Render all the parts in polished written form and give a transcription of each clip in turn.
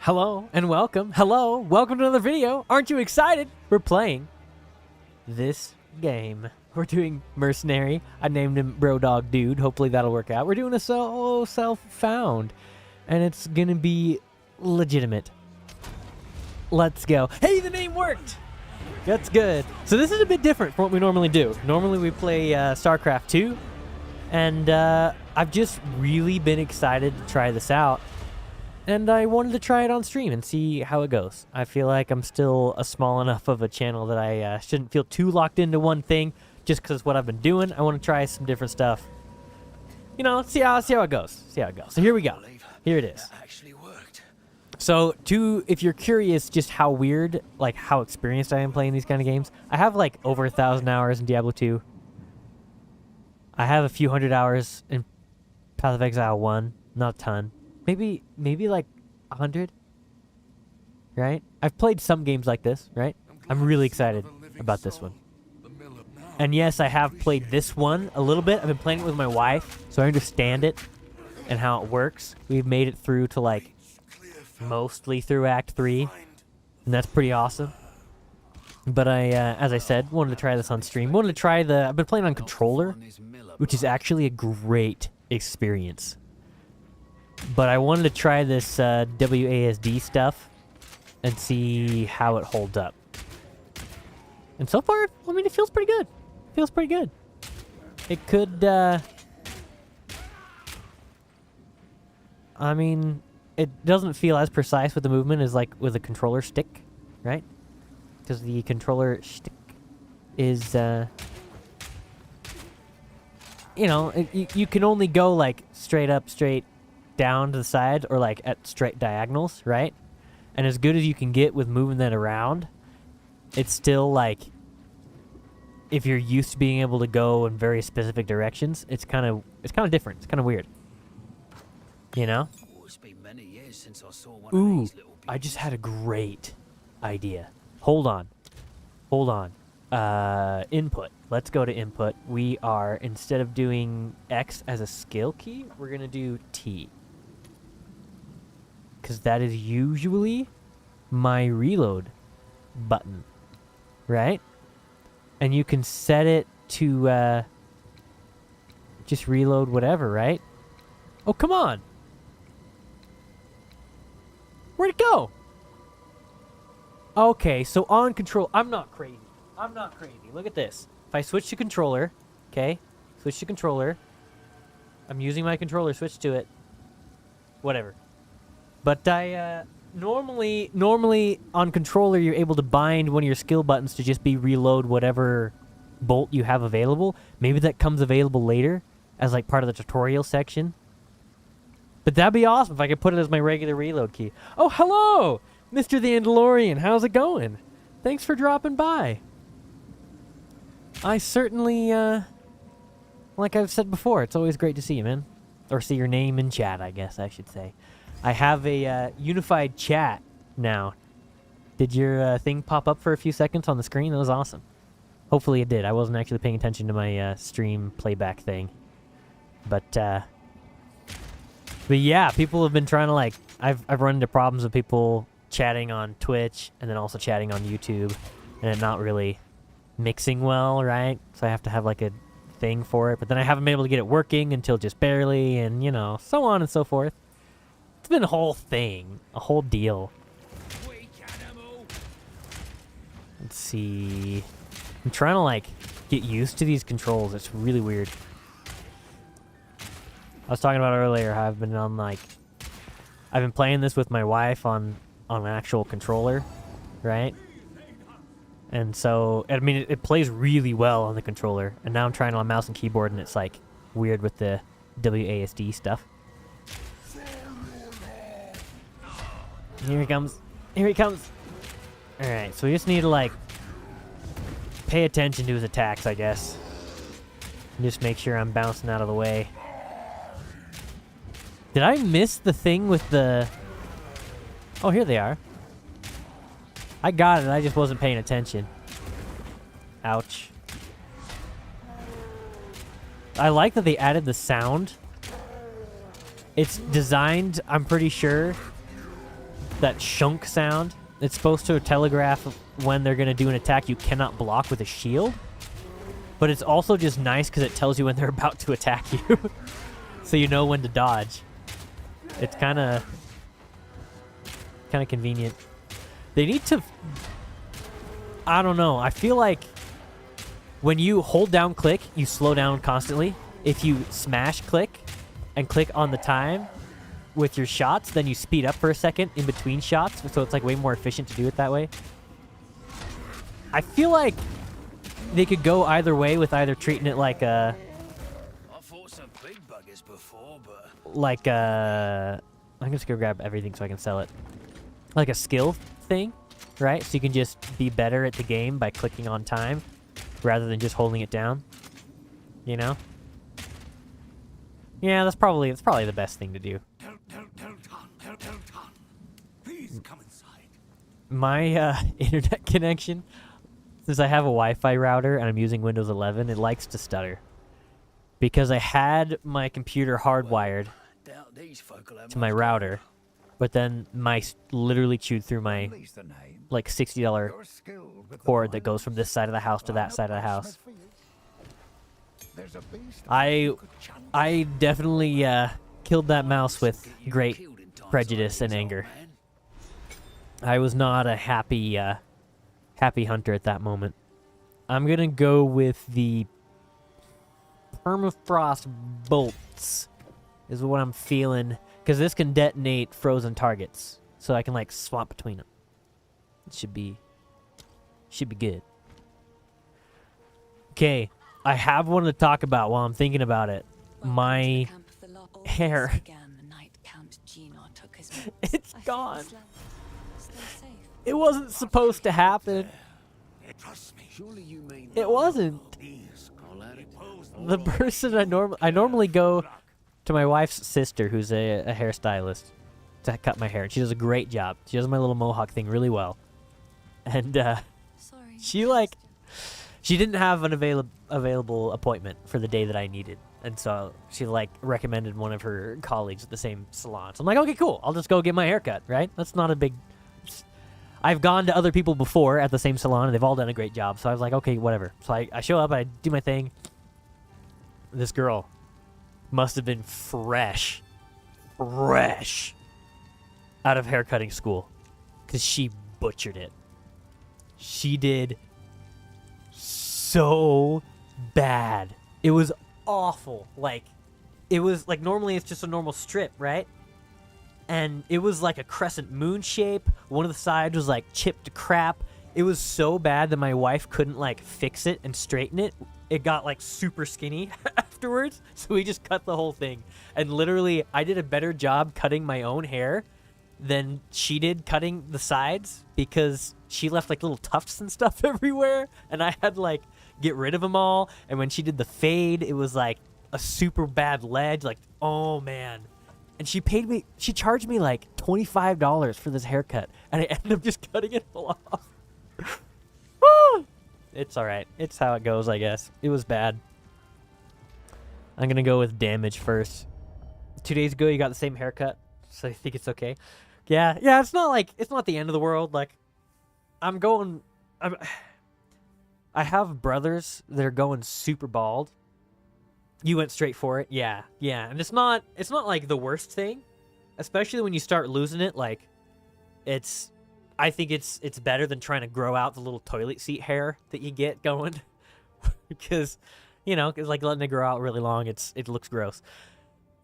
Hello and welcome. Hello, welcome to another video. Aren't you excited? We're playing this game. We're doing Mercenary. I named him Bro Dog Dude. Hopefully that'll work out. We're doing a Solo-Self-Found, and it's gonna be legitimate. Let's go. Hey, the name worked! That's good. So this is a bit different from what we normally do. Normally we play StarCraft 2, and I've just really been excited to try this out. And I wanted to try it on stream and see how it goes. I feel like I'm still a small enough of a channel that I shouldn't feel too locked into one thing just because what I've been doing. I want to try some different stuff. You know, see how it goes. See how it goes. So here we go. Here it is. So if you're curious just how weird, like how experienced I am playing these kind of games, I have like over 1,000 hours in Diablo 2. I have a few hundred hours in Path of Exile 1. Not a ton. Maybe like 100, right? I've played some games like this, right? I'm really excited about this one. And yes, I have played this one a little bit. I've been playing it with my wife, so I understand it and how it works. We've made it through to like mostly through Act 3, and that's pretty awesome. But as I said, wanted to try this on stream. Wanted to try I've been playing on controller, which is actually a great experience. But I wanted to try this WASD stuff and see how it holds up. And so far, I mean, it feels pretty good. It feels pretty good. It could, I mean, it doesn't feel as precise with the movement as like with a controller stick, right? Because the controller stick is, you know, you can only go like straight up, straight down to the sides, or like at straight diagonals, right? And as good as you can get with moving that around, it's still like, if you're used to being able to go in very specific directions, it's kind of different. It's kind of weird, you know? Ooh, I just had a great idea. Hold on. Input. Let's go to input. We are, instead of doing X as a skill key, we're gonna do T. Because that is usually my reload button, right? And you can set it to just reload whatever, right? Oh, come on! Where'd it go? Okay, so on control, I'm not crazy. Look at this. If I switch to controller, okay? Switch to controller. I'm using my controller, switch to it. Whatever. But I, normally on controller, you're able to bind one of your skill buttons to just be reload whatever bolt you have available. Maybe that comes available later as like part of the tutorial section. But that'd be awesome if I could put it as my regular reload key. Oh, hello, Mr. the Andalorian. How's it going? Thanks for dropping by. I certainly, like I've said before, it's always great to see you, man. Or see your name in chat, I guess I should say. I have a unified chat now. Did your thing pop up for a few seconds on the screen? That was awesome. Hopefully it did. I wasn't actually paying attention to my stream playback thing. But yeah, people have been trying to like... I've run into problems with people chatting on Twitch and then also chatting on YouTube and it not really mixing well, right? So I have to have like a thing for it. But then I haven't been able to get it working until just barely, and you know, so on and so forth. It's been a whole thing, a whole deal. Let's see. I'm trying to like get used to these controls. It's really weird. I was talking about earlier how I've been on like, I've been playing this with my wife on an actual controller, right? And so, I mean, it plays really well on the controller. And now I'm trying on mouse and keyboard, and it's like weird with the WASD stuff. Here he comes. Here he comes. Alright, so we just need to, like, pay attention to his attacks, I guess. And just make sure I'm bouncing out of the way. Did I miss the thing with the... Oh, here they are. I got it, I just wasn't paying attention. Ouch. I like that they added the sound. It's designed, I'm pretty sure, that shunk sound. It's supposed to telegraph when they're going to do an attack you cannot block with a shield. But it's also just nice because it tells you when they're about to attack you. So you know when to dodge. It's kind of convenient. They need to... I don't know. I feel like when you hold down click, you slow down constantly. If you smash click and click on the time with your shots, then you speed up for a second in between shots. So it's like way more efficient to do it that way. I feel like they could go either way with either treating it like a... I fought some big buggers before, but... Like a... I'm just gonna grab everything so I can sell it. Like a skill thing, right? So you can just be better at the game by clicking on time rather than just holding it down. You know? Yeah, that's probably the best thing to do. Please come inside. My internet connection, since I have a Wi-Fi router and I'm using Windows 11, it likes to stutter. Because I had my computer hardwired to my router, but then mice literally chewed through my like $60 cord that goes from this side of the house to that side of the house. I definitely killed that mouse with great prejudice and anger. I was not a happy hunter at that moment. I'm gonna go with the permafrost bolts is what I'm feeling, because this can detonate frozen targets, so I can like swap between them. It should be good. Okay, I have one to talk about while I'm thinking about it. My hair. It's gone. It wasn't supposed to happen. It wasn't. The person I normally go to my wife's sister, who's a hairstylist, to cut my hair. She does a great job. She does my little mohawk thing really well. And she didn't have an available appointment for the day that I needed. And so she like recommended one of her colleagues at the same salon. So I'm like, okay, cool. I'll just go get my hair cut, right? That's not a big... I've gone to other people before at the same salon, and they've all done a great job. So I was like, okay, whatever. So I show up, I do my thing. This girl must have been fresh out of haircutting school, because she butchered it. She did so bad. It was awful. Like, it was like, normally it's just a normal strip, right? And it was like a crescent moon shape. One of the sides was like chipped to crap. It was so bad that my wife couldn't like fix it and straighten it. It got like super skinny afterwards. So we just cut the whole thing. And literally, I did a better job cutting my own hair than she did cutting the sides, because she left like little tufts and stuff everywhere. And I had to like get rid of them all. And when she did the fade, it was like a super bad ledge. Like, oh man. And she charged me like $25 for this haircut. And I ended up just cutting it all off. It's alright. It's how it goes, I guess. It was bad. I'm gonna go with damage first. 2 days ago, you got the same haircut, so I think it's okay. Yeah, it's not the end of the world. Like, I have brothers that are going super bald. You went straight for it. Yeah. And it's not like the worst thing, especially when you start losing it. Like, I think it's better than trying to grow out the little toilet seat hair that you get going, because, it's like letting it grow out really long. It looks gross.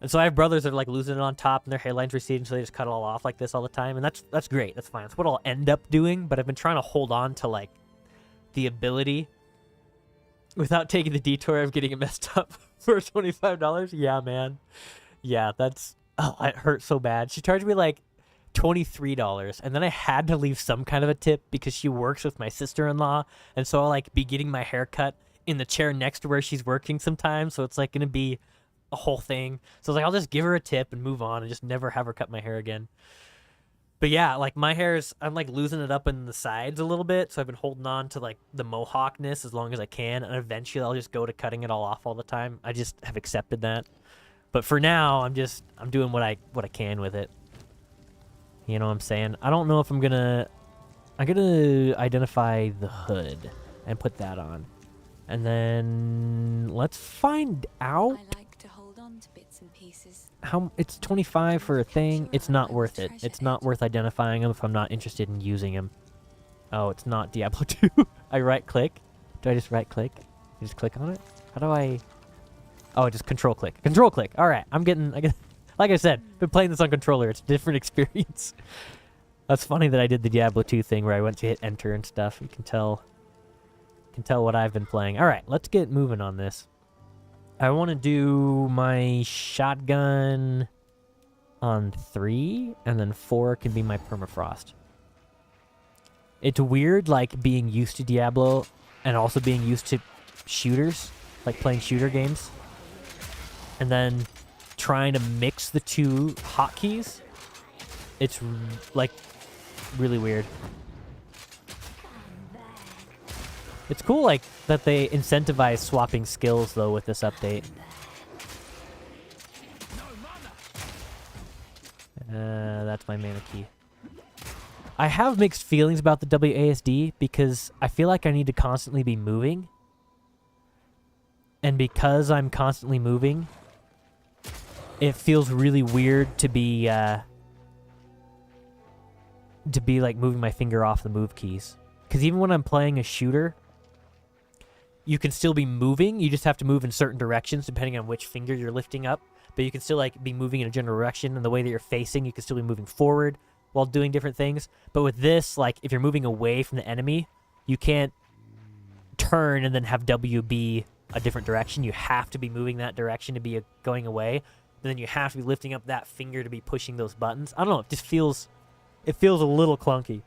And so I have brothers that are like losing it on top and their hairline's receding, so they just cut it all off like this all the time. And that's great. That's fine. That's what I'll end up doing. But I've been trying to hold on to like the ability without taking the detour of getting it messed up for $25. Yeah, man. Yeah, it hurt so bad. She charged me like $23, and then I had to leave some kind of a tip because she works with my sister-in-law, and so I'll like be getting my hair cut in the chair next to where she's working sometimes, so it's like gonna be a whole thing. So I was like, I'll just give her a tip and move on and just never have her cut my hair again. But yeah, like my I'm like losing it up in the sides a little bit, so I've been holding on to like the mohawkness as long as I can, and eventually I'll just go to cutting it all off all the time. I just have accepted that. But for now, I'm doing what I can with it. You know what I'm saying? I don't know if I'm gonna identify the hood and put that on. And then let's find out I like to hold on to bits and pieces. how it's 25 for a thing. It's not worth it. It's not worth identifying them if I'm not interested in using them. Oh, it's not Diablo 2. I right click. Do I just right click? You just click on it? How do I... Oh, just control click. Control click. All right. I get, like I said, been playing this on controller. It's a different experience. That's funny that I did the Diablo 2 thing where I went to hit enter and stuff. You can tell what I've been playing. All right, let's get moving on this. I want to do my shotgun on 3, and then 4 can be my permafrost. It's weird, like, being used to Diablo and also being used to shooters, like playing shooter games, and then trying to mix the two hotkeys. It's, like, really weird. It's cool, like, that they incentivize swapping skills, though, with this update. That's my mana key. I have mixed feelings about the WASD because I feel like I need to constantly be moving. And because I'm constantly moving, it feels really weird to be like moving my finger off the move keys. Because even when I'm playing a shooter, you can still be moving. You just have to move in certain directions depending on which finger you're lifting up. But you can still like be moving in a general direction, and the way that you're facing, you can still be moving forward while doing different things. But with this, like if you're moving away from the enemy, you can't turn and then have W be a different direction. You have to be moving that direction to be going away. And then you have to be lifting up that finger to be pushing those buttons. I don't know. It just feels a little clunky.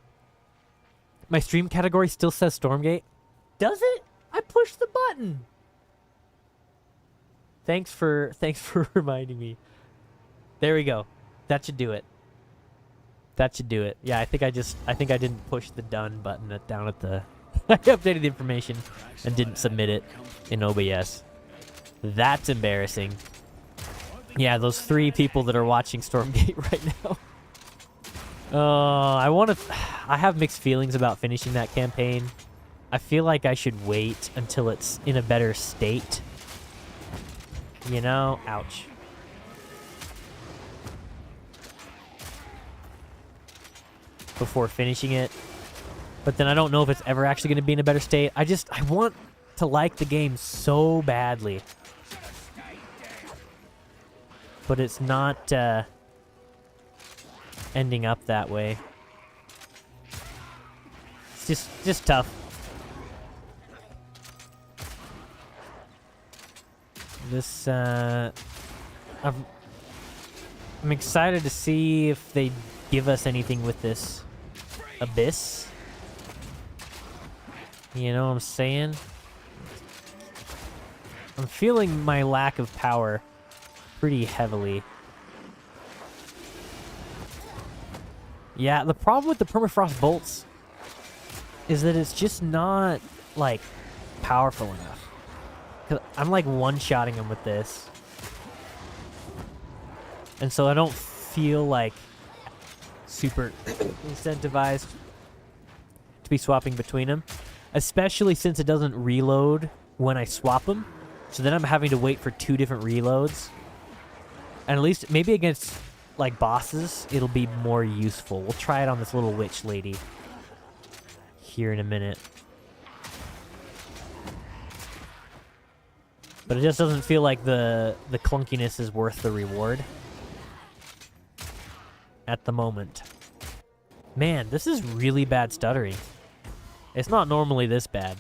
My stream category still says Stormgate. Does it? I pushed the button. Thanks for reminding me. There we go. That should do it. That should do it. Yeah, I think I didn't push the done button down at the I updated the information and didn't submit it in OBS. That's embarrassing. Yeah, those 3 people that are watching Stormgate right now. I have mixed feelings about finishing that campaign. I feel like I should wait until it's in a better state. You know? Ouch. Before finishing it. But then I don't know if it's ever actually going to be in a better state. I want to like the game so badly. But it's not ending up that way. It's just tough. This, I'm excited to see if they give us anything with this abyss. You know what I'm saying? I'm feeling my lack of power pretty heavily. Yeah, the problem with the permafrost bolts is that it's just not, like, powerful enough. 'Cause I'm, like, one-shotting them with this. And so I don't feel, like, super incentivized to be swapping between them. Especially since it doesn't reload when I swap them. So then I'm having to wait for 2 different reloads. And at least, maybe against, like, bosses, it'll be more useful. We'll try it on this little witch lady here in a minute. But it just doesn't feel like the clunkiness is worth the reward at the moment. Man, this is really bad stuttering. It's not normally this bad.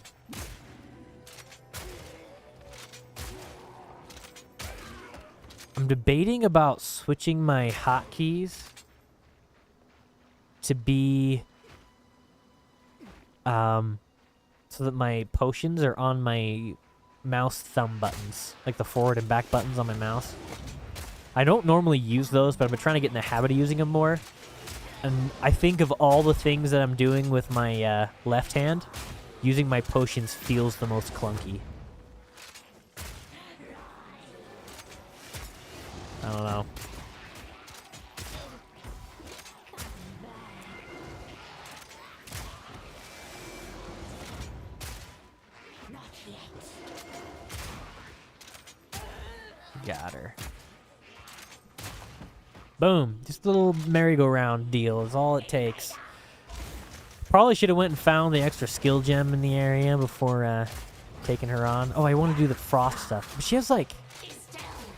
I'm debating about switching my hotkeys to be so that my potions are on my mouse thumb buttons, like the forward and back buttons on my mouse. I don't normally use those, but I've been trying to get in the habit of using them more. And I think of all the things that I'm doing with my left hand, using my potions feels the most clunky. I don't know. Got her. Boom. Just a little merry-go-round deal is all it takes. Probably should have went and found the extra skill gem in the area before taking her on. Oh, I want to do the frost stuff. But she has, like,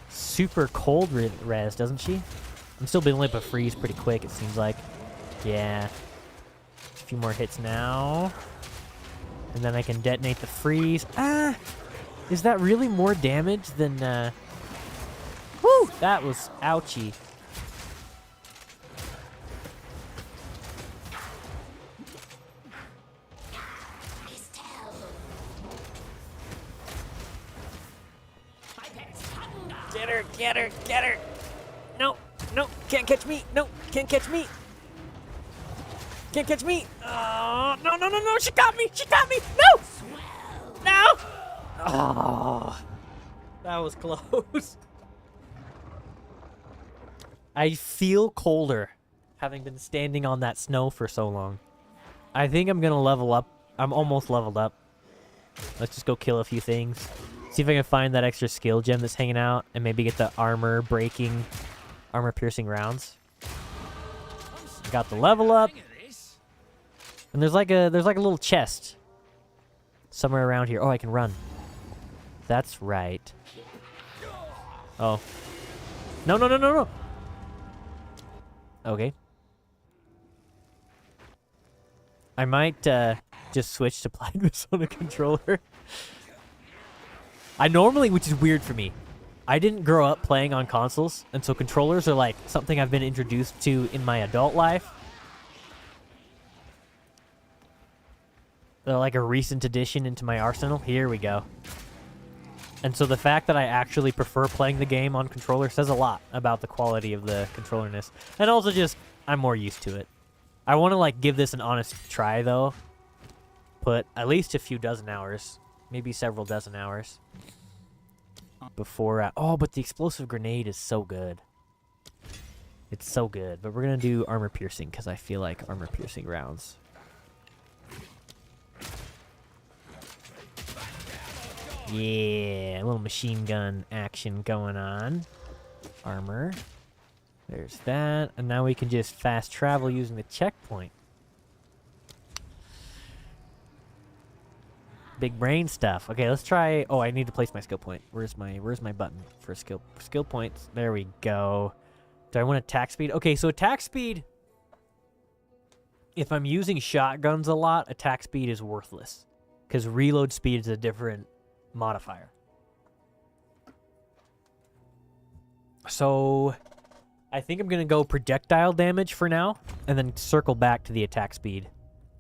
super cold res, doesn't she? I'm still being able to freeze pretty quick, it seems like. Yeah. A few more hits now. And then I can detonate the freeze. Ah! Is that really more damage than... Woo! That was ouchy. Get her, get her, get her! No, no, can't catch me! No, can't catch me! Can't catch me! Oh, no, no, no, no! She got me! She got me! No! No! Oh, that was close. I feel colder, having been standing on that snow for so long. I think I'm gonna level up. I'm almost leveled up. Let's just go kill a few things. See if I can find that extra skill gem that's hanging out, and maybe get the armor-piercing rounds. Got the level up, and there's like a little chest somewhere around here. Oh, I can run. That's right. Oh. No, no, no, no, no. Okay. I might just switch to playing this on a controller. I normally, which is weird for me, I didn't grow up playing on consoles, and so controllers are like something I've been introduced to in my adult life. They're like a recent addition into my arsenal. Here we go. And so the fact that I actually prefer playing the game on controller says a lot about the quality of the controllerness. And also just, I'm more used to it. I want to like give this an honest try though. Put at least a few dozen hours, maybe several dozen hours before oh, but the explosive grenade is so good. It's so good. But we're going to do armor piercing because I feel like armor piercing rounds. Yeah, a little machine gun action going on. Armor. There's that. And now we can just fast travel using the checkpoint. Big brain stuff. Okay, let's try... Oh, I need to place my skill point. Where's my button for skill points? There we go. Do I want attack speed? Okay, so attack speed... If I'm using shotguns a lot, attack speed is worthless. Because reload speed is a different modifier. So... I think I'm going to go projectile damage for now, and then circle back to the attack speed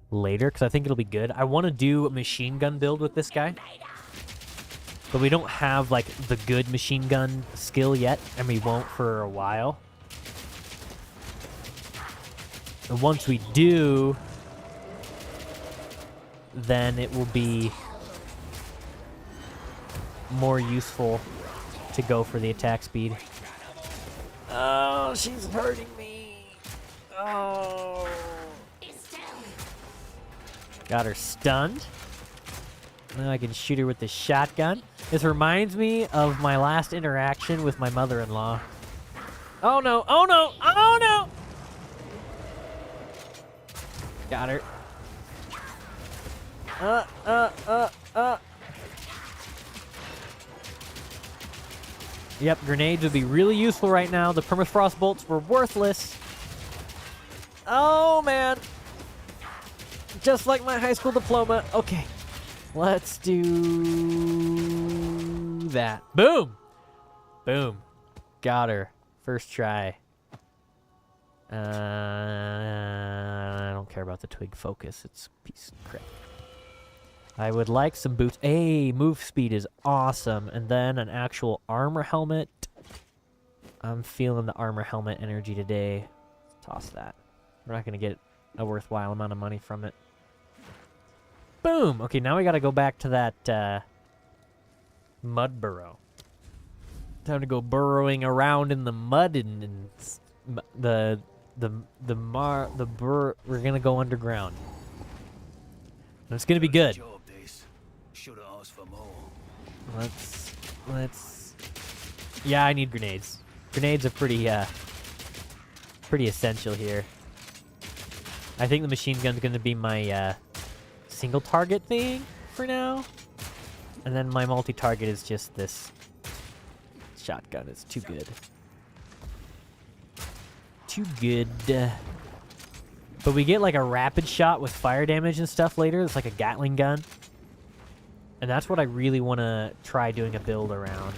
later, because I think it'll be good. I want to do a machine gun build with this guy, but we don't have, like, the good machine gun skill yet, and we won't for a while. And once we do, then it will be more useful to go for the attack speed. Oh, she's hurting me. Oh. Got her stunned. Now I can shoot her with the shotgun. This reminds me of my last interaction with my mother-in-law. Oh no, oh no, oh no! Got her. Yep, grenades would be really useful right now. The permafrost bolts were worthless. Oh, man. Just like my high school diploma. Okay. Let's do that. Boom. Boom. Got her. First try. I don't care about the twig focus. It's a piece of crap. I would like some boots. Hey, move speed is awesome. And then an actual armor helmet. I'm feeling the armor helmet energy today. Toss that. We're not going to get a worthwhile amount of money from it. Boom! Okay, now we got to go back to that mud burrow. Time to go burrowing around in the mud and we're going to go underground. And it's going to be good. Should have asked for more. Let's Yeah, I need grenades. Grenades are pretty essential here. I think the machine gun's gonna be my single target thing for now. And then my multi-target is just this shotgun. It's too good. Too good. But we get like a rapid shot with fire damage and stuff later. It's like a Gatling gun. And that's what I really want to try doing a build around.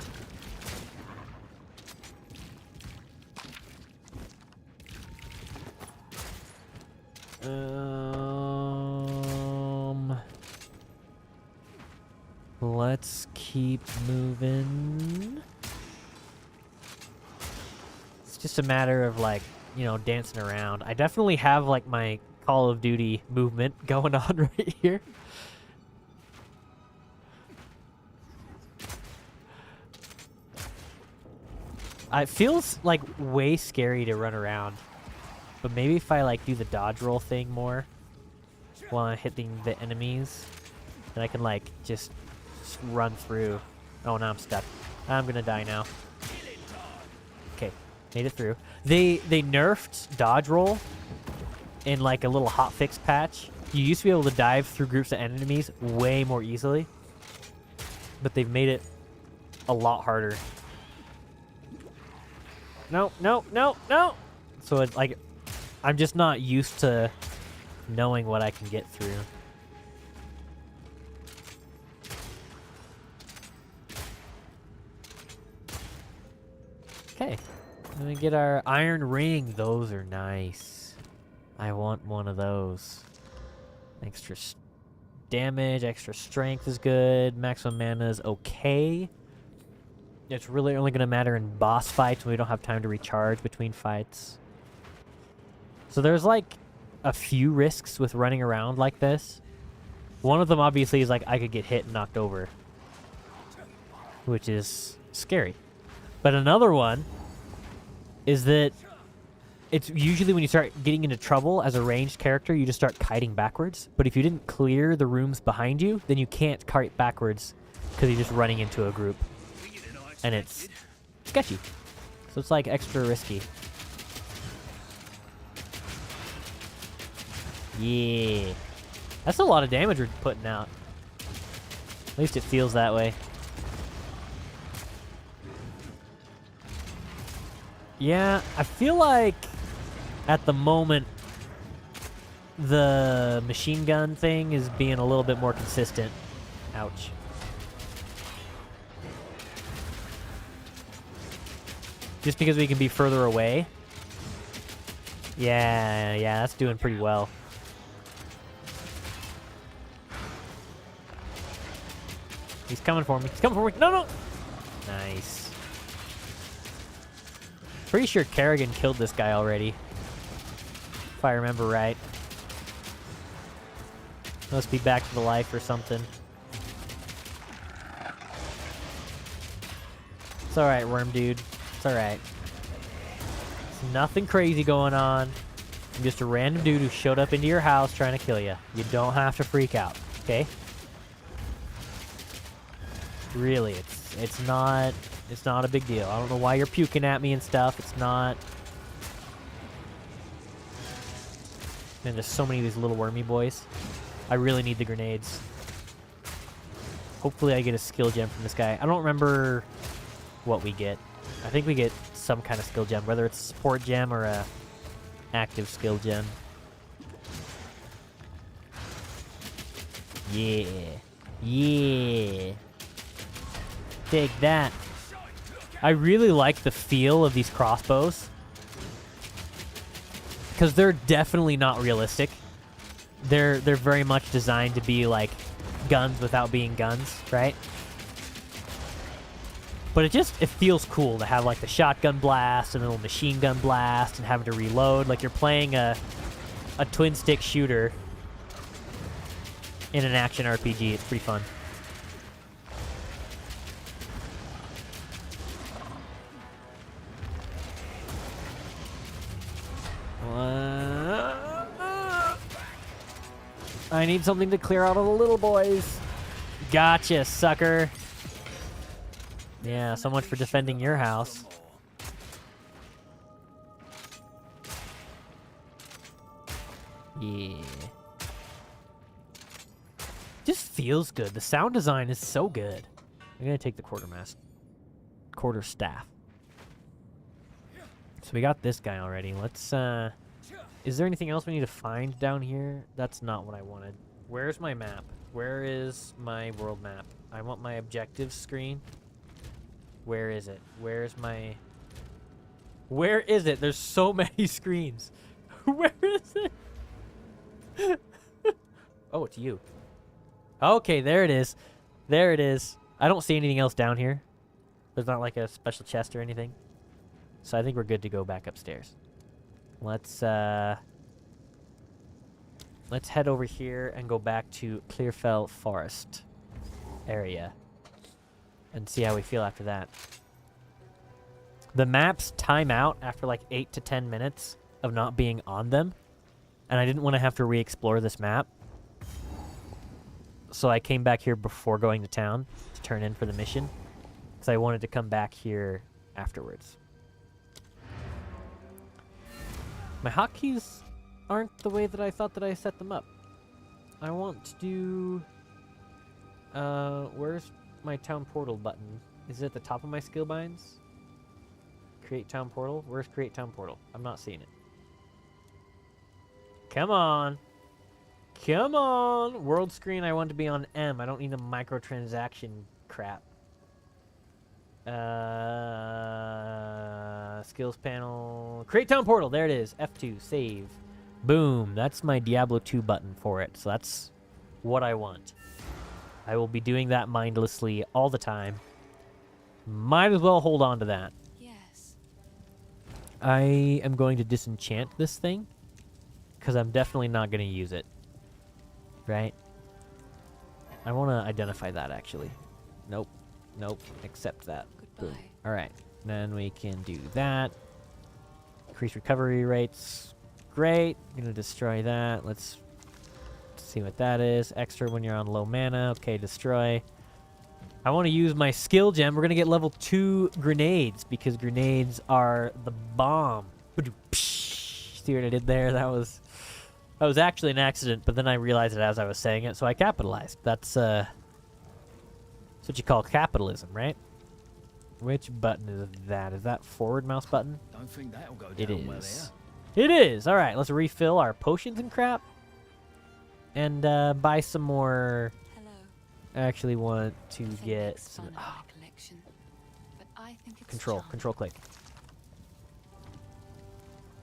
Let's keep moving. It's just a matter of like, you know, dancing around. I definitely have like my Call of Duty movement going on right here. It feels like way scary to run around. But maybe if I like do the dodge roll thing more while I'm hitting the enemies, then I can like just run through. Oh, now I'm stuck. I'm gonna die now. Okay, made it through. They nerfed dodge roll in like a little hotfix patch. You used to be able to dive through groups of enemies way more easily, but they've made it a lot harder. No, no, no, no! So it's like, I'm just not used to knowing what I can get through. Okay, let me get our iron ring. Those are nice. I want one of those. Extra damage, extra strength is good. Maximum mana is okay. It's really only going to matter in boss fights when we don't have time to recharge between fights. So there's like a few risks with running around like this. One of them obviously is like I could get hit and knocked over, which is scary. But another one is that it's usually when you start getting into trouble as a ranged character, you just start kiting backwards. But if you didn't clear the rooms behind you, then you can't kite backwards because you're just running into a group. And it's sketchy. So it's like extra risky. Yeah. That's a lot of damage we're putting out. At least it feels that way. Yeah, I feel like at the moment the machine gun thing is being a little bit more consistent. Ouch. Just because we can be further away. Yeah, that's doing pretty well. He's coming for me. He's coming for me. No, no. Nice. Pretty sure Kerrigan killed this guy already, if I remember right. Must be back to the life or something. It's alright, worm dude. It's alright. There's nothing crazy going on. I'm just a random dude who showed up into your house trying to kill you. You don't have to freak out, okay? Really, it's not a big deal. I don't know why you're puking at me and stuff. It's not. Man, there's so many of these little wormy boys. I really need the grenades. Hopefully I get a skill gem from this guy. I don't remember what we get. I think we get some kind of skill gem, whether it's a support gem or a active skill gem. Yeah. Yeah. Take that. I really like the feel of these crossbows, because they're definitely not realistic. They're very much designed to be like guns without being guns, right? But it feels cool to have like the shotgun blast and a little machine gun blast and having to reload. Like you're playing a twin stick shooter in an action RPG. It's pretty fun. I need something to clear out all the little boys. Gotcha, sucker. Yeah, so much for defending your house. Yeah. Just feels good. The sound design is so good. I'm gonna take the quarter staff. So we got this guy already. Let's is there anything else we need to find down here? That's not what I wanted. Where's my map? Where is my world map? I want my objectives screen. Where is it? Where is it? There's so many screens. Where is it? Oh, it's you. Okay, there it is. There it is. I don't see anything else down here. There's not like a special chest or anything. So I think we're good to go back upstairs. Let's head over here and go back to Clearfell Forest area and see how we feel after that. The maps time out after like 8 to 10 minutes of not being on them, and I didn't want to have to re-explore this map. So I came back here before going to town to turn in for the mission, because I wanted to come back here afterwards. My hotkeys aren't the way that I thought that I set them up. I want to do... where's my town portal button? Is it at the top of my skill binds? Create town portal? Where's create town portal? I'm not seeing it. Come on. Come on. World screen, I want to be on M. I don't need a microtransaction crap. Skills panel. Create town portal. There it is. F2. Save. Boom. That's my Diablo 2 button for it. So that's what I want. I will be doing that mindlessly all the time. Might as well hold on to that. Yes. I am going to disenchant this thing, because I'm definitely not going to use it. Right? I want to identify that, actually. Nope. Nope. Accept that. Goodbye. Boom. Alright. Then we can do that. Increase recovery rates. Great. I'm going to destroy that. Let's see what that is. Extra when you're on low mana. Okay, destroy. I want to use my skill gem. We're going to get level 2 grenades, because grenades are the bomb. See what I did there? That was actually an accident, but then I realized it as I was saying it, so I capitalized. That's what you call capitalism, right? Which button is that? Is that forward mouse button? Don't think that'll go down It well is. here. It is. All right, let's refill our potions and crap, and buy some more. Hello. I actually want to I think get it's some fun in my collection, but I think it's control. charming. Control click.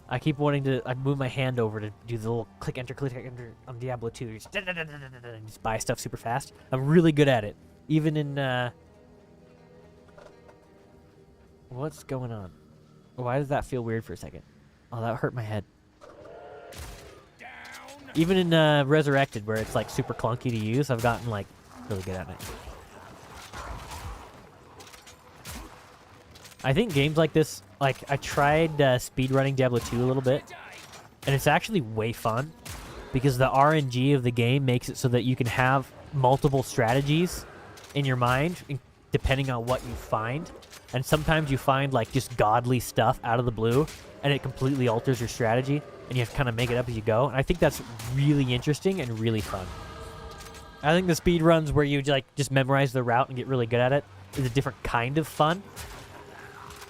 I keep wanting to. I move my hand over to do the little click enter on Diablo 2. Just buy stuff super fast. I'm really good at it, even in. What's going on? Why does that feel weird for a second? Oh, that hurt my head. Even in Resurrected, where it's like super clunky to use, I've gotten like really good at it. I think games like this, like I tried speedrunning Diablo 2 a little bit, and it's actually way fun because the RNG of the game makes it so that you can have multiple strategies in your mind depending on what you find. And sometimes you find like just godly stuff out of the blue, and it completely alters your strategy, and you have to kind of make it up as you go. And I think that's really interesting and really fun. I think the speed runs where you like just memorize the route and get really good at it is a different kind of fun.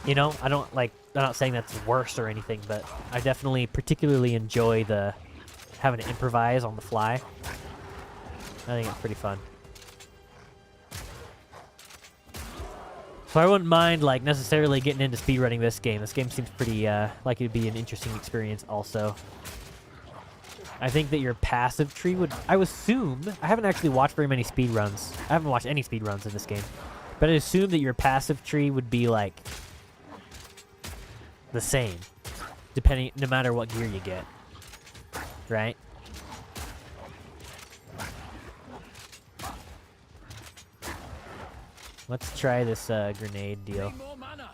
You know, I'm not saying that's worse or anything, but I definitely particularly enjoy the having to improvise on the fly. I think it's pretty fun. So I wouldn't mind like necessarily getting into speedrunning this game. This game seems pretty like it'd be an interesting experience also. I think that your passive tree would, I assume, I haven't actually watched very many speedruns. I haven't watched any speedruns in this game. But I assume that your passive tree would be like the same, depending, no matter what gear you get, right? Let's try this grenade deal. Need more mana.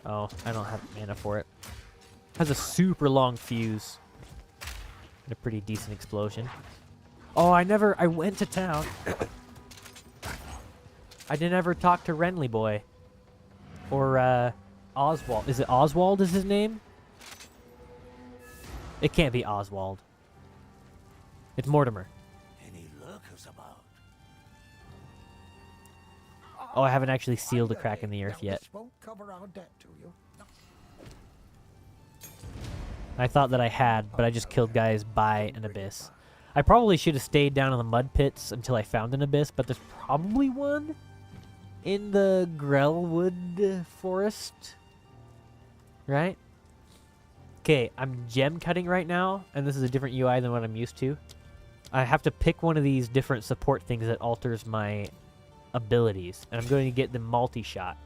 Oh, I don't have mana for it. Has a super long fuse and a pretty decent explosion. Oh, I went to town. I didn't ever talk to Renly boy. Or Oswald. Is it Oswald is his name? It can't be Oswald. It's Mortimer. Any lurkers about? Oh, I haven't actually sealed a crack in the earth yet. This won't cover our debt to you. I thought that I had, but I just killed guys by an abyss. I probably should have stayed down in the mud pits until I found an abyss, but there's probably one in the Grellwood forest. Right? Okay, I'm gem cutting right now, and this is a different UI than what I'm used to. I have to pick one of these different support things that alters my abilities, and I'm going to get the multi-shot.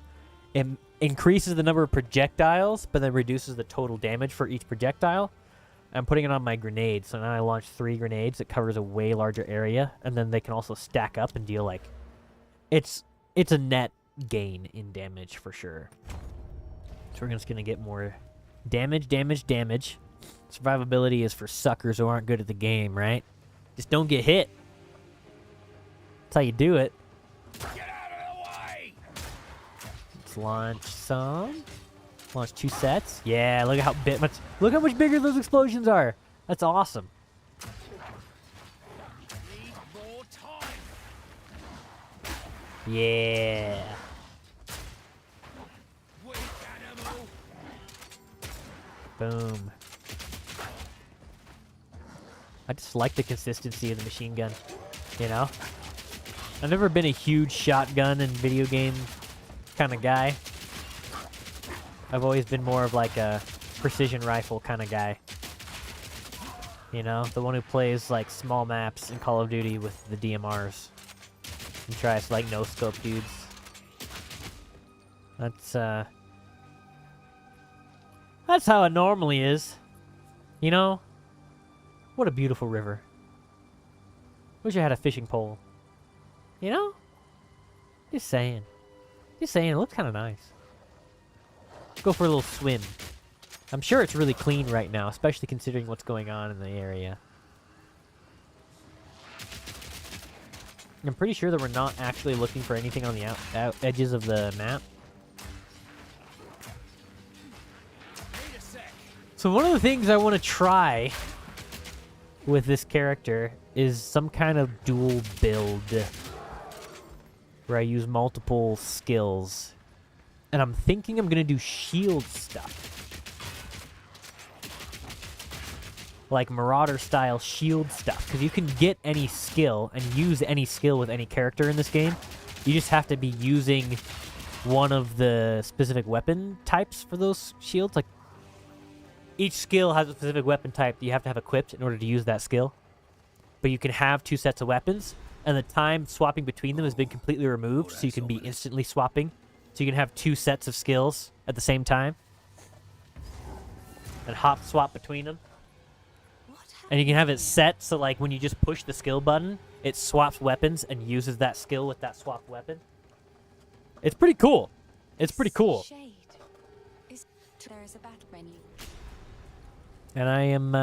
It increases the number of projectiles, but then reduces the total damage for each projectile. I'm putting it on my grenade, so now I launch 3 grenades. It covers a way larger area, and then they can also stack up and deal like... It's a net gain in damage for sure. So we're just going to get more damage, damage, damage. Survivability is for suckers who aren't good at the game, right? Just don't get hit. That's how you do it. Get out of the way! Let's launch some. Launch 2 sets. Yeah, look at look how much bigger those explosions are. That's awesome. Need more time. Yeah. Weak animal. Boom. I just like the consistency of the machine gun, you know? I've never been a huge shotgun and video game kind of guy. I've always been more of like a precision rifle kind of guy. You know, the one who plays like small maps in Call of Duty with the DMRs and tries to like no-scope dudes. That's how it normally is. You know? What a beautiful river. Wish I had a fishing pole. You know? Just saying. Just saying, it looks kind of nice. Go for a little swim. I'm sure it's really clean right now, especially considering what's going on in the area. I'm pretty sure that we're not actually looking for anything on the edges of the map. Wait a sec. So one of the things I want to try with this character is some kind of dual build where I use multiple skills. And I'm thinking I'm going to do shield stuff. Like Marauder style shield stuff. Because you can get any skill and use any skill with any character in this game. You just have to be using one of the specific weapon types for those shields. Like each skill has a specific weapon type that you have to have equipped in order to use that skill. But you can have 2 sets of weapons. And the time swapping between them has been completely removed. So you can be instantly swapping. So you can have 2 sets of skills at the same time. And hop swap between them. And you can have it set so like when you just push the skill button, it swaps weapons and uses that skill with that swapped weapon. It's pretty cool. It's pretty cool. Shade. There is a battle menu. And I am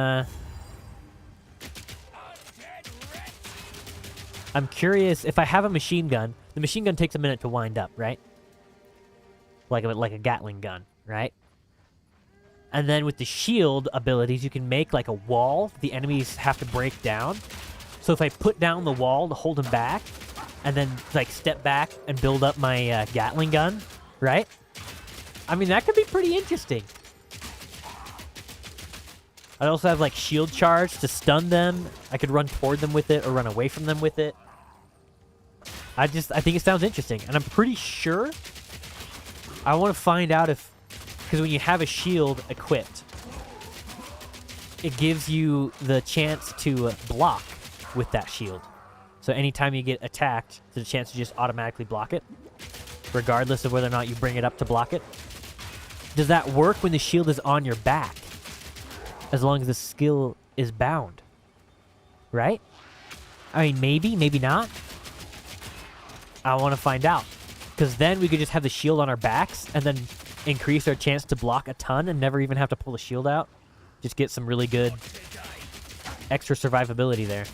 I'm curious if I have a machine gun. The machine gun takes a minute to wind up, right? Like a Gatling gun, right? And then with the shield abilities, you can make like a wall the enemies have to break down. So if I put down the wall to hold them back, and then like step back and build up my Gatling gun, right? I mean, that could be pretty interesting. I also have like shield charge to stun them. I could run toward them with it or run away from them with it. I think it sounds interesting. And I'm pretty sure I want to find out if, because when you have a shield equipped, it gives you the chance to block with that shield. So anytime you get attacked, there's a chance to just automatically block it, regardless of whether or not you bring it up to block it. Does that work when the shield is on your back? As long as the skill is bound. Right? I mean, maybe, maybe not. I want to find out. Because then we could just have the shield on our backs and then increase our chance to block a ton and never even have to pull the shield out. Just get some really good extra survivability there.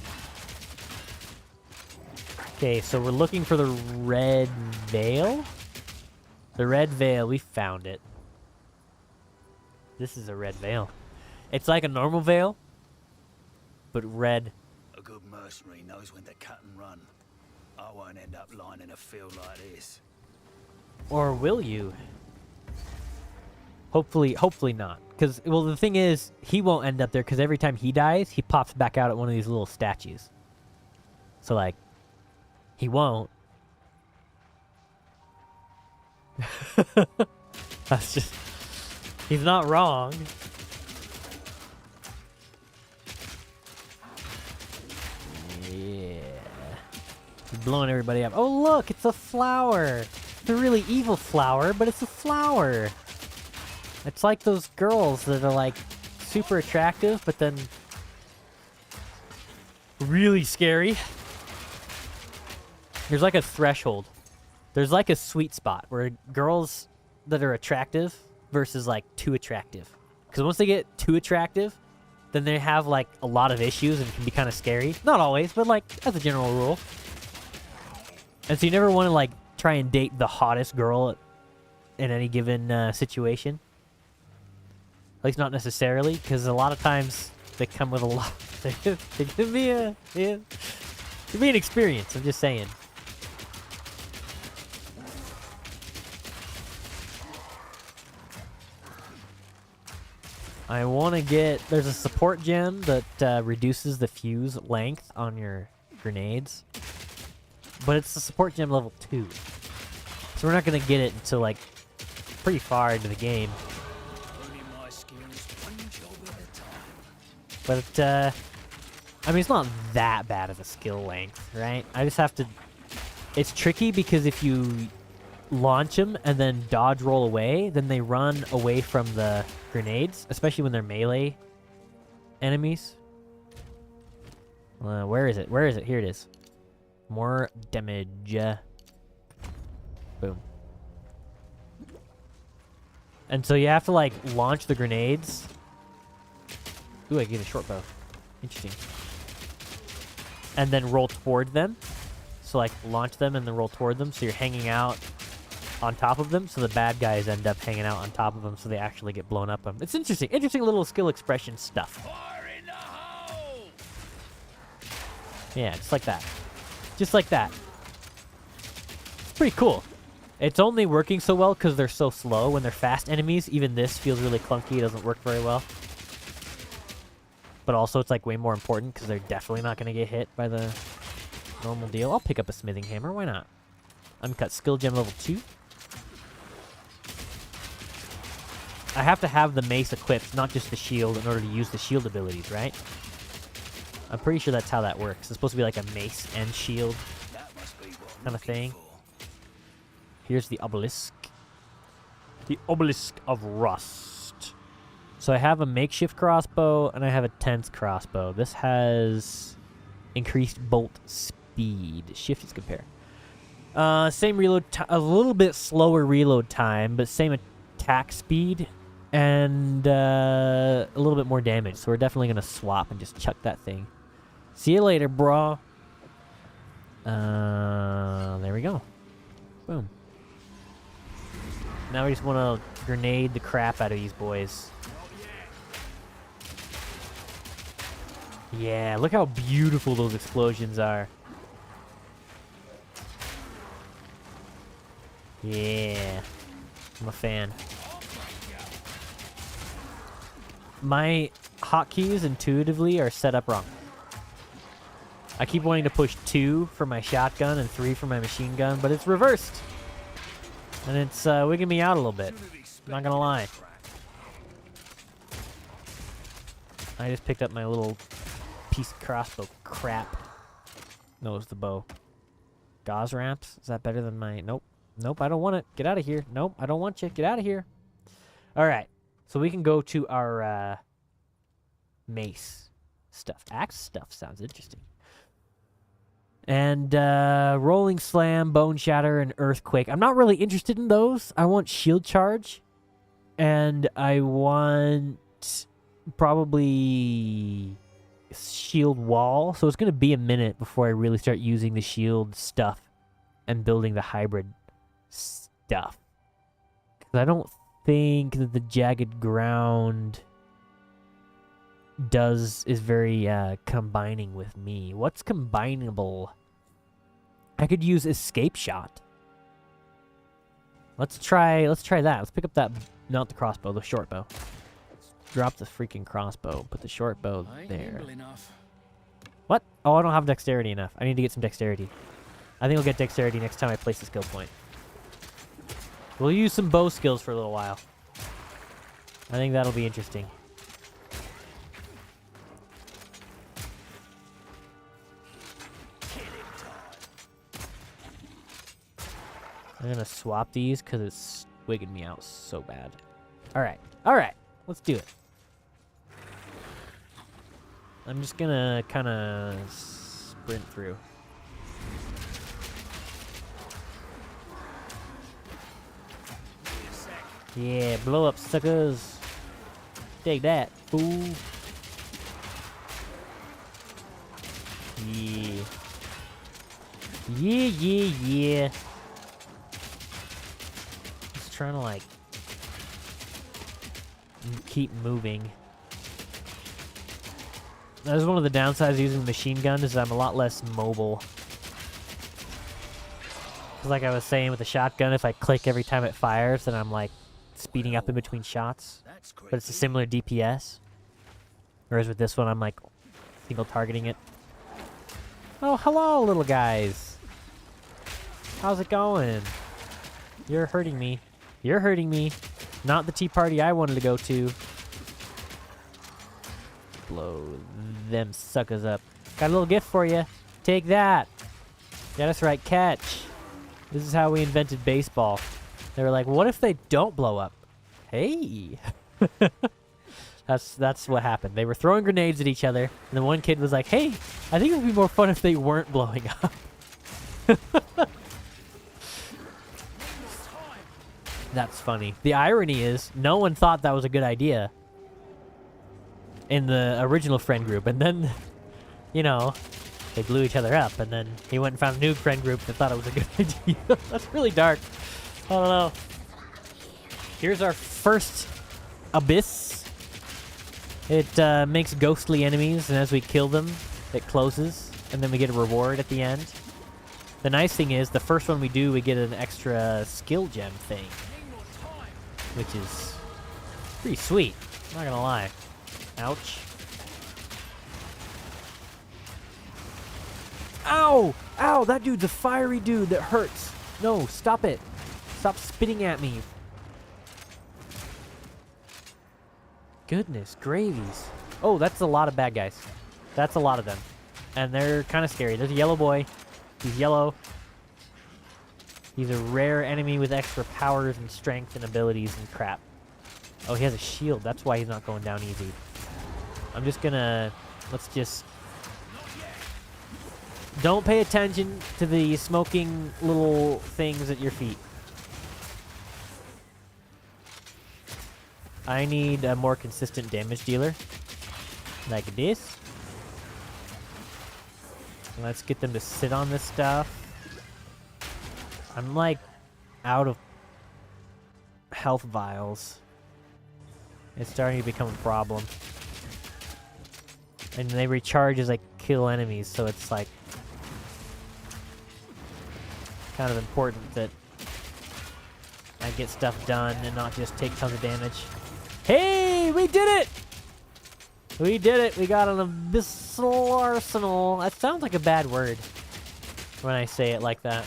Okay, so we're looking for the red veil. The red veil, we found it. This is a red veil. It's like a normal veil, but red. A good mercenary knows when to cut and run. I won't end up lying in a field like this. Or will you? Hopefully not. Because, well, the thing is, he won't end up there because every time he dies, he pops back out at one of these little statues. So, like, he won't. That's just... He's not wrong. Yeah. He's blowing everybody up. Oh, look, it's a flower. It's a really evil flower, but it's a flower. It's like those girls that are, like, super attractive, but then really scary. There's like a threshold. There's like a sweet spot where girls that are attractive versus, like, too attractive. Because once they get too attractive, then they have, like, a lot of issues and can be kind of scary. Not always, but, like, as a general rule. And so you never want to, like, try and date the hottest girl in any given situation. At least not necessarily, because a lot of times they come with a lot. They give me a, yeah, give me an experience. I'm just saying. I want to get. There's a support gem that reduces the fuse length on your grenades, but it's the support gem level 2, so we're not gonna get it until like pretty far into the game. But, I mean, it's not that bad of a skill length, right? I just have to... It's tricky because if you launch them and then dodge roll away, then they run away from the grenades, especially when they're melee enemies. Where is it? Where is it? Here it is. More damage. Boom. And so you have to, like, launch the grenades... Ooh, I get a short bow. Interesting. And then roll toward them. So, like, launch them and then roll toward them. So you're hanging out on top of them. So the bad guys end up hanging out on top of them so they actually get blown up. It's interesting. Interesting little skill expression stuff. Fire in the hole! Yeah, just like that. Just like that. It's pretty cool. It's only working so well because they're so slow. When they're fast enemies, even this feels really clunky. It doesn't work very well. But also, it's like way more important because they're definitely not going to get hit by the normal deal. I'll pick up a smithing hammer. Why not? Uncut skill gem level 2. I have to have the mace equipped, not just the shield, in order to use the shield abilities, right? I'm pretty sure that's how that works. It's supposed to be like a mace and shield kind of thing. Here's the obelisk. The obelisk of rust. So I have a makeshift crossbow, and I have a tense crossbow. This has increased bolt speed. Shift is compare. Same reload time, a little bit slower reload time, but same attack speed, and a little bit more damage. So we're definitely going to swap and just chuck that thing. See you later, bro. There we go. Boom. Now we just want to grenade the crap out of these boys. Yeah, look how beautiful those explosions are. Yeah, I'm a fan. My hotkeys intuitively are set up wrong. I keep wanting to push 2 for my shotgun and 3 for my machine gun, but it's reversed. And it's wigging me out a little bit. Not gonna lie. I just picked up my little piece of crossbow crap. No, it's the bow. Gauze ramps? Is that better than my... Nope. Nope, I don't want it. Get out of here. Nope, I don't want you. Get out of here. Alright. So we can go to our mace stuff. Axe stuff sounds interesting. And Rolling Slam, Bone Shatter, and Earthquake. I'm not really interested in those. I want Shield Charge. And I want probably Shield Wall. So it's going to be a minute before I really start using the shield stuff and building the hybrid stuff. 'Cause I don't think that the jagged ground is very combining with me. What's combinable? I could use escape shot. Let's try that. Let's pick up that, not the crossbow, the short bow. Drop the freaking crossbow. Put the short bow there. What? Oh, I don't have dexterity enough. I need to get some dexterity. I think I'll get dexterity next time I place the skill point. We'll use some bow skills for a little while. I think that'll be interesting. I'm gonna swap these because it's wigging me out so bad. Alright, let's do it. I'm just gonna kind of sprint through. Yeah, blow up, suckers. Take that, fool. Yeah. Yeah. Just trying to, like, keep moving. That is one of the downsides of using the machine gun, is I'm a lot less mobile. Because like I was saying with the shotgun, if I click every time it fires, then I'm, like, speeding up in between shots. But it's a similar DPS. Whereas with this one, I'm, like, single targeting it. Oh, hello, little guys. How's it going? You're hurting me. You're hurting me. Not the tea party I wanted to go to. Blow them suckers up. Got a little gift for you. Take that. Yeah, that's right. Catch. This is how we invented baseball. They were like, what if they don't blow up? Hey. That's what happened. They were throwing grenades at each other, and then one kid was like, hey, I think it would be more fun if they weren't blowing up. That's funny. The irony is, no one thought that was a good idea in the original friend group, and then, you know, they blew each other up, and then he went and found a new friend group that thought it was a good idea. That's really dark. I don't know. Here's our first abyss. It makes ghostly enemies, and as we kill them, it closes, and then we get a reward at the end. The nice thing is, the first one we do, we get an extra skill gem thing, which is pretty sweet. I'm not gonna lie. Ouch. Ow! Ow! That dude's a fiery dude that hurts. No, stop it. Stop spitting at me. Goodness gravies. Oh, that's a lot of bad guys. That's a lot of them. And they're kind of scary. There's a yellow boy. He's yellow. He's a rare enemy with extra powers and strength and abilities and crap. Oh, he has a shield. That's why he's not going down easy. I'm just gonna... Let's just... Don't pay attention to the smoking little things at your feet. I need a more consistent damage dealer. Like this. Let's get them to sit on this stuff. I'm like out of health vials. It's starting to become a problem. And they recharge as I kill enemies, so it's like kind of important that I get stuff done and not just take tons of damage. Hey, we did it! We did it. We got an abyssal arsenal. That sounds like a bad word when I say it like that.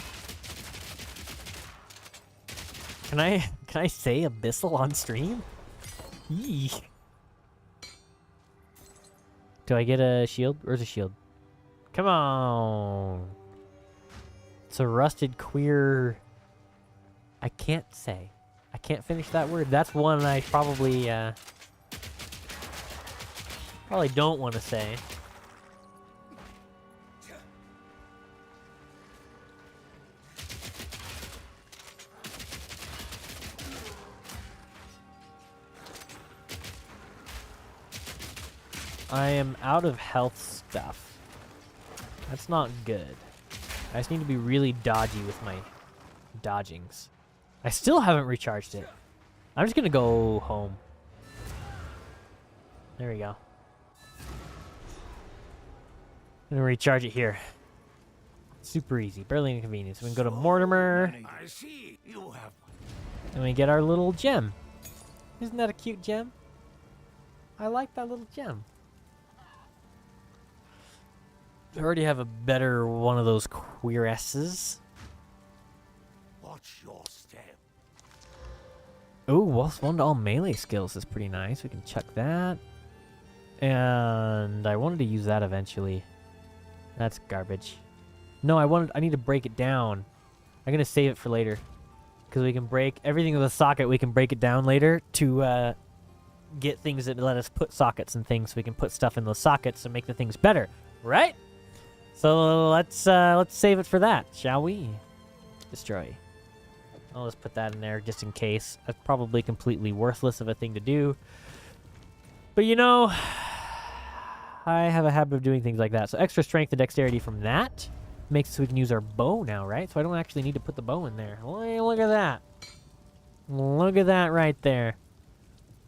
Can I say abyssal on stream? Yee. Do I get a shield? Where's a shield? Come on. It's a rusted queer... I can't say. I can't finish that word. That's one I probably don't want to say. I am out of health stuff. That's not good. I just need to be really dodgy with my dodgings. I still haven't recharged it. I'm just gonna go home. There we go. I'm gonna recharge it here. Super easy, barely inconvenience. We can go to Mortimer, I see. You have and we get our little gem. Isn't that a cute gem? I like that little gem. I already have a better one of those queeresses. watch your step. Ooh, +1 to all melee skills is pretty nice. We can chuck that. And I wanted to use that eventually. That's garbage. No, I need to break it down. I'm gonna save it for later. Because we can break everything with a socket, we can break it down later to get things that let us put sockets and things, so we can put stuff in those sockets and make the things better. Right? So let's save it for that, shall we? Destroy. I'll just put that in there just in case. That's probably completely worthless of a thing to do. But you know, I have a habit of doing things like that. So extra strength and dexterity from that makes it so we can use our bow now, right? So I don't actually need to put the bow in there. Look at that. Look at that right there.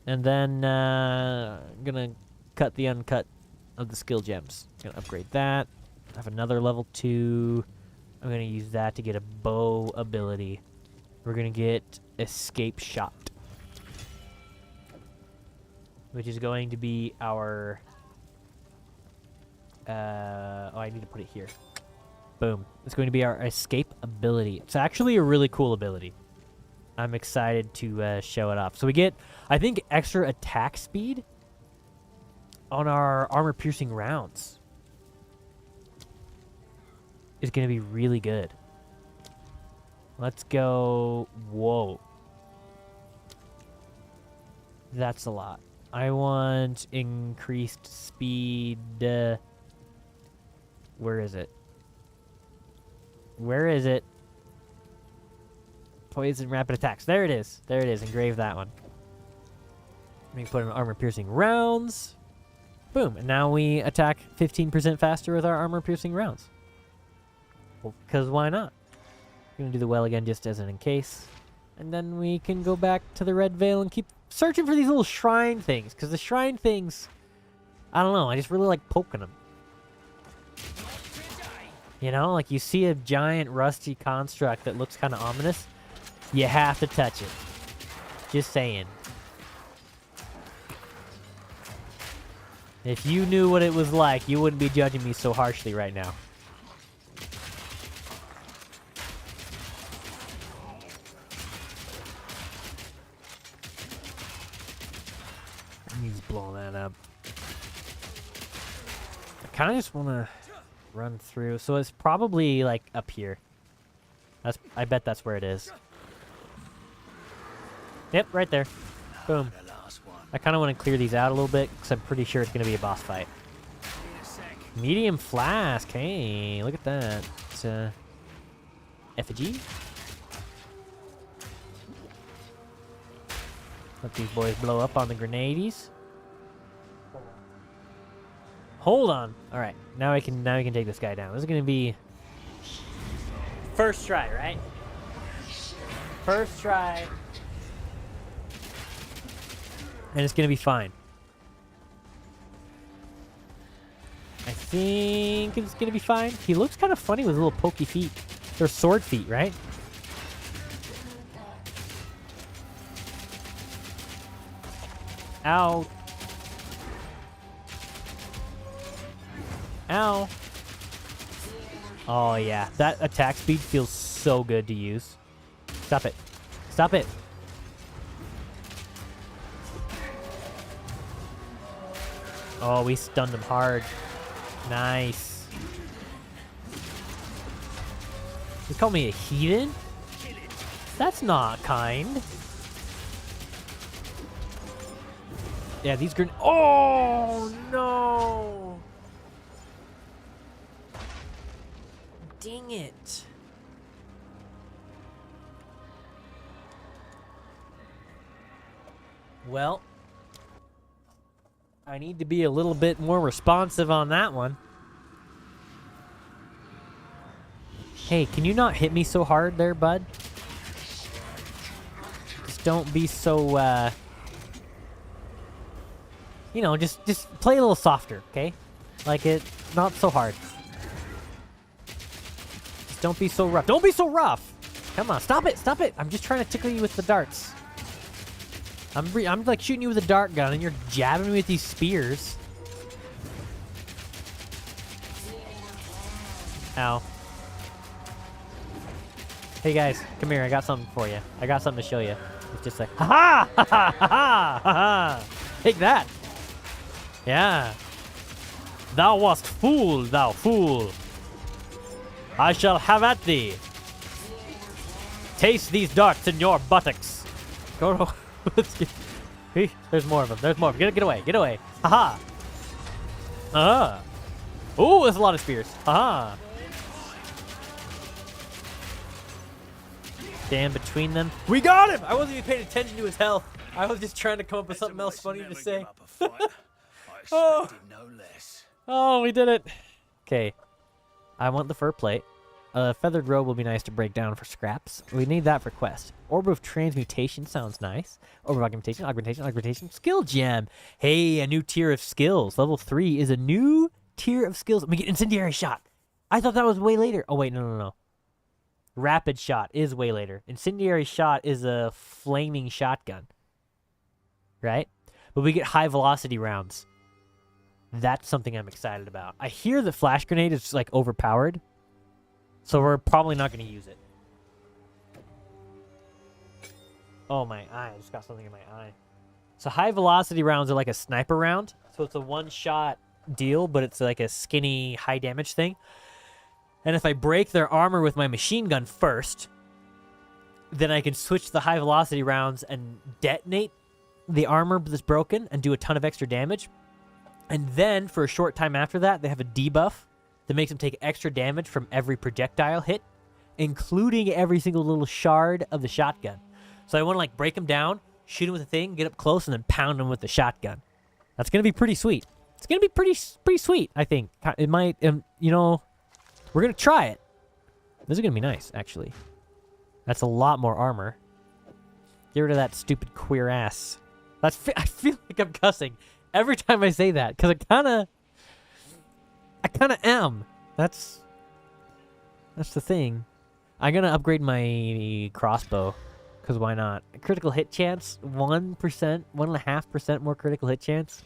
And then I'm gonna cut the uncut of the skill gems. Gonna upgrade that. I have another level 2. I'm gonna use that to get a bow ability. We're gonna get escape shot, which is going to be our oh, I need to put it here. Boom. It's going to be our escape ability. It's actually a really cool ability. I'm excited to show it off. So we get, I think, extra attack speed on our armor-piercing rounds. It's going to be really good. Let's go. Whoa. That's a lot. I want increased speed. Where is it? Where is it? Poison rapid attacks. There it is. There it is. Engrave that one. We can put in armor-piercing rounds. Boom. And now we attack 15% faster with our armor-piercing rounds. Well, because why not? We're going to do the well again just as an in case. And then we can go back to the Red Veil and keep searching for these little shrine things. Because the shrine things, I don't know, I just really like poking them. You know, like you see a giant rusty construct that looks kind of ominous. You have to touch it. Just saying. If you knew what it was like, you wouldn't be judging me so harshly right now. He's blowing that up. I kind of just want to run through. So it's probably like up here. I bet that's where it is. Yep, right there. Boom. The last one. I kind of want to clear these out a little bit because I'm pretty sure it's going to be a boss fight. In a sec. Medium flask. Hey, look at that. It's effigy. Let these boys blow up on the grenades. Hold on. All right, now we can take this guy down. This is going to be first try, right? First try. And it's going to be fine. I think it's going to be fine. He looks kind of funny with little pokey feet. They're sword feet, right? Ow. Ow. Oh, yeah. That attack speed feels so good to use. Stop it. Stop it. Oh, we stunned him hard. Nice. You call me a heathen? That's not kind. Yeah, these grenades. Oh, no. Dang it. Well, I need to be a little bit more responsive on that one. Hey, can you not hit me so hard there, bud? Just don't be so, you know, just play a little softer, okay? Like it, not so hard. Just don't be so rough. Don't be so rough! Come on, stop it, stop it! I'm just trying to tickle you with the darts. I'm like shooting you with a dart gun and you're jabbing me with these spears. Ow. Hey guys, come here, I got something for you. I got something to show you. It's just like, ha ha ha ha ha ha! Take that! Yeah. Thou wast fool, thou fool. I shall have at thee. Taste these darts in your buttocks. Go to... Let's get... Hey, there's more of them. There's more of them. Get away. Get away. Haha. Ooh, there's a lot of spears. Haha. Stand between them. We got him! I wasn't even paying attention to his health. I was just trying to come up with something else funny to say. Oh. No less. Oh, we did it. Okay. I want the fur plate. A feathered robe will be nice to break down for scraps. We need that for quest. Orb of transmutation sounds nice. Orb of augmentation, skill gem. Hey, a new tier of skills. Level 3 is a new tier of skills. We get incendiary shot. I thought that was way later. Oh, wait, no. Rapid shot is way later. Incendiary shot is a flaming shotgun. Right? But we get high velocity rounds. That's something I'm excited about. I hear the flash grenade is like overpowered. So we're probably not going to use it. Oh, my eye. I just got something in my eye. So high velocity rounds are like a sniper round. So it's a one-shot deal, but it's like a skinny, high damage thing. And if I break their armor with my machine gun first, then I can switch the high velocity rounds and detonate the armor that's broken and do a ton of extra damage. And then for a short time after that, they have a debuff that makes them take extra damage from every projectile hit, including every single little shard of the shotgun. So I want to like break them down, shoot them with a thing, get up close, and then pound them with the shotgun. That's going to be pretty sweet. It's going to be pretty sweet, I think. It might, you know, we're going to try it. This is going to be nice, actually. That's a lot more armor. Get rid of that stupid queer ass. I feel like I'm cussing every time I say that, because I kind of am. That's the thing. I'm going to upgrade my crossbow, because why not? Critical hit chance, 1%, 1.5% more critical hit chance.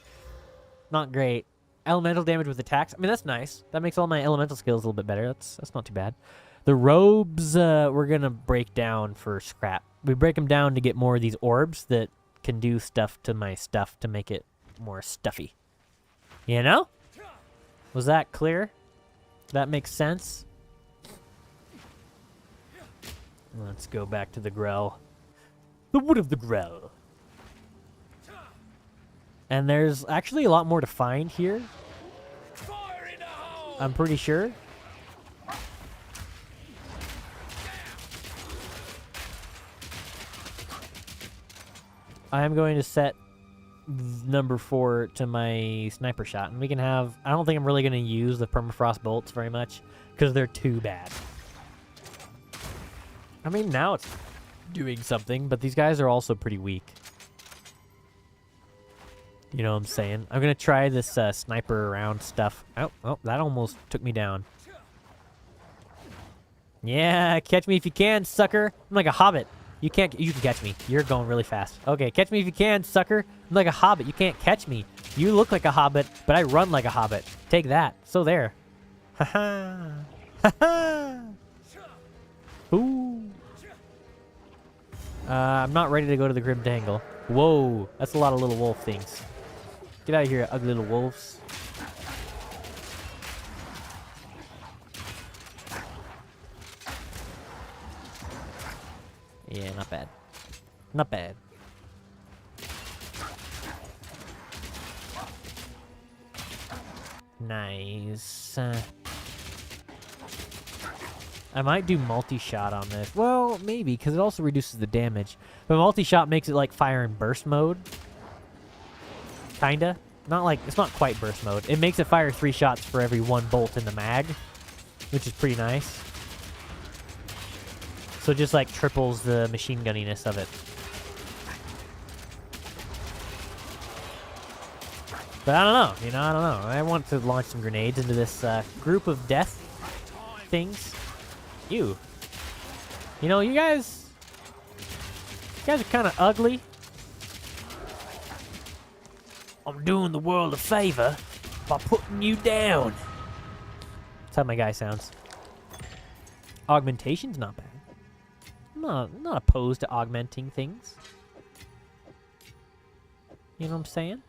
Not great. Elemental damage with attacks. I mean, that's nice. That makes all my elemental skills a little bit better. That's not too bad. The robes, we're going to break down for scrap. We break them down to get more of these orbs that can do stuff to my stuff to make it more stuffy. You know? Was that clear? That makes sense? Let's go back to the Grell. The Wood of the Grell. And there's actually a lot more to find here. I'm pretty sure. I am going to set number 4 to my sniper shot, and we can have... I don't think I'm really going to use the permafrost bolts very much, because they're too bad. I mean, now it's doing something, but these guys are also pretty weak. You know what I'm saying? I'm going to try this sniper round stuff. Oh, that almost took me down. Yeah, catch me if you can, sucker. I'm like a hobbit. You can catch me. You're going really fast. Okay, catch me if you can, sucker. I'm like a hobbit. You can't catch me. You look like a hobbit, but I run like a hobbit. Take that. So there. Ha-ha. Ha-ha. Ooh. I'm not ready to go to the Grim Dangle. Whoa, that's a lot of little wolf things. Get out of here, ugly little wolves. Yeah, not bad. Not bad. Nice. I might do multi-shot on this. Well, maybe, because it also reduces the damage. But multi-shot makes it like fire in burst mode. Kinda. Not like, it's not quite burst mode. It makes it fire 3 shots for every 1 bolt in the mag, which is pretty nice. So it just like triples the machine gunniness of it. But I don't know. You know, I don't know. I want to launch some grenades into this group of death things. You know, you guys are kind of ugly. I'm doing the world a favor by putting you down. That's how my guy sounds. Augmentation's not bad. I'm not opposed to augmenting things. You know what I'm saying?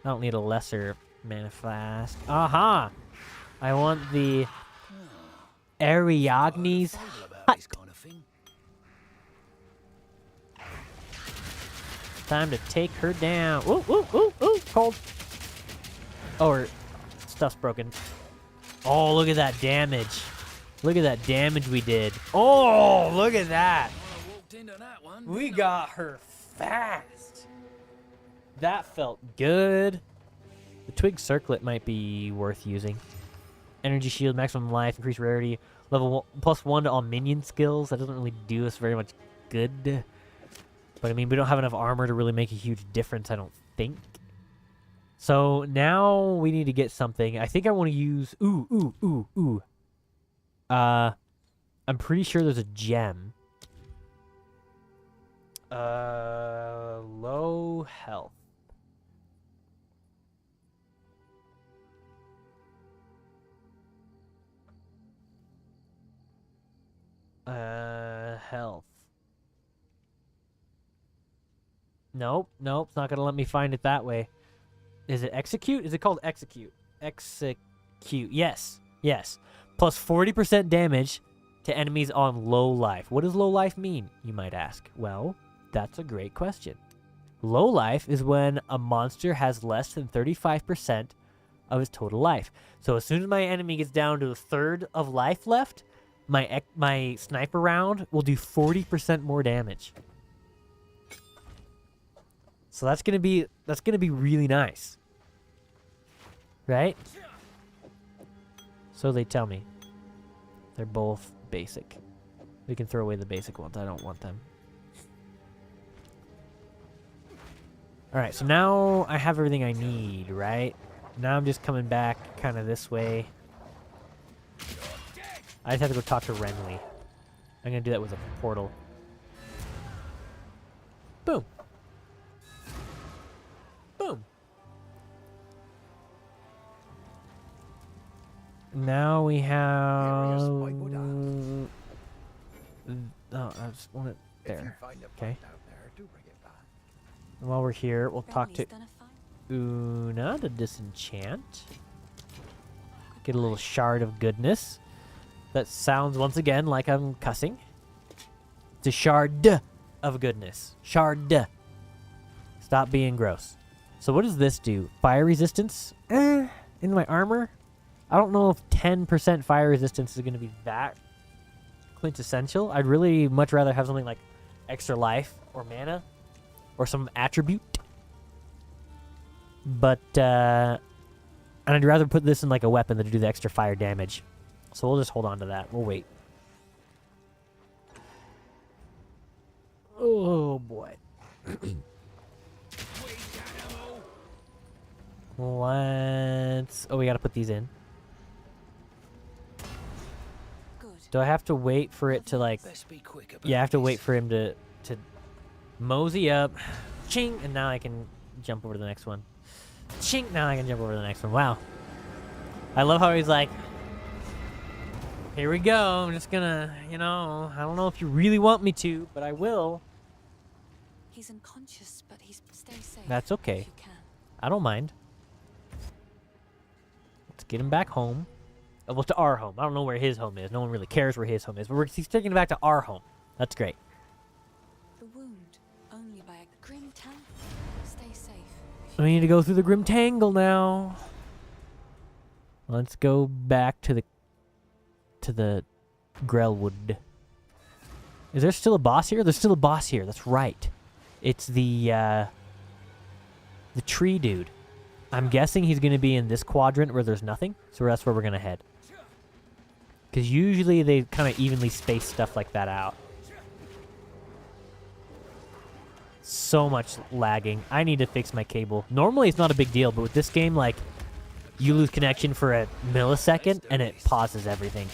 I don't need a lesser mana flask. Aha! I want the Ariadne's Fable about hut. this kind of thing. Time to take her down. Ooh, ooh, ooh, ooh, cold. Oh, her stuff's broken. Oh, look at that damage. Look at that damage we did. Oh, look at that. I walked into that one. We got her fast. That felt good. The twig circlet might be worth using. Energy shield, maximum life, increased rarity, level +1 to all minion skills. That doesn't really do us very much good. But I mean, we don't have enough armor to really make a huge difference, I don't think. So now we need to get something. I think I want to use... Ooh. I'm pretty sure there's a gem. Low health. Health. Nope, it's not gonna let me find it that way. Is it execute? Is it called execute? Execute. Yes. Plus 40% damage to enemies on low life. What does low life mean, you might ask? Well, that's a great question. Low life is when a monster has less than 35% of its total life. So as soon as my enemy gets down to a third of life left, my sniper round will do 40% more damage. So that's gonna be really nice, right? So they tell me. They're both basic. We can throw away the basic ones. I don't want them. All right, so now I have everything I need, right? Now I'm just coming back kind of this way. I just have to go talk to Renly. I'm gonna do that with a portal. Boom. Boom. Now we have... Oh, I just want it there. Okay. And while we're here, we'll talk to Una to disenchant. Get a little shard of goodness. That sounds once again like I'm cussing. It's a shard of goodness. Shard. Stop being gross. So what does this do? Fire resistance? In my armor? I don't know if 10% fire resistance is going to be that quintessential. I'd really much rather have something like extra life or mana or some attribute. But, and I'd rather put this in like a weapon than to do the extra fire damage. So we'll just hold on to that. We'll wait. Oh, boy. Let's... Oh, we got to put these in. Good. Do I have to wait for it to, like... Let's be quick about Yeah, I have to this. wait for him to mosey up. Ching! And now I can jump over to the next one. Ching! Now I can jump over to the next one. Wow. I love how he's like... Here we go. I'm just gonna, you know... I don't know if you really want me to, but I will. He's unconscious, but he's stay safe. That's okay. If you can. I don't mind. Let's get him back home. Well, to our home. I don't know where his home is. No one really cares where his home is. But he's taking it back to our home. That's great. The wound only by a grim tangle. Stay safe. We need to go through the Grim Tangle now. Let's go back to the Grelwood. Is there still a boss here? There's still a boss here. That's right. It's the tree dude. I'm guessing he's going to be in this quadrant where there's nothing. So that's where we're going to head. Because usually they kind of evenly space stuff like that out. So much lagging. I need to fix my cable. Normally it's not a big deal, but with this game, like, you lose connection for a millisecond and it pauses everything.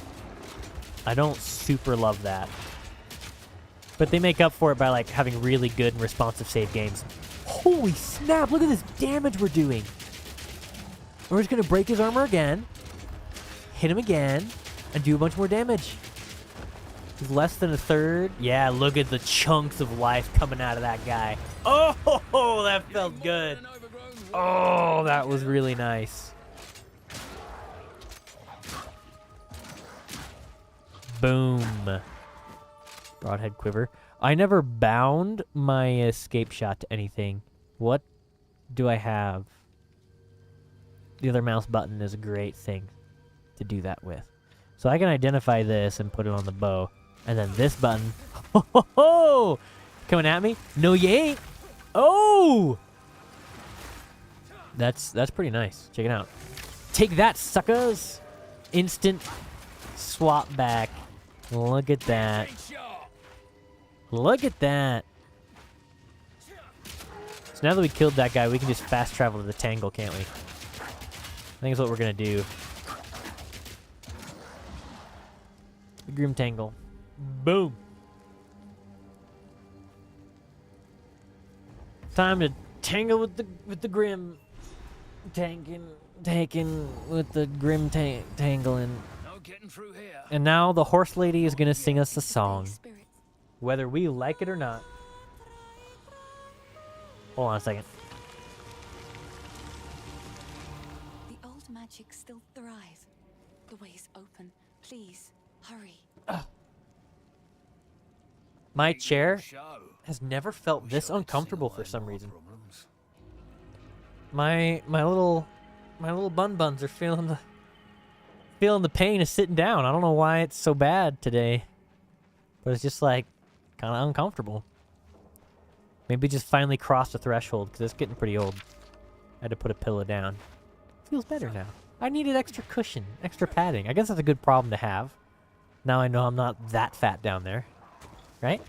I don't super love that. But they make up for it by, like, having really good and responsive save games. Holy snap, look at this damage we're doing. We're just going to break his armor again, hit him again, and do a bunch more damage. He's less than a third. Yeah, look at the chunks of life coming out of that guy. Oh, that felt good. Oh, that was really nice. Boom. Broadhead quiver. I never bound my escape shot to anything. What do I have? The other mouse button is a great thing to do that with. So I can identify this and put it on the bow. And then this button. Oh, coming at me? No, you ain't. Oh! That's pretty nice. Check it out. Take that, suckers! Instant swap back. Look at that. Look at that. So now that we killed that guy, we can just fast travel to the tangle, can't we? I think that's what we're gonna do. The Grim Tangle. Boom. Time to tangle with the Grim. Taking with the Grim tangling. No getting through here. And now the horse lady is gonna sing us a song, Spirits. whether we like it or not. Hold on a second. The old magic still thrives. The way is open. Please, hurry. My chair Show. has never felt this Wish I could uncomfortable see for away some my reason. problems. My little bun buns are feeling the pain of sitting down. I don't know why it's so bad today, but it's just like kind of uncomfortable. Maybe just finally crossed the threshold because it's getting pretty old. I had to put a pillow down. Feels better now. I needed extra cushion, extra padding. I guess that's a good problem to have. Now I know I'm not that fat down there, right?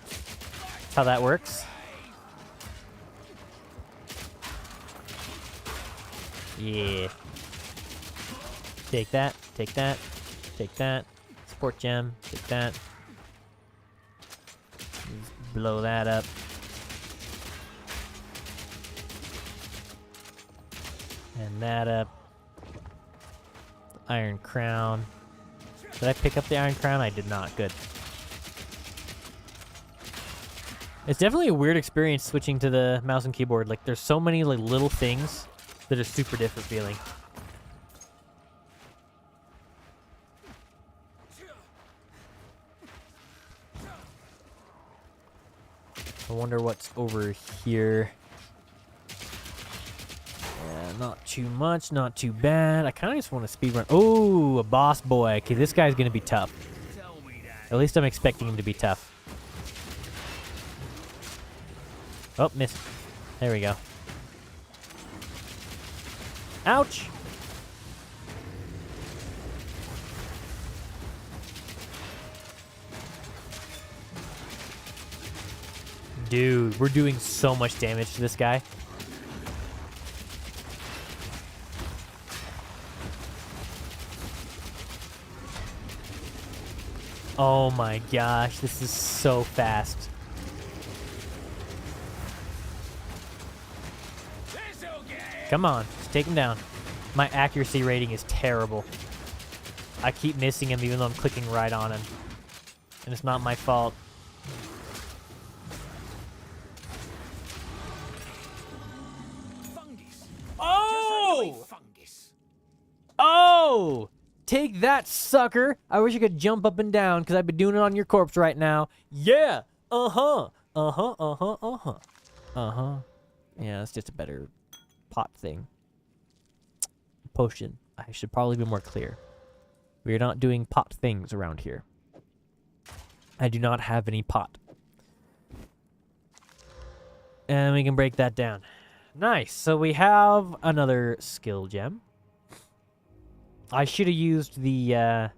That's how that works. Yeah. Take that, take that, take that. Support gem, take that. Just blow that up. And that up. Iron crown. Did I pick up the iron crown? I did not. Good. It's definitely a weird experience switching to the mouse and keyboard. Like, there's so many like little things that are super different feeling. I wonder what's over here. Yeah, not too much, not too bad. I kind of just want to speedrun. Oh, a boss boy. Okay, this guy's going to be tough. Tell me that. At least I'm expecting him to be tough. Oh, missed. There we go. Ouch! Dude, we're doing so much damage to this guy. Oh my gosh, this is so fast. Come on, just take him down. My accuracy rating is terrible. I keep missing him even though I'm clicking right on him. And it's not my fault. Fungus. Oh! Fungus. Oh! Take that, sucker! I wish I could jump up and down because I'd be doing it on your corpse right now. Yeah! Uh-huh! Uh-huh, uh-huh, uh-huh. Uh-huh. Yeah, that's just a better pot thing. Potion. I should probably be more clear. We are not doing pot things around here. I do not have any pot. And we can break that down. Nice. So we have another skill gem. I should have used the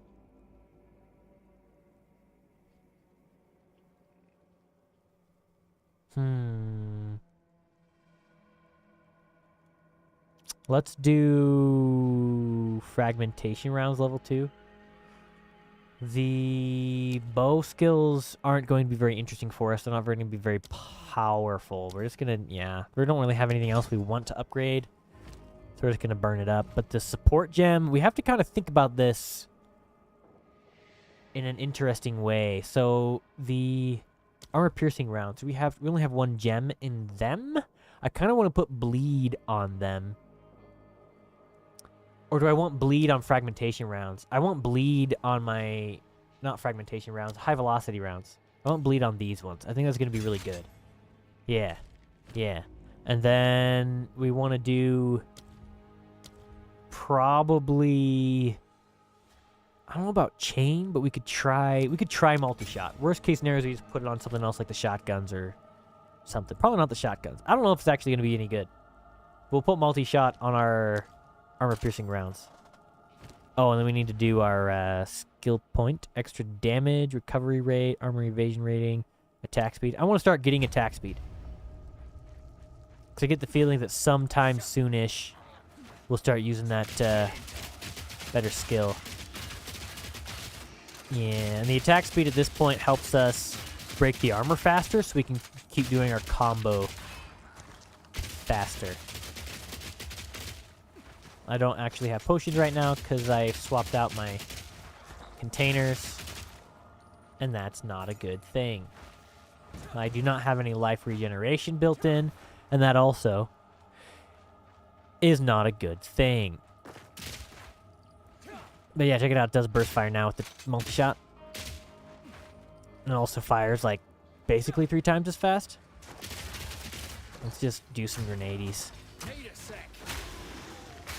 Let's do fragmentation rounds level 2. The bow skills aren't going to be very interesting for us. They're not going to be very powerful. We're just going to, yeah. We don't really have anything else we want to upgrade. So we're just going to burn it up. But the support gem, we have to kind of think about this in an interesting way. So the armor piercing rounds, we only have 1 gem in them. I kind of want to put bleed on them. Or do I want bleed on fragmentation rounds? I want bleed on my, not fragmentation rounds, high velocity rounds. I want bleed on these ones. I think that's going to be really good. Yeah. Yeah. And then we want to do probably, I don't know about chain, but we could try multi-shot. Worst case scenario is we just put it on something else like the shotguns or something. Probably not the shotguns. I don't know if it's actually going to be any good. We'll put multi-shot on our armor piercing rounds. Oh, and then we need to do our skill point, extra damage, recovery rate, armor evasion rating, attack speed. I want to start getting attack speed. Because I get the feeling that sometime soonish we'll start using that better skill. Yeah, and the attack speed at this point helps us break the armor faster so we can keep doing our combo faster. I don't actually have potions right now because I swapped out my containers, and that's not a good thing. I do not have any life regeneration built in, and that also is not a good thing. But yeah, check it out. It does burst fire now with the multi-shot. And it also fires like basically 3 times as fast. Let's just do some grenades.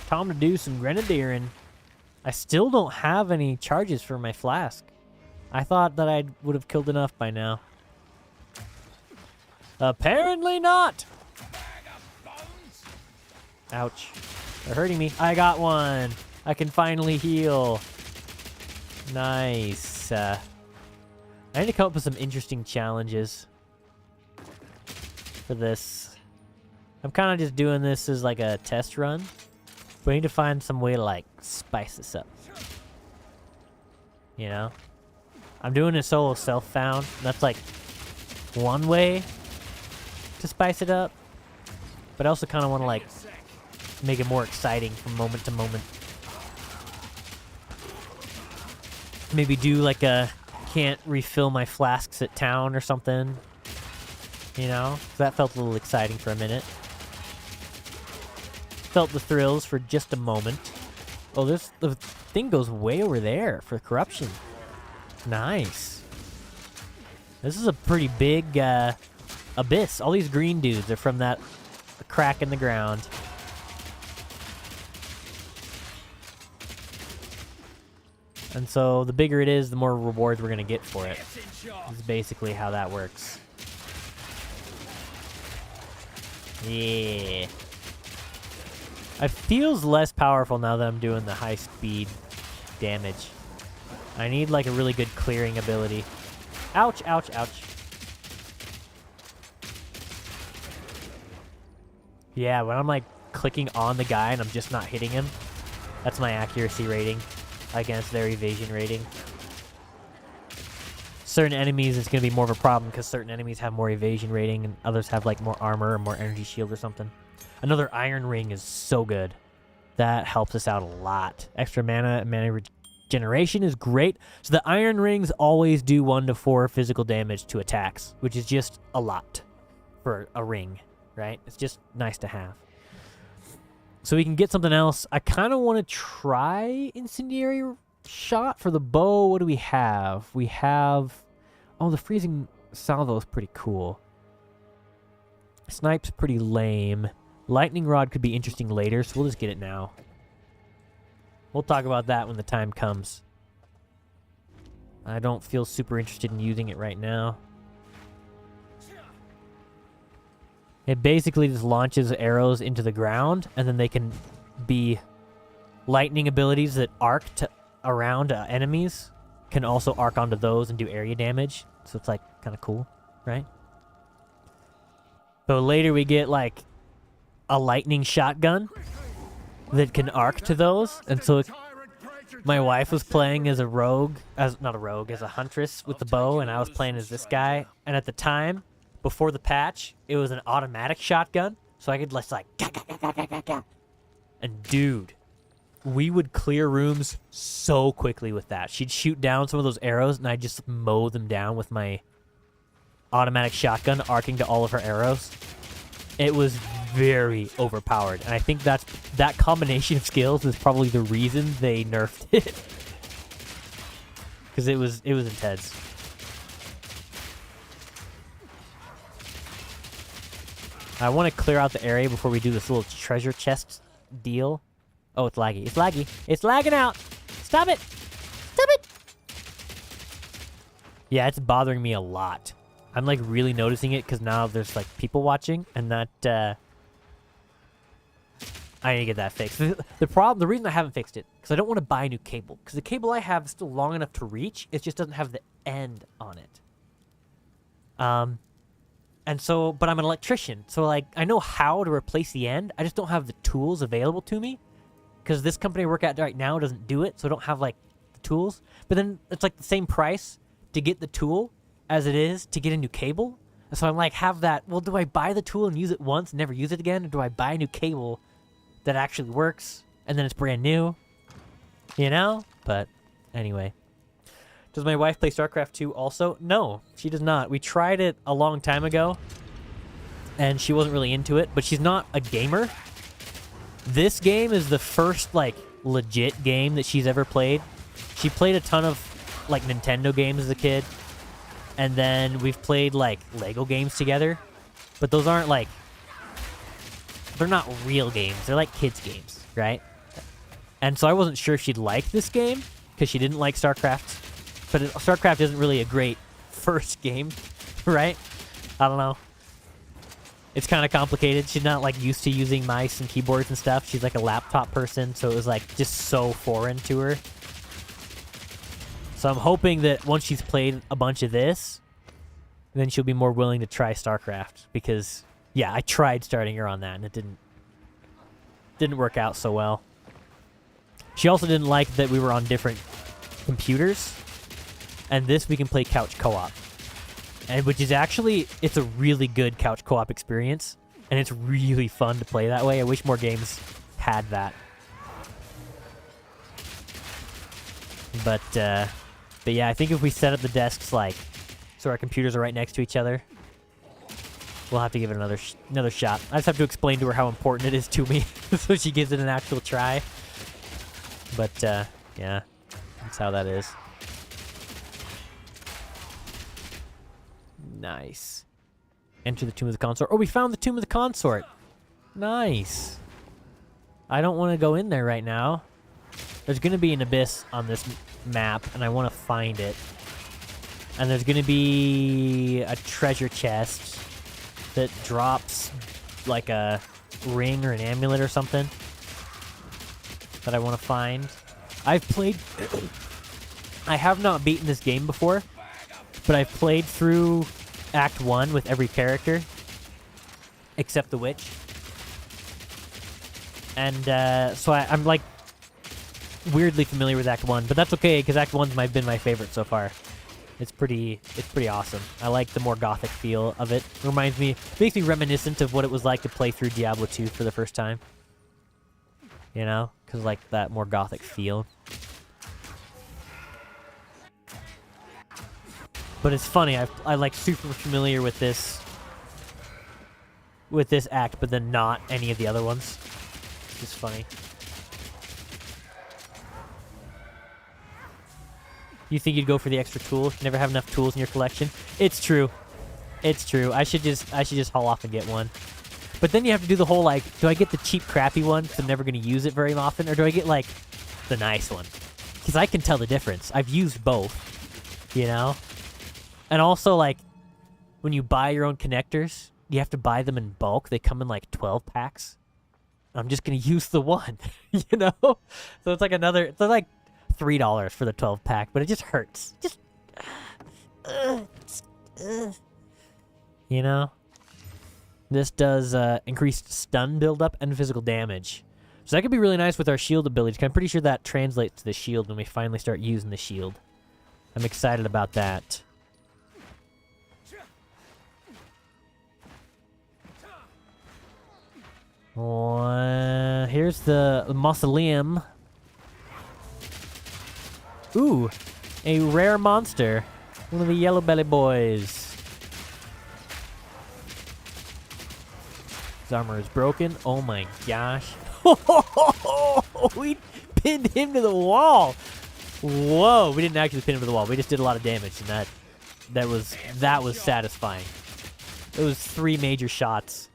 Time to do some grenadiering. I still don't have any charges for my flask. I thought that I would have killed enough by now. Apparently not. Ouch. They're hurting me. I got one. I can finally heal. Nice. I need to come up with some interesting challenges for this. I'm kind of just doing this as like a test run. We need to find some way to, like, spice this up. You know? I'm doing a Solo-Self-Found. That's, like, one way to spice it up. But I also kind of want to, like, make it more exciting from moment to moment. Maybe do, like, a can't refill my flasks at town or something. You know? That felt a little exciting for a minute. Felt the thrills for just a moment. Oh, the thing goes way over there for corruption. Nice. This is a pretty big abyss. All these green dudes are from that crack in the ground. And so the bigger it is, the more rewards we're going to get for it. This is basically how that works. Yeah. It feels less powerful now that I'm doing the high speed damage. I need like a really good clearing ability. Ouch, ouch, ouch. Yeah, when I'm like clicking on the guy and I'm just not hitting him, that's my accuracy rating against their evasion rating. Certain enemies, it's going to be more of a problem because certain enemies have more evasion rating and others have like more armor or more energy shield or something. Another iron ring is so good. That helps us out a lot. Extra mana and mana regeneration is great. So the iron rings always do 1 to 4 physical damage to attacks, which is just a lot for a ring, right? It's just nice to have. So we can get something else. I kind of want to try incendiary shot for the bow. What do we have? We have... Oh, the freezing salvo is pretty cool. Snipe's pretty lame. Lightning rod could be interesting later, so we'll just get it now. We'll talk about that when the time comes. I don't feel super interested in using it right now. It basically just launches arrows into the ground, and then they can be lightning abilities that arc around enemies. Can also arc onto those and do area damage. So it's like kind of cool, right? But later we get like a lightning shotgun that can arc to those, and so my wife was playing as a rogue, as a huntress with the bow, and I was playing as this guy. And at the time, before the patch, it was an automatic shotgun, so I could just like, gah, gah, gah, gah, gah, gah. And dude, we would clear rooms so quickly with that. She'd shoot down some of those arrows, and I'd just mow them down with my automatic shotgun, arcing to all of her arrows. It was very overpowered, and I think that combination of skills is probably the reason they nerfed it, because it was intense. I want to clear out the area before we do this little treasure chest deal. Oh, it's laggy. It's laggy. It's lagging out. Stop it. Stop it. Yeah, it's bothering me a lot. I'm like really noticing it because now there's like people watching, and that I need to get that fixed. The reason I haven't fixed it, because I don't want to buy a new cable, because the cable I have is still long enough to reach. It just doesn't have the end on it. And so, but I'm an electrician, so like I know how to replace the end. I just don't have the tools available to me, because this company I work at right now doesn't do it, so I don't have like the tools. But then it's like the same price to get the tool as it is to get a new cable. So I'm like, have that, well, do I buy the tool and use it once, never use it again? Or do I buy a new cable that actually works, and then it's brand new? You know? But anyway. Does my wife play StarCraft 2 also? No, she does not. We tried it a long time ago, and she wasn't really into it, but she's not a gamer. This game is the first, like, legit game that she's ever played. She played a ton of, like, Nintendo games as a kid. And then we've played, like, Lego games together. But those aren't, like... They're not real games. They're, like, kids' games, right? And so I wasn't sure if she'd like this game, because she didn't like StarCraft. But StarCraft isn't really a great first game, right? I don't know. It's kind of complicated. She's not, like, used to using mice and keyboards and stuff. She's, like, a laptop person, so it was, like, just so foreign to her. So I'm hoping that once she's played a bunch of this, then she'll be more willing to try StarCraft. Because, yeah, I tried starting her on that, and it didn't work out so well. She also didn't like that we were on different computers, and this we can play couch co-op. And which is actually, it's a really good couch co-op experience, and it's really fun to play that way. I wish more games had that. But yeah, I think if we set up the desks, like, so our computers are right next to each other, we'll have to give it another shot. I just have to explain to her how important it is to me, so she gives it an actual try. But, yeah, that's how that is. Nice. Enter the Tomb of the Consort. Oh, we found the Tomb of the Consort. Nice. I don't want to go in there right now. There's going to be an abyss on this map, and I want to find it. And there's going to be a treasure chest that drops like a ring or an amulet or something that I want to find. I've played... I have not beaten this game before, but I've played through Act 1 with every character, except the witch. And so I'm like weirdly familiar with Act 1, but that's okay, because Act 1's been my favorite so far. It's pretty awesome. I like the more gothic feel of it. Makes me reminiscent of what it was like to play through Diablo 2 for the first time. You know? Because like that more gothic feel. But it's funny, I like super familiar with this act, but then not any of the other ones. It's just funny. You think you'd go for the extra tool? You never have enough tools in your collection? It's true. It's true. I should just haul off and get one. But then you have to do the whole, like, do I get the cheap, crappy one because I'm never going to use it very often, or do I get, like, the nice one? Because I can tell the difference. I've used both, you know? And also, like, when you buy your own connectors, you have to buy them in bulk. They come in, like, 12 packs. I'm just going to use the one, you know? So it's like it's like $3 for the 12 pack, but it just hurts. Just, you know? This does increased stun buildup and physical damage. So that could be really nice with our shield abilities. 'Cause I'm pretty sure that translates to the shield when we finally start using the shield. I'm excited about that. Here's the mausoleum. Ooh, a rare monster. One of the yellow belly boys. His armor is broken. Oh my gosh. We pinned him to the wall. Whoa, we didn't actually pin him to the wall. We just did a lot of damage, and that was satisfying. It was 3 major shots.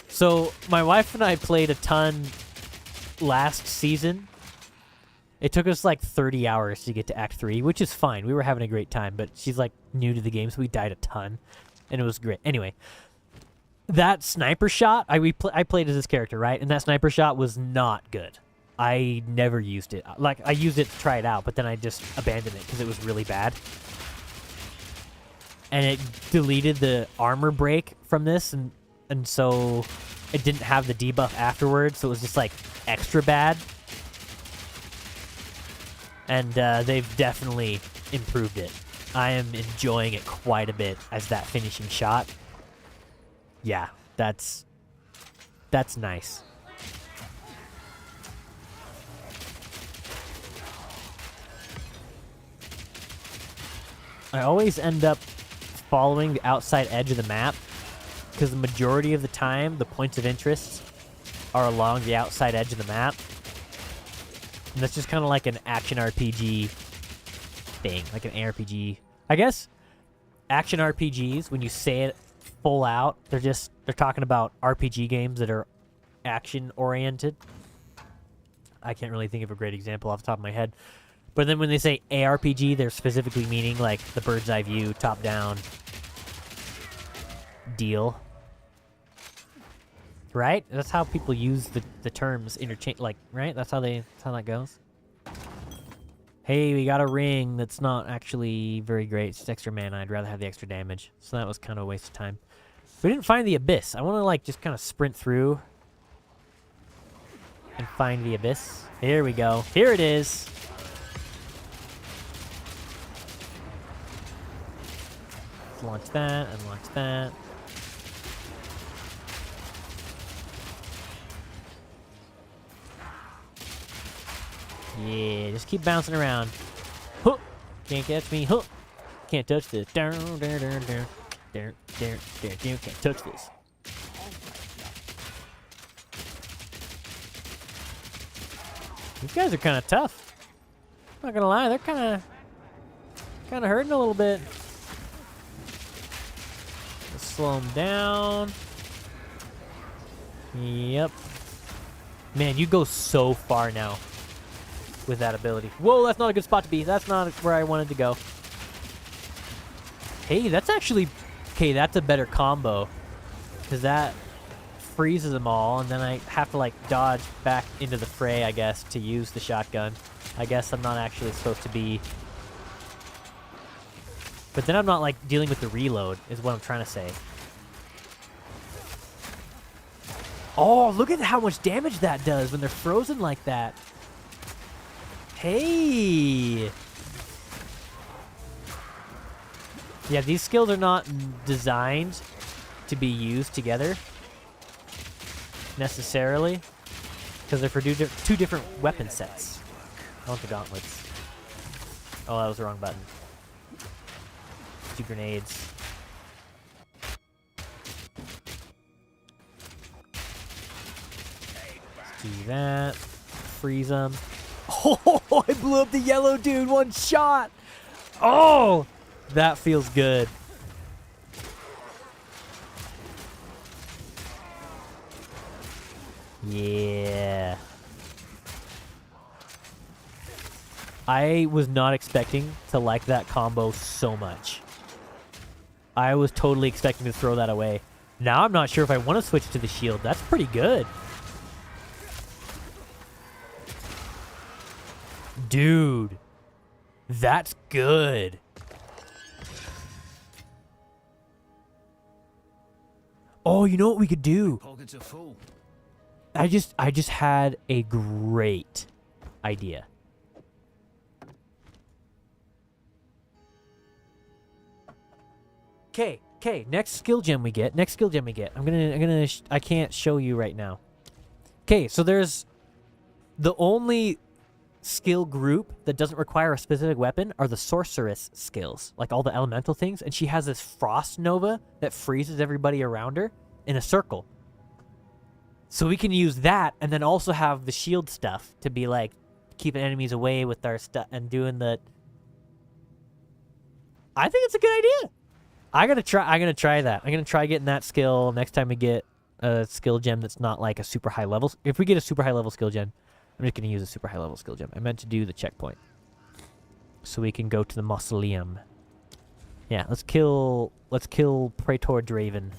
So my wife and I played a ton last season. It took us like 30 hours to get to Act 3, which is fine. We were having a great time, but she's like new to the game, so we died a ton, and it was great. Anyway, that sniper shot, I played as this character, right? And that sniper shot was not good. I never used it. Like, I used it to try it out, but then I just abandoned it because it was really bad. And it deleted the armor break from this, and so it didn't have the debuff afterwards, so it was just like extra bad. And they've definitely improved it. I am enjoying it quite a bit as that finishing shot. Yeah, that's nice. I always end up following the outside edge of the map because the majority of the time the points of interest are along the outside edge of the map. And that's just kind of like an action RPG thing, like an ARPG. I guess action RPGs, when you say it full out, they're talking about RPG games that are action oriented. I can't really think of a great example off the top of my head. But then when they say ARPG, they're specifically meaning like the bird's eye view, top down deal. Right? That's how people use the terms interchange, like, right? That's how that goes. Hey, we got a ring that's not actually very great. It's just extra mana. I'd rather have the extra damage. So that was kind of a waste of time. We didn't find the abyss. I want to like just kind of sprint through and find the abyss. Here we go. Here it is. Let's launch that and launch that. Yeah, just keep bouncing around. Huh. Can't catch me. Huh. Can't touch this. Down, down, down, down, down, down, down, down. Can't touch this. These guys are kind of tough. Not gonna lie, they're kind of hurting a little bit. Let's slow them down. Yep. Man, you go so far now with that ability. Whoa, that's not a good spot to be. That's not where I wanted to go. Hey, that's actually... Okay, that's a better combo. Because that freezes them all, and then I have to, like, dodge back into the fray, I guess, to use the shotgun. I guess I'm not actually supposed to be... But then I'm not, like, dealing with the reload, is what I'm trying to say. Oh, look at how much damage that does when they're frozen like that. Hey! Yeah, these skills are not designed to be used together necessarily because they're for two different weapon sets. I want the gauntlets. Oh, that was the wrong button. 2 grenades. Let's do that. Freeze them. Oh, I blew up the yellow dude 1 shot. Oh, that feels good. Yeah. I was not expecting to like that combo so much. I was totally expecting to throw that away. Now I'm not sure if I want to switch to the shield. That's pretty good. Dude, that's good. Oh, you know what we could do? Pockets are full. I just had a great idea. Okay, next skill gem we get. I can't show you right now. Okay, so there's the only skill group that doesn't require a specific weapon are the sorceress skills, like all the elemental things, and she has this frost nova that freezes everybody around her in a circle. So we can use that and then also have the shield stuff to be like keeping enemies away with our stuff and doing the... I think it's a good idea. I'm gonna try that. I'm gonna try getting that skill next time we get a skill gem that's not like a super high level. If we get a super high level skill gem, I'm just gonna use a super high level skill gem. I meant to do the checkpoint, so we can go to the mausoleum. Yeah, let's kill Praetor Draven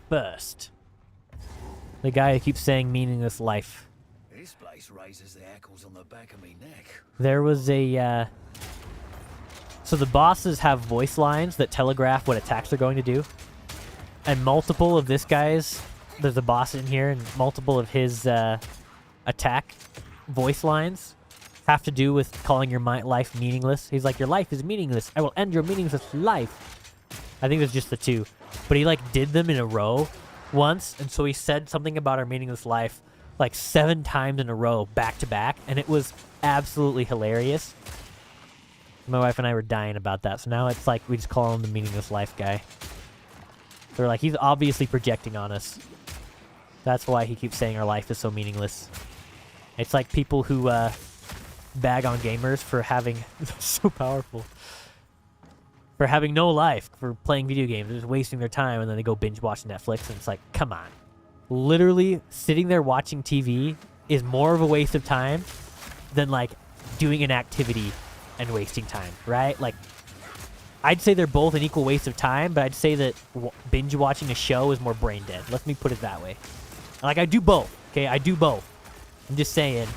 first. The guy who keeps saying meaningless life. This place raises the hackles on the back of me neck. There was a so the bosses have voice lines that telegraph what attacks they're going to do. And multiple of this guy's, there's a boss in here, and multiple of his attack voice lines have to do with calling your life meaningless. He's like, your life is meaningless. I will end your meaningless life. I think it's just the two. But he like did them in a row once, and so he said something about our meaningless life like 7 times in a row, back to back, and it was absolutely hilarious. My wife and I were dying about that, so now it's like we just call him the meaningless life guy. They're like, he's obviously projecting on us. That's why he keeps saying our life is so meaningless. It's like people who bag on gamers for having so powerful. For having no life, for playing video games, they're just wasting their time, and then they go binge watch Netflix, and it's like, come on. Literally, sitting there watching TV is more of a waste of time than like doing an activity and wasting time, right? Like, I'd say they're both an equal waste of time, but I'd say that binge watching a show is more brain dead. Let me put it that way. Like, I do both, okay? I do both. I'm just saying,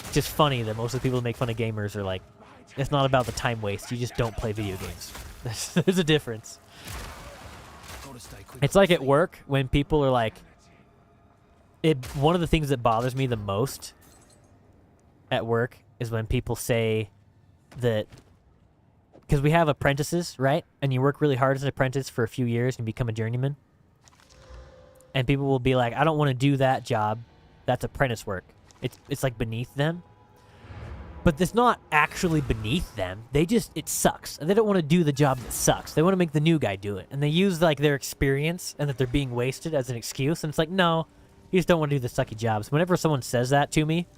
it's just funny that most of the people who make fun of gamers are like, it's not about the time waste. You just don't play video games. There's a difference. It's like at work when people are like, one of the things that bothers me the most at work is when people say that, because we have apprentices, right? And you work really hard as an apprentice for a few years and become a journeyman. And people will be like, I don't want to do that job. That's apprentice work. It's like beneath them. But it's not actually beneath them. It sucks. And they don't want to do the job that sucks. They want to make the new guy do it. And they use like their experience and that they're being wasted as an excuse. And it's like, no, you just don't want to do the sucky jobs. Whenever someone says that to me,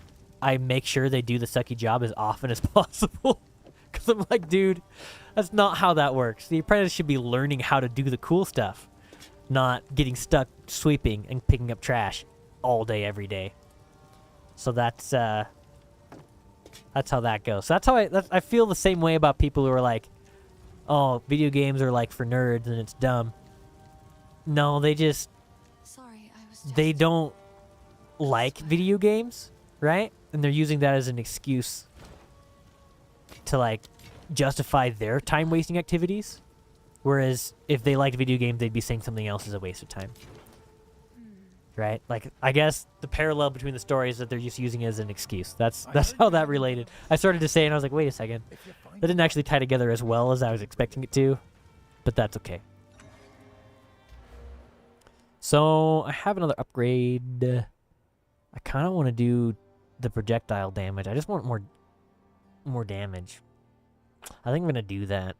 I make sure they do the sucky job as often as possible. Because I'm like, dude, that's not how that works. The apprentice should be learning how to do the cool stuff, not getting stuck sweeping and picking up trash all day, every day. So that's how that goes. So that's how I feel the same way about people who are like, oh, video games are like for nerds and it's dumb. No, they just... Sorry, they don't like video games, right? And they're using that as an excuse to like justify their time-wasting activities. Whereas if they liked video games, they'd be saying something else is a waste of time. Right? Like, I guess the parallel between the stories is that they're just using it as an excuse. That's how that related. I started to say, and I was like, wait a second. That didn't actually tie together as well as I was expecting it to. But that's okay. So, I have another upgrade. I kind of want to do the projectile damage. I just want more damage. I think I'm going to do that.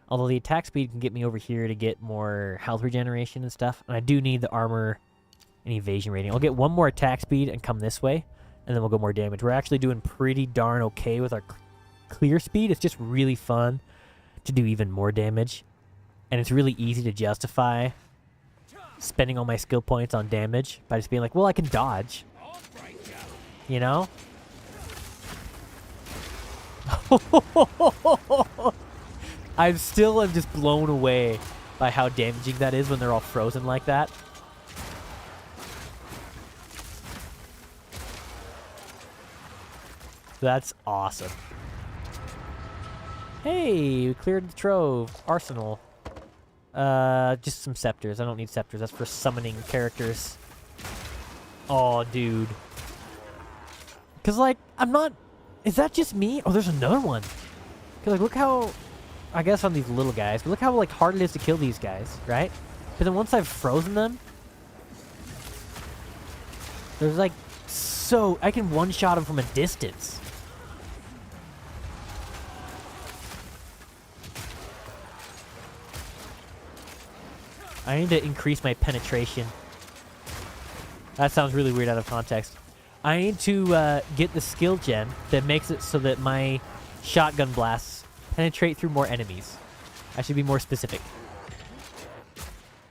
Although the attack speed can get me over here to get more health regeneration and stuff. And I do need the armor and evasion rating. I'll get one more attack speed and come this way, and then we'll go more damage. We're actually doing pretty darn okay with our clear speed. It's just really fun to do even more damage, and it's really easy to justify spending all my skill points on damage by just being like, well, I can dodge, you know? I'm just blown away by how damaging that is when they're all frozen like that. That's awesome. Hey, we cleared the trove. Arsenal. Just some scepters. I don't need scepters. That's for summoning characters. Oh, dude. Because, like, I'm not... Is that just me? Oh, there's another one. Because, like, look how... I guess on these little guys. But look how, like, hard it is to kill these guys, right? But then once I've frozen them... There's, like, so... I can one-shot them from a distance. I need to increase my penetration. That sounds really weird out of context. I need to get the skill gem that makes it so that my shotgun blasts penetrate through more enemies. I should be more specific.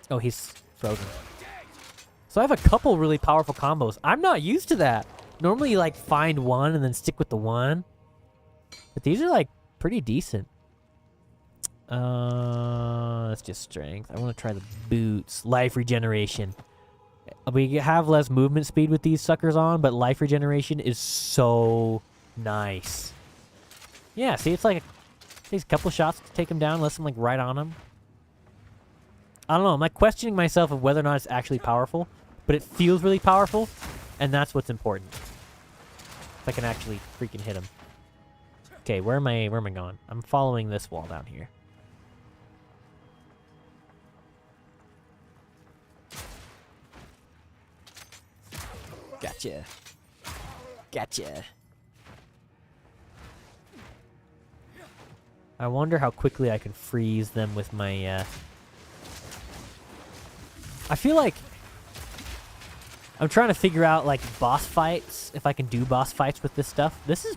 Oh, he's frozen. So I have a couple really powerful combos. I'm not used to that. Normally you like find one and then stick with the one. But these are like pretty decent. That's just strength. I want to try the boots. Life regeneration. We have less movement speed with these suckers on, but life regeneration is so nice. Yeah, see, it's like it takes a couple shots to take him down unless I'm like right on him. I don't know. I'm like questioning myself of whether or not it's actually powerful, but it feels really powerful, and that's what's important. If I can actually freaking hit him. Okay, where am I going? I'm following this wall down here. Gotcha. Gotcha. I wonder how quickly I can freeze them with my, I feel like I'm trying to figure out, like, boss fights, if I can do boss fights with this stuff. This is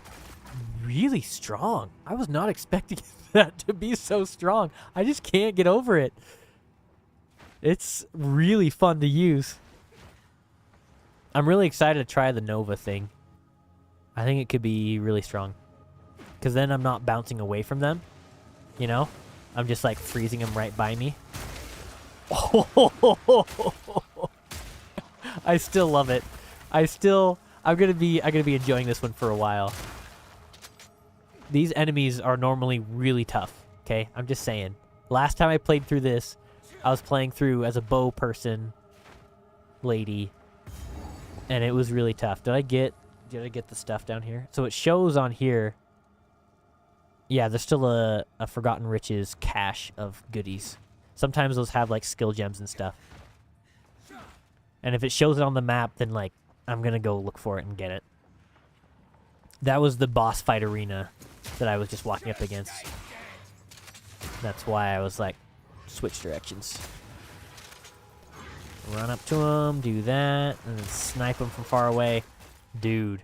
really strong. I was not expecting that to be so strong. I just can't get over it. It's really fun to use. I'm really excited to try the Nova thing. I think it could be really strong. Because then I'm not bouncing away from them. You know? I'm just like freezing them right by me. I still love it. I'm gonna be enjoying this one for a while. These enemies are normally really tough. Okay? I'm just saying. Last time I played through this, I was playing through as a bow person lady. And it was really tough. Did I get the stuff down here? So it shows on here. Yeah, there's still a Forgotten Riches cache of goodies. Sometimes those have like skill gems and stuff. And if it shows it on the map, then like I'm gonna go look for it and get it. That was the boss fight arena that I was just walking up against. That's why I was like, switch directions. Run up to him, do that, and then snipe him from far away. Dude,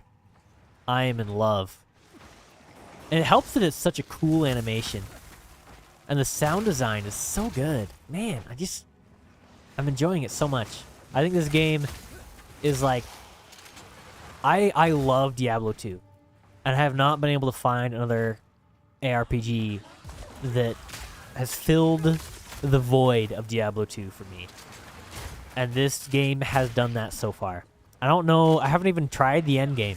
I am in love. And it helps that it's such a cool animation. And the sound design is so good. Man, I'm enjoying it so much. I think this game is like... I love Diablo 2. And I have not been able to find another ARPG that has filled the void of Diablo 2 for me. And this game has done that so far. I don't know. I haven't even tried the end game.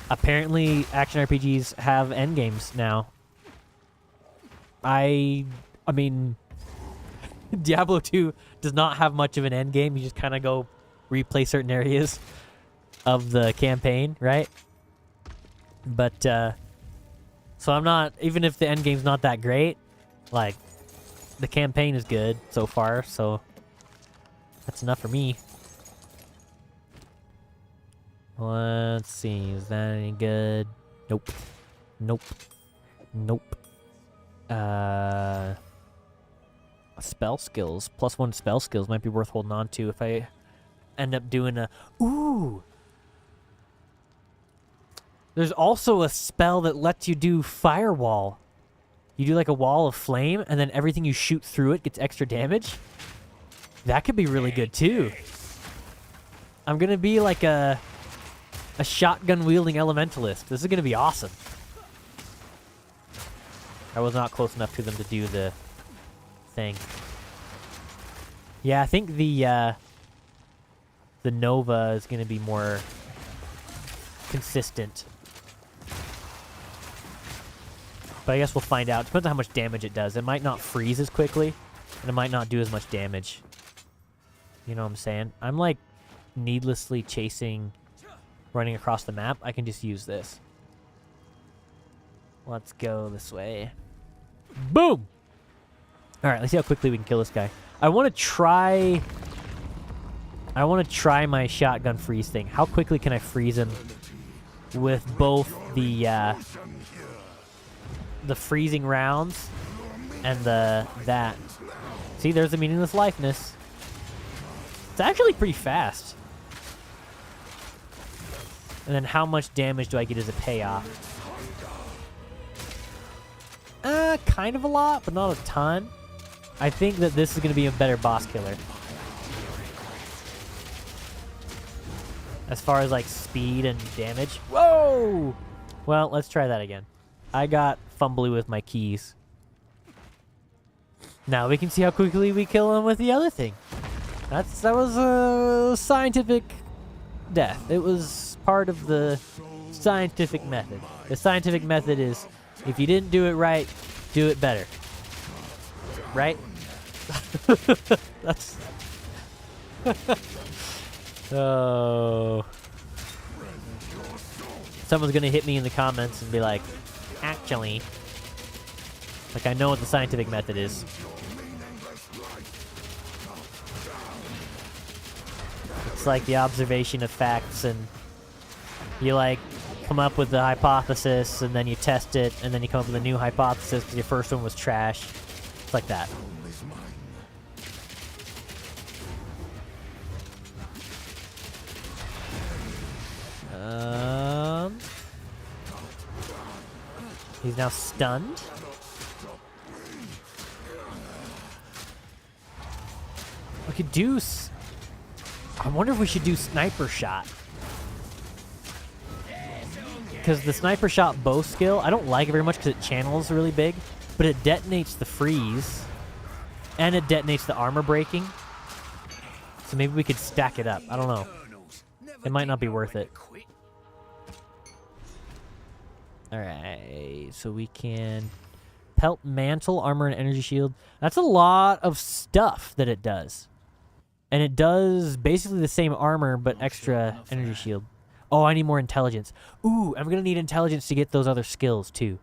Apparently, action RPGs have end games now. I mean, Diablo 2 does not have much of an end game. You just kind of go replay certain areas of the campaign, right? But, so I'm not, even if the end game's not that great, like, the campaign is good so far, so... That's enough for me. Let's see. Is that any good? Nope. Nope. Nope. Spell skills. +1 spell skills might be worth holding on to if I end up doing a... Ooh! There's also a spell that lets you do firewall. You do like a wall of flame, and then everything you shoot through it gets extra damage. That could be really good, too. I'm going to be like a shotgun-wielding elementalist. This is going to be awesome. I was not close enough to them to do the thing. Yeah, I think the Nova is going to be more consistent. But I guess we'll find out. Depends on how much damage it does. It might not freeze as quickly. And it might not do as much damage. You know what I'm saying? I'm like needlessly chasing, running across the map. I can just use this. Let's go this way. Boom! Alright, let's see how quickly we can kill this guy. I want to try my shotgun freeze thing. How quickly can I freeze him with both the freezing rounds and that. See, there's the meaningless lifeness. It's actually pretty fast. And then how much damage do I get as a payoff? Kind of a lot, but not a ton. I think that this is going to be a better boss killer. As far as like speed and damage. Whoa! Well, let's try that again. I got fumbly with my keys. Now we can see how quickly we kill him with the other thing. That was a scientific death. It was part of the scientific method. The scientific method is, if you didn't do it right, do it better. Right? That's... Oh. Someone's gonna hit me in the comments and be like, actually, like I know what the scientific method is. It's like the observation of facts, and you like come up with the hypothesis and then you test it and then you come up with a new hypothesis because your first one was trash. It's like that. He's now stunned. We could do... I wonder if we should do sniper shot. Because the sniper shot bow skill, I don't like it very much because it channels really big, but it detonates the freeze, and it detonates the armor breaking. So maybe we could stack it up. I don't know. It might not be worth it. Alright, so we can pelt mantle, armor, and energy shield. That's a lot of stuff that it does. And it does basically the same armor, but extra energy shield. Oh, I need more intelligence. Ooh, I'm gonna need intelligence to get those other skills too.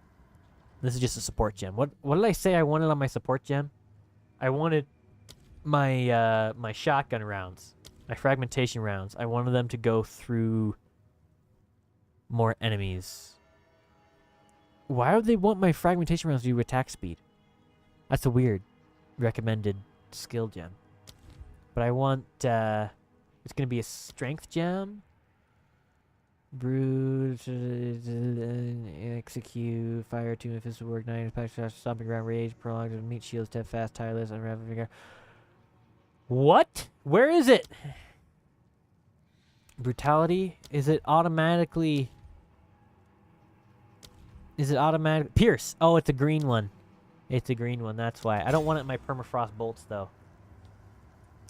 This is just a support gem. What did I say I wanted on my support gem? I wanted my my shotgun rounds, my fragmentation rounds. I wanted them to go through more enemies. Why would they want my fragmentation rounds to do attack speed? That's a weird recommended skill gem. But I want, it's going to be a strength gem. Brood, execute, fire, tune, if work, 9, stomping ground, rage, prolonged, meat shields, step fast, tireless, unravel finger. What? Where is it? Brutality? Is it automatically... Is it automatic? Pierce. Oh, it's a green one. It's a green one. That's why. I don't want it in my permafrost bolts, though.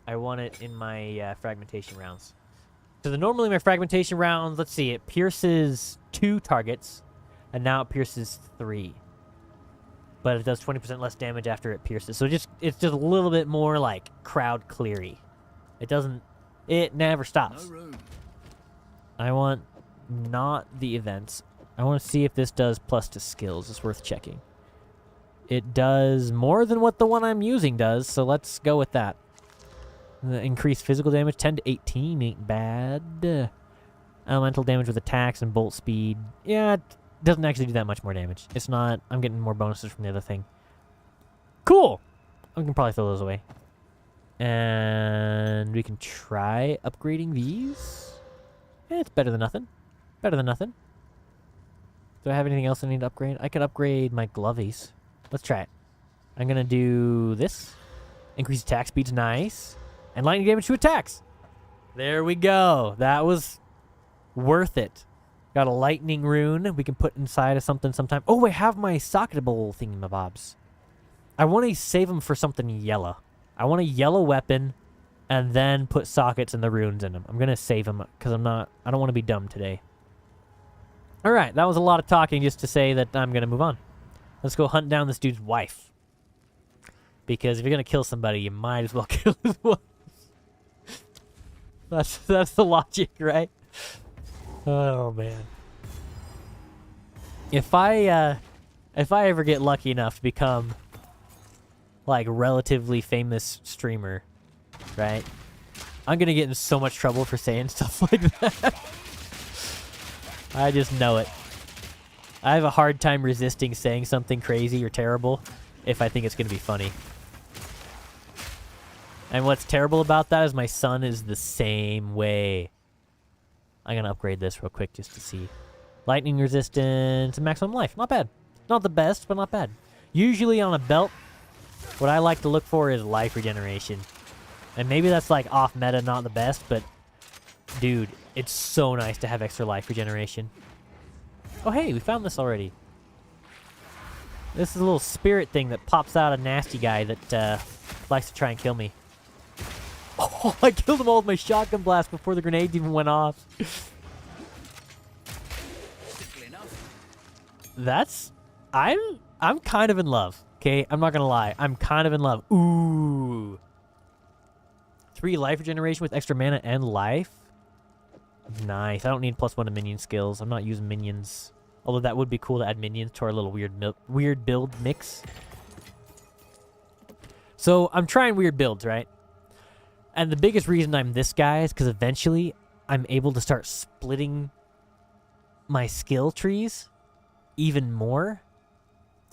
I want it in my fragmentation rounds. So normally my fragmentation rounds, let's see, it pierces 2 targets, and now it pierces 3. But it does 20% less damage after it pierces. So it's just a little bit more like crowd cleary. It never stops. I want not the events. I want to see if this does plus to skills. It's worth checking. It does more than what the one I'm using does, so let's go with that. The increased physical damage, 10 to 18 ain't bad. Elemental damage with attacks and bolt speed. Yeah, it doesn't actually do that much more damage. It's not... I'm getting more bonuses from the other thing. Cool! We can probably throw those away. And we can try upgrading these. Yeah, it's better than nothing. Better than nothing. Do I have anything else I need to upgrade? I could upgrade my glovies. Let's try it. I'm going to do this. Increase attack speed's nice. And lightning damage to attacks. There we go. That was worth it. Got a lightning rune we can put inside of something sometime. Oh, I have my socketable thingamabobs. I want to save them for something yellow. I want a yellow weapon and then put sockets and the runes in them. I'm going to save them because I don't want to be dumb today. All right, that was a lot of talking just to say that I'm going to move on. Let's go hunt down this dude's wife. Because if you're gonna kill somebody, you might as well kill his wife. That's the logic, right? Oh man. If I ever get lucky enough to become like relatively famous streamer, right? I'm gonna get in so much trouble for saying stuff like that. I just know it. I have a hard time resisting saying something crazy or terrible if I think it's gonna be funny. And what's terrible about that is my son is the same way. I'm gonna upgrade this real quick just to see. Lightning resistance and maximum life. Not bad. Not the best, but not bad. Usually on a belt, what I like to look for is life regeneration. And maybe that's like off meta, not the best, but dude, it's so nice to have extra life regeneration. Oh hey, we found this already. This is a little spirit thing that pops out a nasty guy that likes to try and kill me. Oh, I killed them all with my shotgun blast before the grenades even went off. That's... I'm kind of in love, okay? I'm not gonna lie. I'm kind of in love. Ooh. 3 life regeneration with extra mana and life. Nice. I don't need +1 to minion skills. I'm not using minions. Although that would be cool to add minions to our little weird build mix. So I'm trying weird builds, right? And the biggest reason I'm this guy is because eventually I'm able to start splitting my skill trees even more.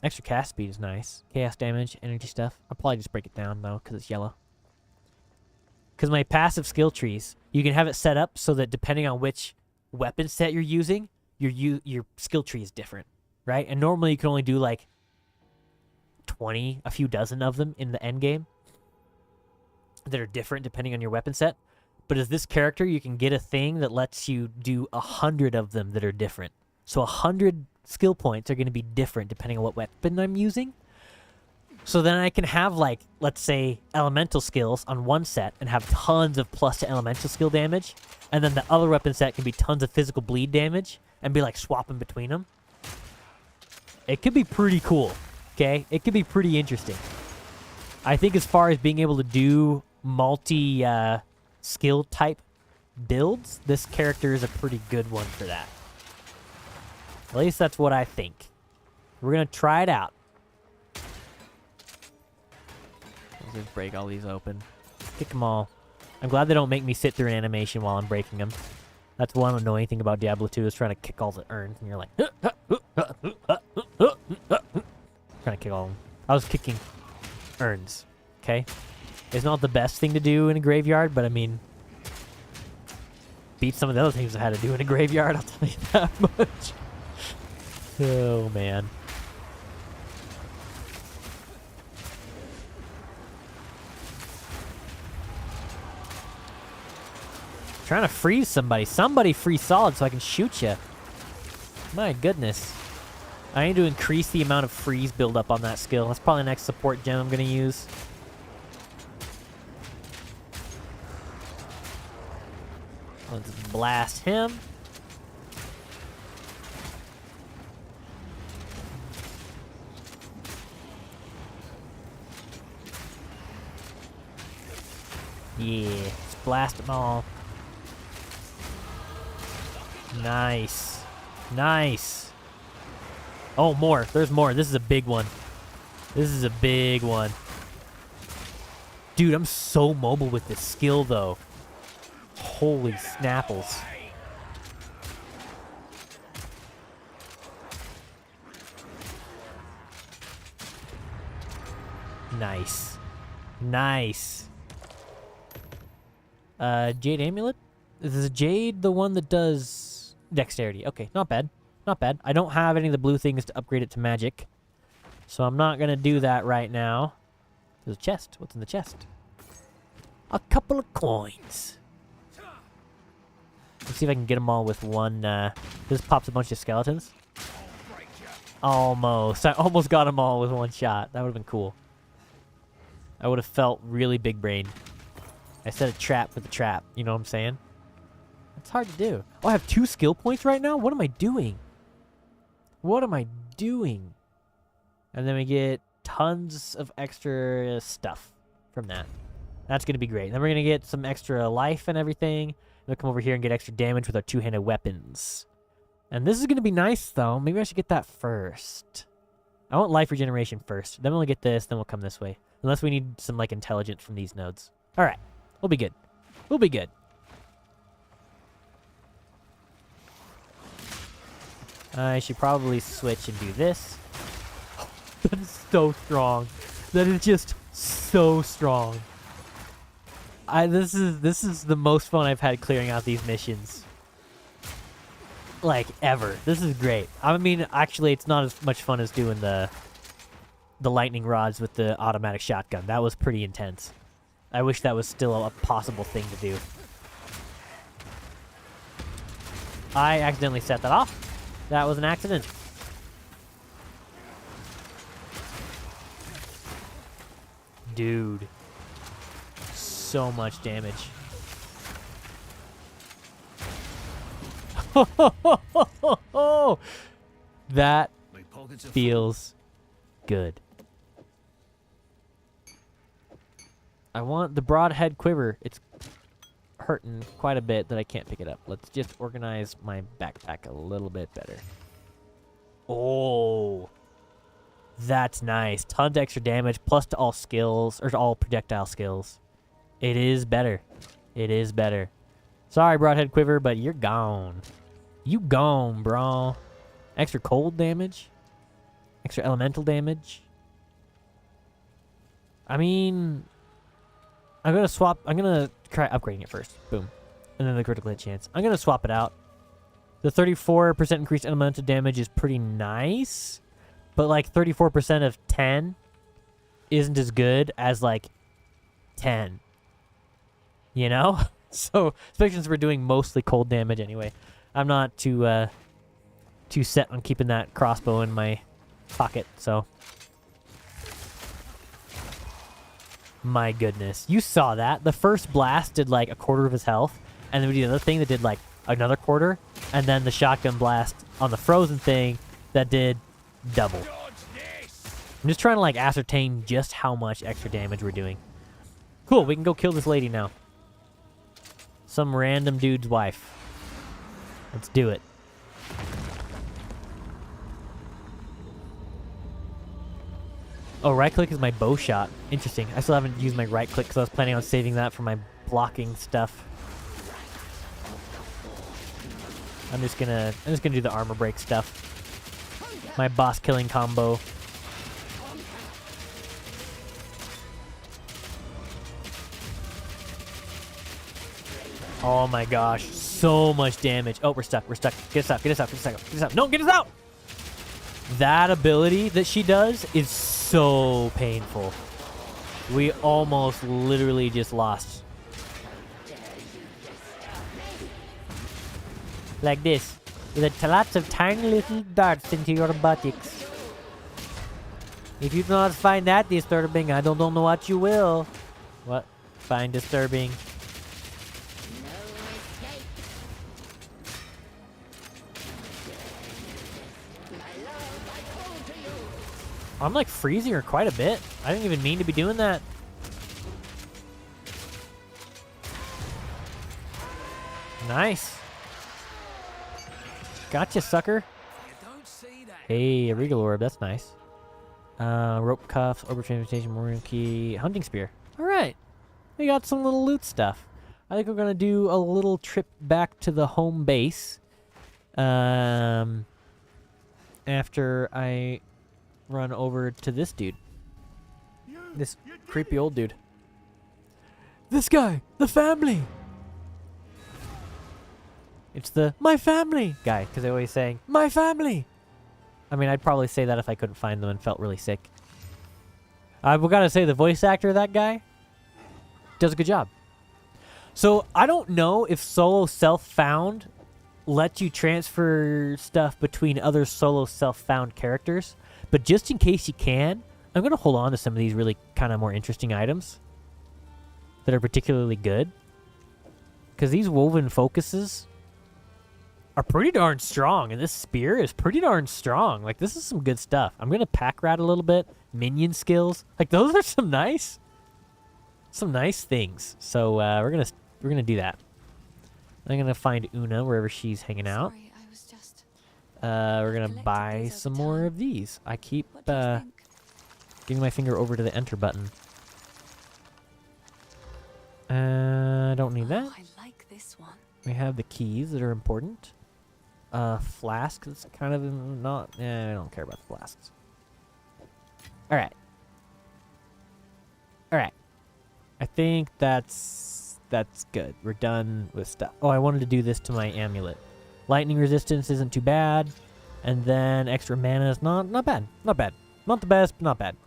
Extra cast speed is nice. Chaos damage, energy stuff. I'll probably just break it down though because it's yellow. Because my passive skill trees, you can have it set up so that depending on which weapon set you're using, your skill tree is different, right? And normally you can only do like 20, a few dozen of them in the end game that are different depending on your weapon set. But as this character, you can get a thing that lets you do 100 of them that are different. So 100 skill points are going to be different depending on what weapon I'm using. So then I can have, like, let's say, elemental skills on one set and have tons of plus to elemental skill damage. And then the other weapon set can be tons of physical bleed damage and be, like, swapping between them. It could be pretty cool, okay? It could be pretty interesting. I think as far as being able to do multi-skill type builds, this character is a pretty good one for that. At least that's what I think. We're going to try it out. Let's break all these open. Kick them all. I'm glad they don't make me sit through an animation while I'm breaking them. That's one annoying thing about Diablo 2 is trying to kick all the urns, and you're like... trying to kick all of them. I was kicking urns, okay? It's not the best thing to do in a graveyard, but I mean... beat some of the other things I had to do in a graveyard, I'll tell you that much. Oh, man. Trying to freeze somebody. Somebody freeze solid so I can shoot you. My goodness. I need to increase the amount of freeze buildup on that skill. That's probably the next support gem I'm going to use. Let's blast him. Yeah, let's blast them all. Nice. Nice. Oh, more. There's more. This is a big one. This is a big one. Dude, I'm so mobile with this skill, though. Holy snapples. Nice. Nice. Jade Amulet? Is Jade the one that does dexterity? Okay, not bad. Not bad. I don't have any of the blue things to upgrade it to magic. So I'm not going to do that right now. There's a chest. What's in the chest? A couple of coins. Let's see if I can get them all with one. This pops a bunch of skeletons. Almost. I almost got them all with one shot. That would have been cool. I would have felt really big brain. I set a trap for the trap. You know what I'm saying? It's hard to do. Oh, I have 2 skill points right now? What am I doing? What am I doing? And then we get tons of extra stuff from that. That's going to be great. Then we're going to get some extra life and everything. We'll come over here and get extra damage with our two-handed weapons. And this is going to be nice, though. Maybe I should get that first. I want life regeneration first. Then we'll get this, then we'll come this way. Unless we need some, like, intelligence from these nodes. All right. We'll be good. We'll be good. I should probably switch and do this. That is so strong. That is just so strong. This is the most fun I've had clearing out these missions. Like, ever. This is great. I mean, actually, it's not as much fun as doing the lightning rods with the automatic shotgun. That was pretty intense. I wish that was still a possible thing to do. I accidentally set that off. That was an accident. Dude. So much damage. That feels good. I want the broadhead quiver. It's hurting quite a bit that I can't pick it up. Let's just organize my backpack a little bit better. Oh, that's nice. Tons of extra damage, plus to all skills, or to all projectile skills. It is better. It is better. Sorry, broadhead quiver, but you're gone. You gone, bro. Extra cold damage. Extra elemental damage. I mean, I'm going to try upgrading it first. Boom. And then the critical hit chance. I'm going to swap it out. The 34% increased elemental damage is pretty nice. But like 34% of 10 isn't as good as like 10. You know? So, especially since we're doing mostly cold damage anyway. I'm not too set on keeping that crossbow in my pocket, so. My goodness. You saw that. The first blast did like a quarter of his health, and then we did the other thing that did like another quarter, and then the shotgun blast on the frozen thing that did double. I'm just trying to like ascertain just how much extra damage we're doing. Cool, we can go kill this lady now. Some random dude's wife. Let's do it. Oh, right click is my bow shot. Interesting. I still haven't used my right click because I was planning on saving that for my blocking stuff. I'm just gonna do the armor break stuff. My boss killing combo. Oh my gosh, so much damage. Oh, we're stuck, we're stuck. Get us out, get us out, get us out, get us out. No, get us out! That ability that she does is so painful. We almost literally just lost. Like this. With lots of tiny little darts into your buttocks. If you do not find that disturbing, I don't know what you will. What? Find disturbing. I'm like freezing her quite a bit. I didn't even mean to be doing that. Nice. Gotcha, sucker. Hey, a regal orb. That's nice. Rope cuffs, orbital transmutation, memorial key, hunting spear. All right. We got some little loot stuff. I think we're going to do a little trip back to the home base. After I run over to this dude. This creepy old dude. This guy! The family! It's the my family guy, because they're always saying, my family! I mean, I'd probably say that if I couldn't find them and felt really sick. I've got to say, the voice actor of that guy does a good job. So, I don't know if Solo-Self-Found lets you transfer stuff between other Solo-Self-Found characters. But just in case you can, I'm going to hold on to some of these really kind of more interesting items that are particularly good. Because these woven focuses are pretty darn strong, and this spear is pretty darn strong. Like, this is some good stuff. I'm gonna pack rat a little bit. Minion skills, like those are some nice things. So we're gonna do that. I'm gonna find Una wherever she's hanging out. Sorry, I was just... We're gonna collected buy these over some more time. of these. I keep What do you think? getting my finger over to the enter button. I don't need that. Oh, I like this one. We have the keys that are important. Flask, that's kind of not... I don't care about the flasks. Alright. Alright. I think that's good. We're done with stuff. Oh, I wanted to do this to my amulet. Lightning resistance isn't too bad. And then extra mana is not bad. Not bad. Not the best, but not bad.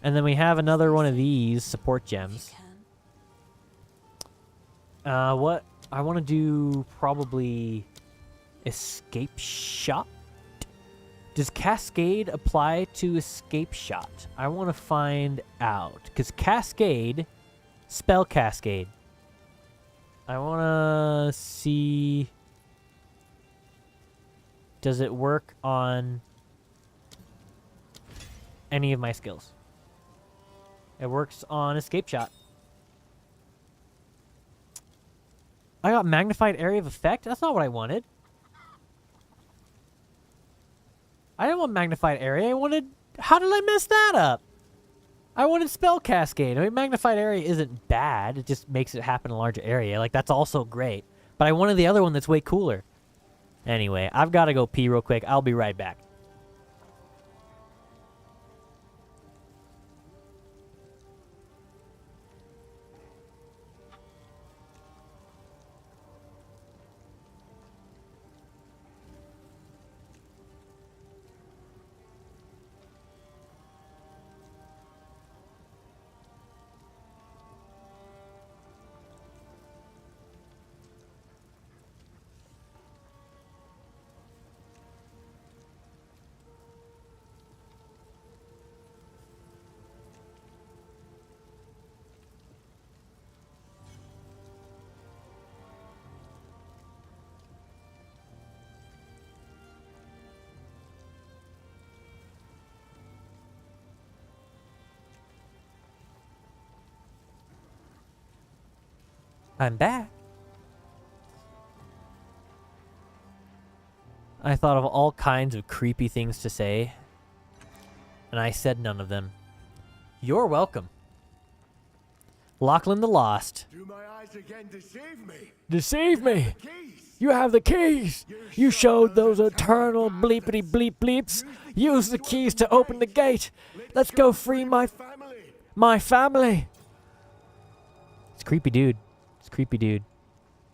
And then we have another one of these support gems. You can. What I want to do, probably escape shot. Does Cascade apply to escape shot? I want to find out, because Cascade, spell Cascade. I want to see, does it work on any of my skills? It works on escape shot. I got magnified area of effect? That's not what I wanted. I didn't want magnified area. I wanted... How did I mess that up? I wanted spell cascade. I mean, magnified area isn't bad. It just makes it happen in a larger area. Like, that's also great. But I wanted the other one that's way cooler. Anyway, I've got to go pee real quick. I'll be right back. I'm back. I thought of all kinds of creepy things to say, and I said none of them. You're welcome. Lachlan the Lost. Do my eyes again deceive me? Deceive me! Keys! You have the keys! You showed those eternal bleepity bleep bleeps. Use the keys to open the gate. Let's go free my family. It's creepy dude. It's creepy dude.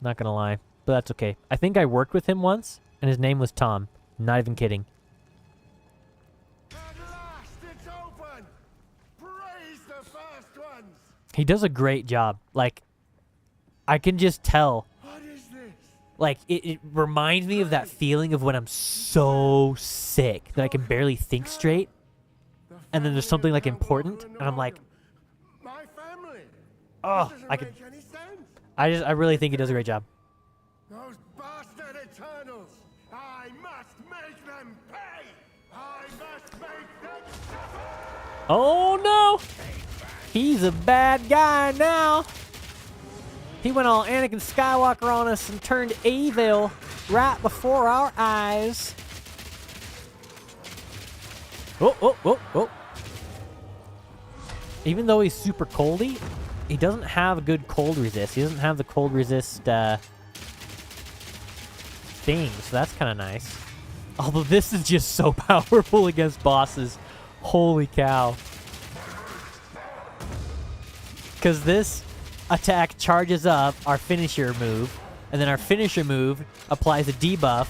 Not gonna lie. But that's okay. I think I worked with him once, and his name was Tom. Not even kidding. At last it's open! Praise the first ones! He does a great job. Like, I can just tell. What is this? Like, it reminds me of that feeling of when I'm so sick that I can barely think straight. And then there's something, like, important, and I'm like, My family! oh, This I doesn't could... make any sense! I really think he does a great job. Those bastard Eternals! I must make them pay! I must make them suffer! Oh, no! He's a bad guy now. He went all Anakin Skywalker on us and turned evil right before our eyes. Oh, oh, oh, oh. Even though he's super coldy, he doesn't have a good cold resist. He doesn't have the cold resist thing, so that's kind of nice. Although this is just so powerful against bosses. Holy cow. Because this attack charges up our finisher move, and then our finisher move applies a debuff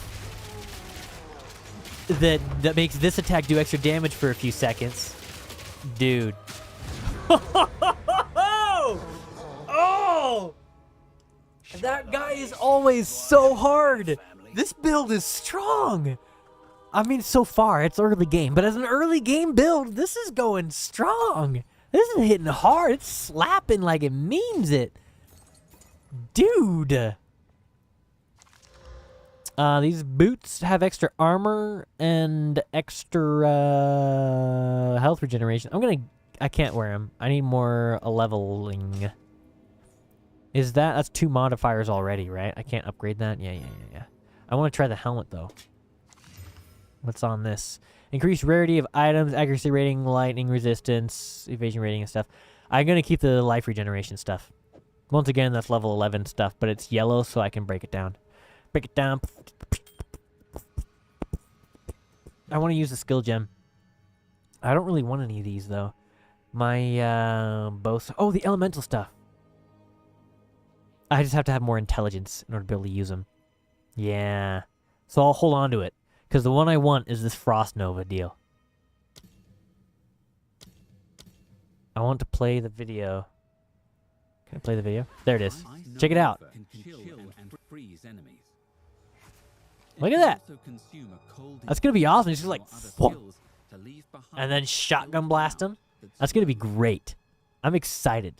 that makes this attack do extra damage for a few seconds. Dude. Oh! That guy is always so hard. This build is strong. I mean, so far, it's early game, but as an early game build, this is going strong. This is hitting hard. It's slapping like it means it. Dude. These boots have extra armor and extra health regeneration. I can't wear them. I need more leveling. That's 2 modifiers already, right? I can't upgrade that? Yeah. I want to try the helmet, though. What's on this? Increased rarity of items, accuracy rating, lightning resistance, evasion rating, and stuff. I'm going to keep the life regeneration stuff. Once again, that's level 11 stuff, but it's yellow, so I can break it down. Break it down. I want to use the skill gem. I don't really want any of these, though. My both. Oh, the elemental stuff. I just have to have more intelligence in order to be able to use them. Yeah. So I'll hold on to it. Because the one I want is this Frost Nova deal. I want to play the video. Can I play the video? There it is. Check it out. Look at that. That's going to be awesome. It's just like, whoop. And then shotgun blast them. That's going to be great. I'm excited.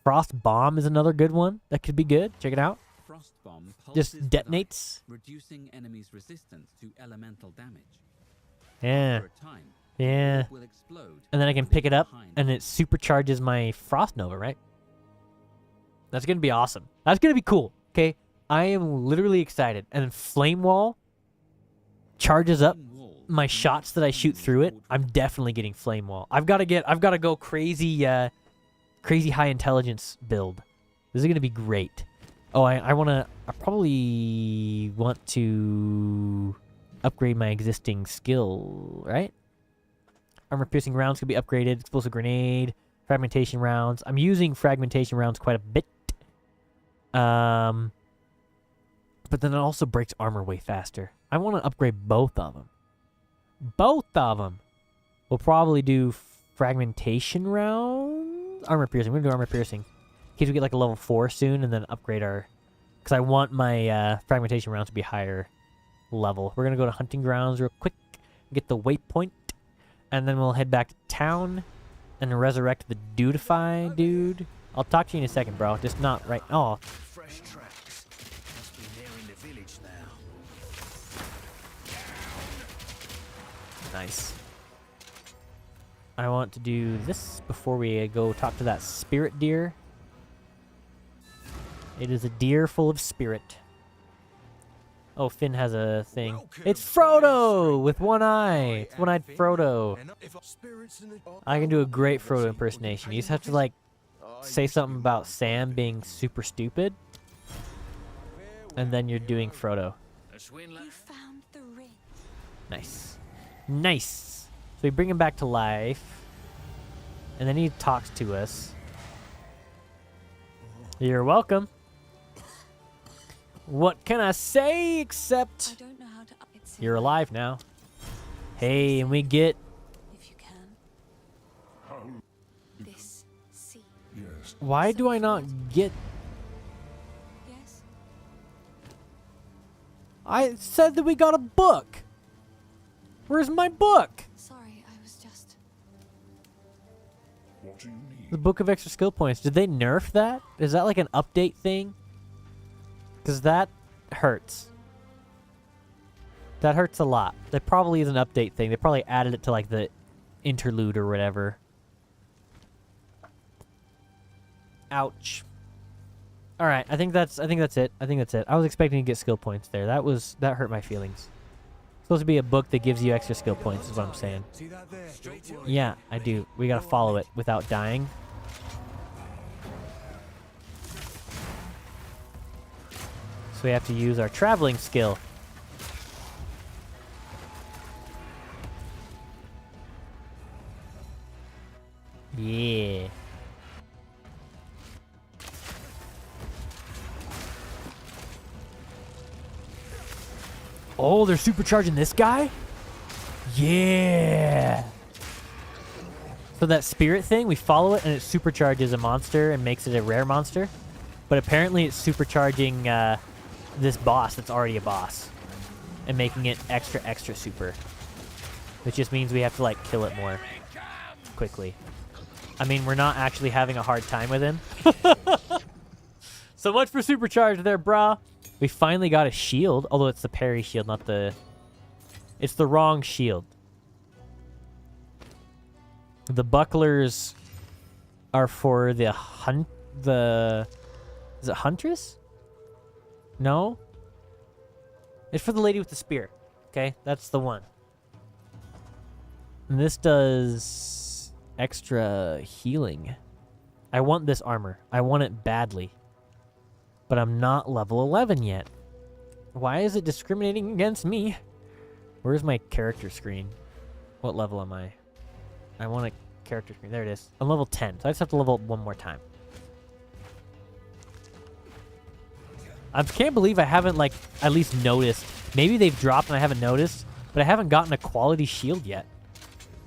Frost Bomb is another good one. That could be good. Check it out. Frost Bomb Just detonates. Reducing enemies' resistance to elemental damage. Yeah. For a time, Yeah. will explode And then I can pick it up, and it supercharges my Frost Nova, right? That's going to be awesome. That's going to be cool, okay? I am literally excited. And then Flame Wall charges up my shots that I shoot through it. I'm definitely getting Flame Wall. I've got to go crazy crazy high intelligence build. This is going to be great. Oh, I probably want to upgrade my existing skill, right? Armor piercing rounds could be upgraded. Explosive grenade, fragmentation rounds. I'm using fragmentation rounds quite a bit. But then it also breaks armor way faster. I want to upgrade both of them. Both of them. We'll probably do fragmentation rounds. Armor piercing. We're going to do armor piercing. In case we get like a level 4 soon and then upgrade our... Because I want my fragmentation rounds to be higher level. We're going to go to hunting grounds real quick. Get the waypoint. And then we'll head back to town. And resurrect the Dudify dude. I'll talk to you in a second, bro. Just not right... Oh. Fresh tracks. Must be near in the village now. Nice. I want to do this before we go talk to that spirit deer. It is a deer full of spirit. Oh, Finn has a thing. It's Frodo with one eye. It's one-eyed Frodo. I can do a great Frodo impersonation. You just have to like say something about Sam being super stupid, and then you're doing Frodo. You found the ring. Nice. Nice. So we bring him back to life, and then he talks to us. You're welcome. What can I say except I don't know how to you're alive now. Hey, and we get... If you can. This sea. Yes. Why do I not get... Yes? I said that we got a book. Where's my book? Sorry, I was just... What do you need? The book of extra skill points. Did they nerf that? Is that like an update thing? Because that hurts. That hurts a lot. That probably is an update thing. They probably added it to like the interlude or whatever. Ouch. All right, I think that's it. I think that's it. I was expecting to get skill points there. That hurt my feelings. It's supposed to be a book that gives you extra skill points is what I'm saying. See that there? Straight to Yeah, I do. We got to follow it without dying. So we have to use our traveling skill. Yeah. Oh, they're supercharging this guy? Yeah. So that spirit thing, we follow it and it supercharges a monster and makes it a rare monster. But apparently it's supercharging this boss that's already a boss and making it extra super. Which just means we have to like kill it more quickly. I mean, we're not actually having a hard time with him. So much for supercharge there, brah. We finally got a shield, although it's the parry shield, not the... It's the wrong shield. The bucklers are for the Is it Huntress? No? It's for the lady with the spear. Okay, that's the one. And this does extra healing. I want this armor. I want it badly. But I'm not level 11 yet. Why is it discriminating against me? Where's my character screen? What level am I? I want a character screen. There it is. I'm level 10, so I just have to level up one more time. I can't believe I haven't, like, at least noticed. Maybe they've dropped and I haven't noticed, but I haven't gotten a quality shield yet.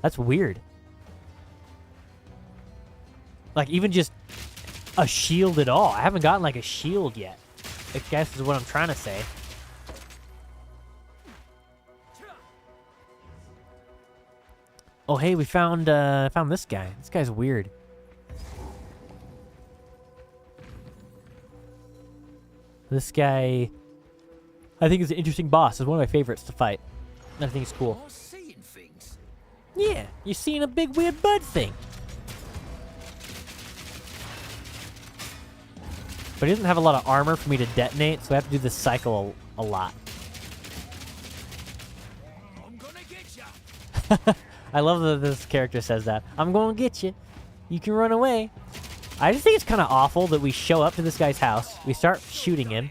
That's weird. Like, even just a shield at all. I haven't gotten, like, a shield yet. I guess is what I'm trying to say. Oh, hey, we found this guy. This guy's weird. This guy, I think, is an interesting boss. It's one of my favorites to fight. I think it's cool. You're seeing things. Yeah, you're seeing a big weird bud thing. But he doesn't have a lot of armor for me to detonate, so I have to do this cycle a lot. I'm gonna get ya. I love that this character says that. I'm going to get you. You can run away. I just think it's kind of awful that we show up to this guy's house, we start shooting him,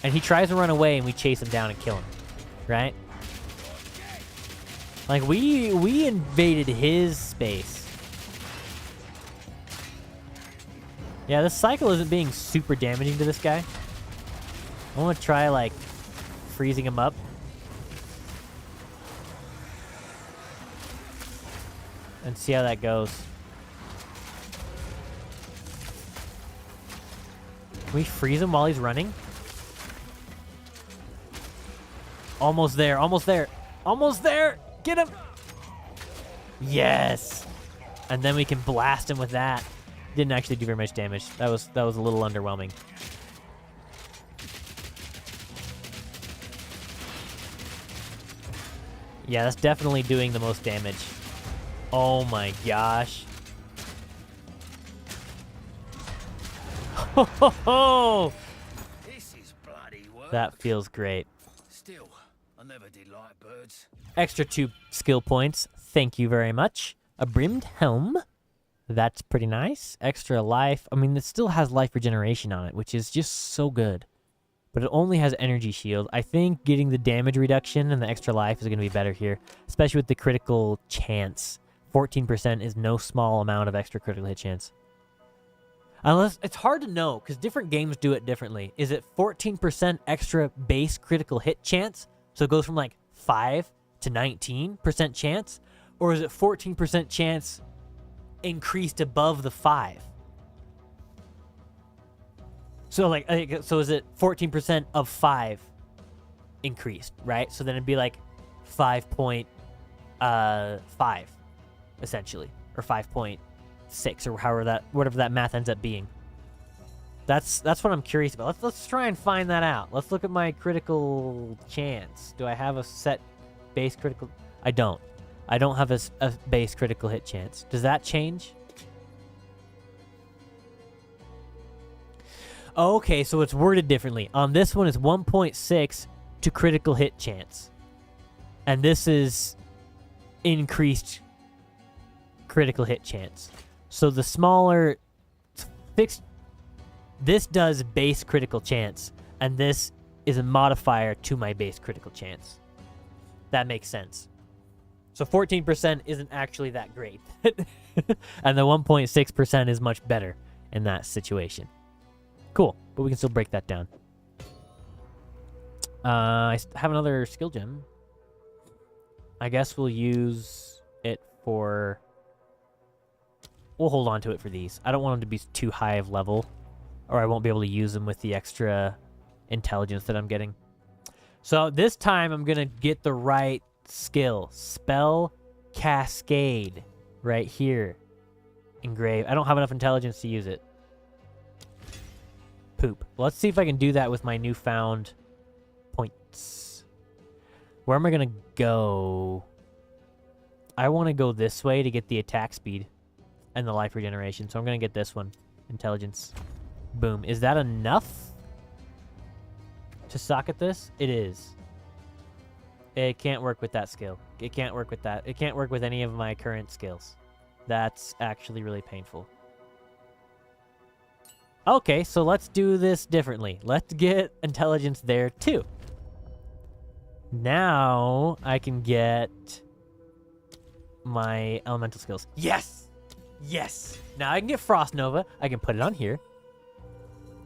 and he tries to run away and we chase him down and kill him. Right? Like, we invaded his space. Yeah, this cycle isn't being super damaging to this guy. I want to try, like, freezing him up. And see how that goes. Can we freeze him while he's running? Almost there, almost there. Almost there! Get him! Yes! And then we can blast him with that. Didn't actually do very much damage. That was a little underwhelming. Yeah, that's definitely doing the most damage. Oh my gosh. Ho ho ho! This is bloody work. That feels great. Still, I never did like birds. Extra 2 skill points. Thank you very much. A brimmed helm. That's pretty nice. Extra life. I mean, it still has life regeneration on it, which is just so good. But it only has energy shield. I think getting the damage reduction and the extra life is going to be better here, especially with the critical chance. 14% is no small amount of extra critical hit chance. Unless, it's hard to know, because different games do it differently. Is it 14% extra base critical hit chance? So it goes from like 5 to 19% chance? Or is it 14% chance increased above the 5? So like, so is it 14% of 5 increased, right? So then it'd be like 5.5 essentially, or 5.6, or whatever that math ends up being. That's what I'm curious about. Let's try and find that out. Let's look at my critical chance. Do I have a set base critical? I don't. I don't have a base critical hit chance. Does that change? Okay, so it's worded differently. On this one, it's 1.6 to critical hit chance. And this is increased critical hit chance. So the smaller fixed, this does base critical chance, and this is a modifier to my base critical chance. That makes sense. So 14% isn't actually that great. And the 1.6% is much better in that situation. Cool, but we can still break that down. I have another skill gem. I guess we'll use it for... We'll hold on to it for these. I don't want them to be too high of level, or I won't be able to use them with the extra intelligence that I'm getting. So this time I'm going to get the right skill. Spell Cascade. Right here. Engrave. I don't have enough intelligence to use it. poop. Let's see if I can do that with my newfound points. Where am I going to go? I want to go this way to get the attack speed and the life regeneration. So I'm going to get this one. Intelligence. Boom. Is that enough to socket this? It is. It can't work with that skill. It can't work with that. It can't work with any of my current skills. That's actually really painful. Okay, so let's do this differently. Let's get intelligence there too. Now I can get my elemental skills. Yes! Yes! Now I can get Frost Nova. I can put it on here.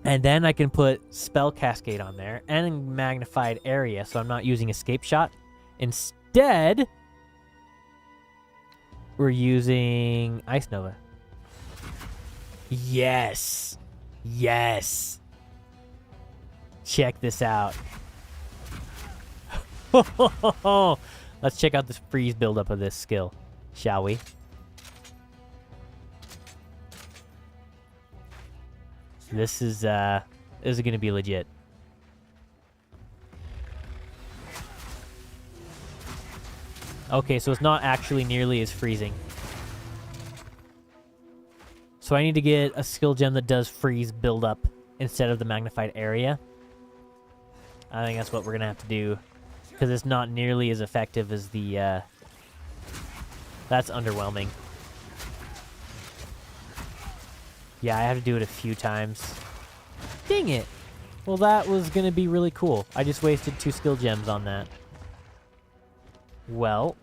And then I can put Spell Cascade on there and Magnified Area, so I'm not using Escape Shot. Instead, we're using Ice Nova. Yes! Yes! Check this out. Let's check out this freeze buildup of this skill, shall we? This is gonna be legit. Okay, so it's not actually nearly as freezing. So I need to get a skill gem that does freeze buildup instead of the magnified area. I think that's what we're gonna have to do, because it's not nearly as effective as the. That's underwhelming. Yeah, I have to do it a few times. Dang it! Well, that was gonna be really cool. I just wasted 2 skill gems on that. Well,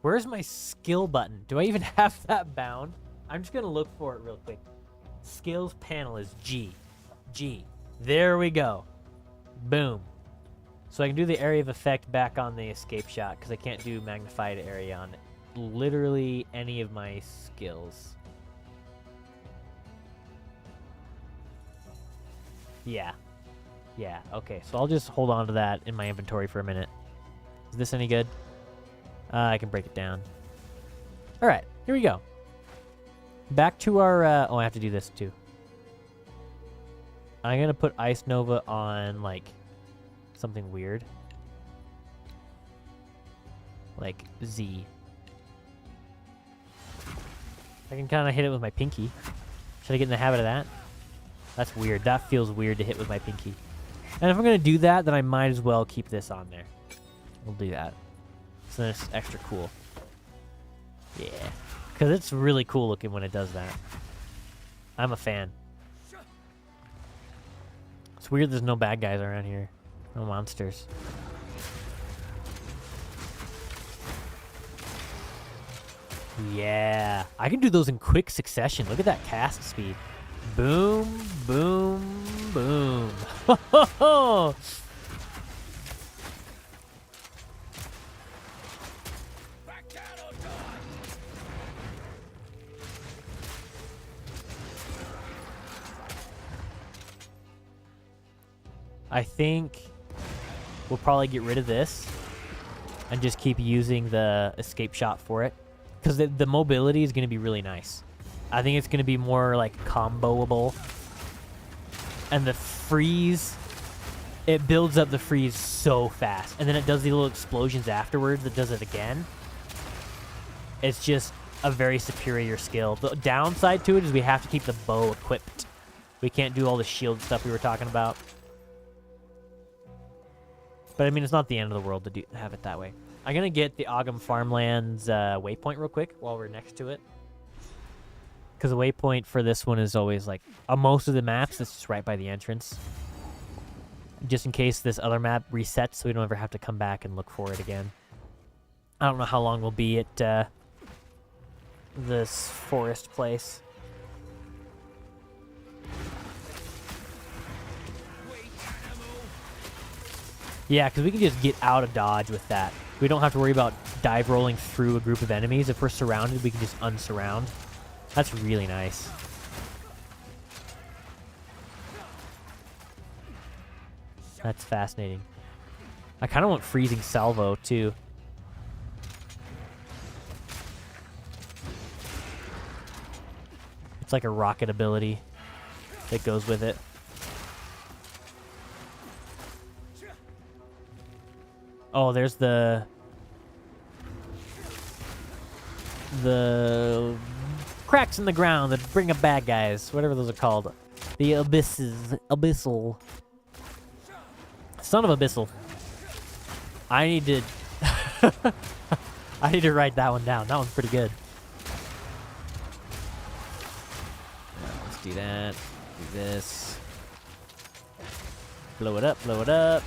where's my skill button? Do I even have that bound? I'm just gonna look for it real quick. Skills panel is G. G. There we go. Boom. So I can do the area of effect back on the escape shot, because I can't do magnified area on literally any of my skills. Yeah. Yeah, okay. So I'll just hold on to that in my inventory for a minute. Is this any good? I can break it down. Alright, here we go. Back to our... oh, I have to do this too. I'm going to put Ice Nova on, like, something weird. Like Z. I can kind of hit it with my pinky. Should I get in the habit of that? That's weird. That feels weird to hit with my pinky. And if I'm going to do that, then I might as well keep this on there. We'll do that. So then it's extra cool. Yeah. Because it's really cool looking when it does that. I'm a fan. It's weird there's no bad guys around here. No monsters. Yeah. I can do those in quick succession. Look at that cast speed. Boom, boom, boom. Ho, ho, ho. I think we'll probably get rid of this and just keep using the escape shot for it, because the mobility is going to be really nice. I think it's going to be more like comboable. And the freeze, it builds up the freeze so fast. And then it does the little explosions afterwards that does it again. It's just a very superior skill. The downside to it is we have to keep the bow equipped. We can't do all the shield stuff we were talking about. But I mean, it's not the end of the world to have it that way. I'm going to get the Ogham Farmlands waypoint real quick while we're next to it. Because the waypoint for this one is always like, on most of the maps, it's just right by the entrance. Just in case this other map resets so we don't ever have to come back and look for it again. I don't know how long we'll be at this forest place. Yeah, because we can just get out of dodge with that. We don't have to worry about dive rolling through a group of enemies. If we're surrounded, we can just unsurround. That's really nice. That's fascinating. I kind of want freezing salvo, too. It's like a rocket ability that goes with it. Oh, there's the cracks in the ground that bring up bad guys, whatever those are called. The abyssal. Son of abyssal. I need to I need to write that one down. That one's pretty good. Let's do that. Do this. Blow it up, blow it up.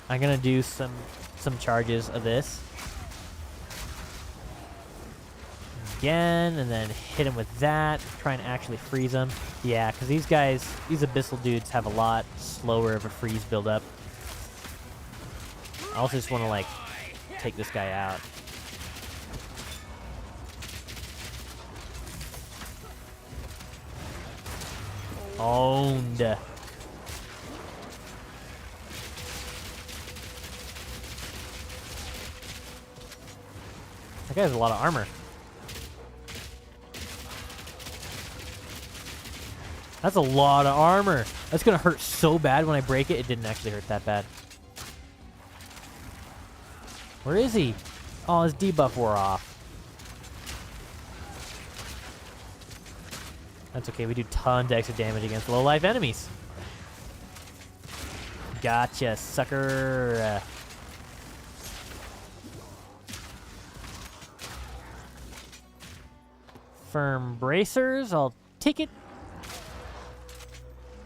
I'm gonna do some charges of this. Again, and then hit him with that. Try and actually freeze him. Yeah, because these guys, these abyssal dudes have a lot slower of a freeze build-up. I also just want to, like, take this guy out. Owned. That guy has a lot of armor. That's a lot of armor. That's gonna hurt so bad when I break it. It didn't actually hurt that bad. Where is he? Oh, his debuff wore off. That's okay. We do tons of extra damage against low-life enemies. Gotcha, sucker. Firm bracers. I'll take it.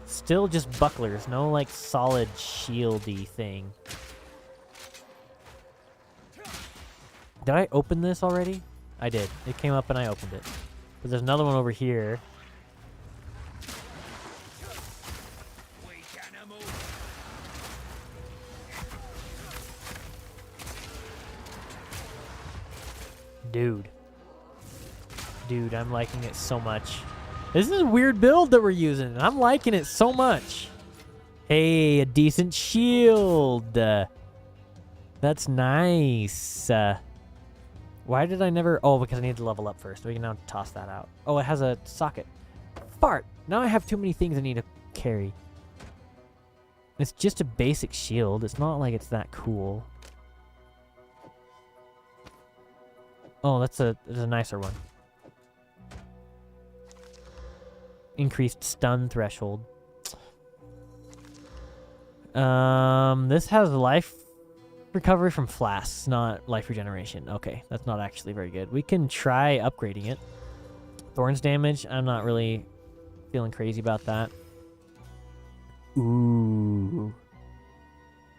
Still just bucklers. No, like, solid shieldy thing. Did I open this already? I did. It came up and I opened it. But there's another one over here. Dude. Dude, I'm liking it so much. This is a weird build that we're using. I'm liking it so much. Hey, a decent shield. That's nice. Why did I never... Oh, because I need to level up first. We can now toss that out. Oh, it has a socket. Fart. Now I have too many things I need to carry. It's just a basic shield. It's not like it's that cool. Oh, that's a nicer one. Increased stun threshold. This has life recovery from flasks, not life regeneration. Okay, that's not actually very good. We can try upgrading it. Thorns damage, I'm not really feeling crazy about that. Ooh.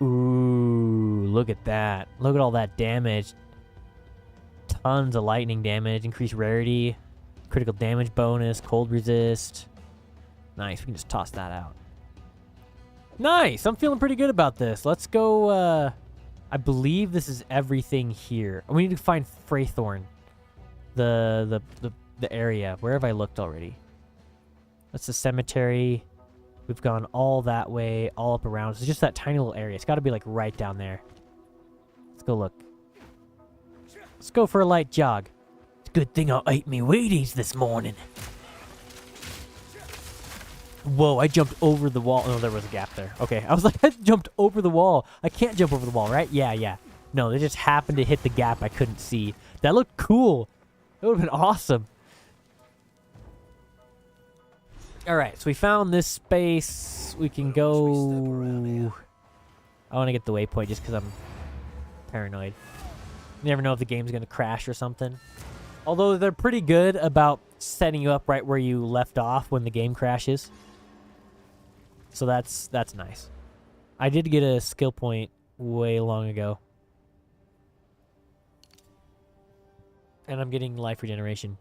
Ooh, look at that. Look at all that damage. Tons of lightning damage, increased rarity, critical damage bonus, cold resist. Nice, we can just toss that out. Nice, I'm feeling pretty good about this. Let's go, I believe this is everything here. We need to find Freythorn. The area. Where have I looked already? That's the cemetery. We've gone all that way, all up around. It's just that tiny little area. It's got to be like right down there. Let's go look. Let's go for a light jog. It's a good thing I ate me Wheaties this morning. Whoa, I jumped over the wall. Oh, there was a gap there. Okay, I was like, I jumped over the wall. I can't jump over the wall, right? Yeah. No, they just happened to hit the gap I couldn't see. That looked cool. That would have been awesome. Alright, so we found this space. We can go... I want to get the waypoint just because I'm paranoid. You never know if the game's going to crash or something. Although they're pretty good about setting you up right where you left off when the game crashes. So that's nice. I did get a skill point way long ago. And I'm getting life regeneration.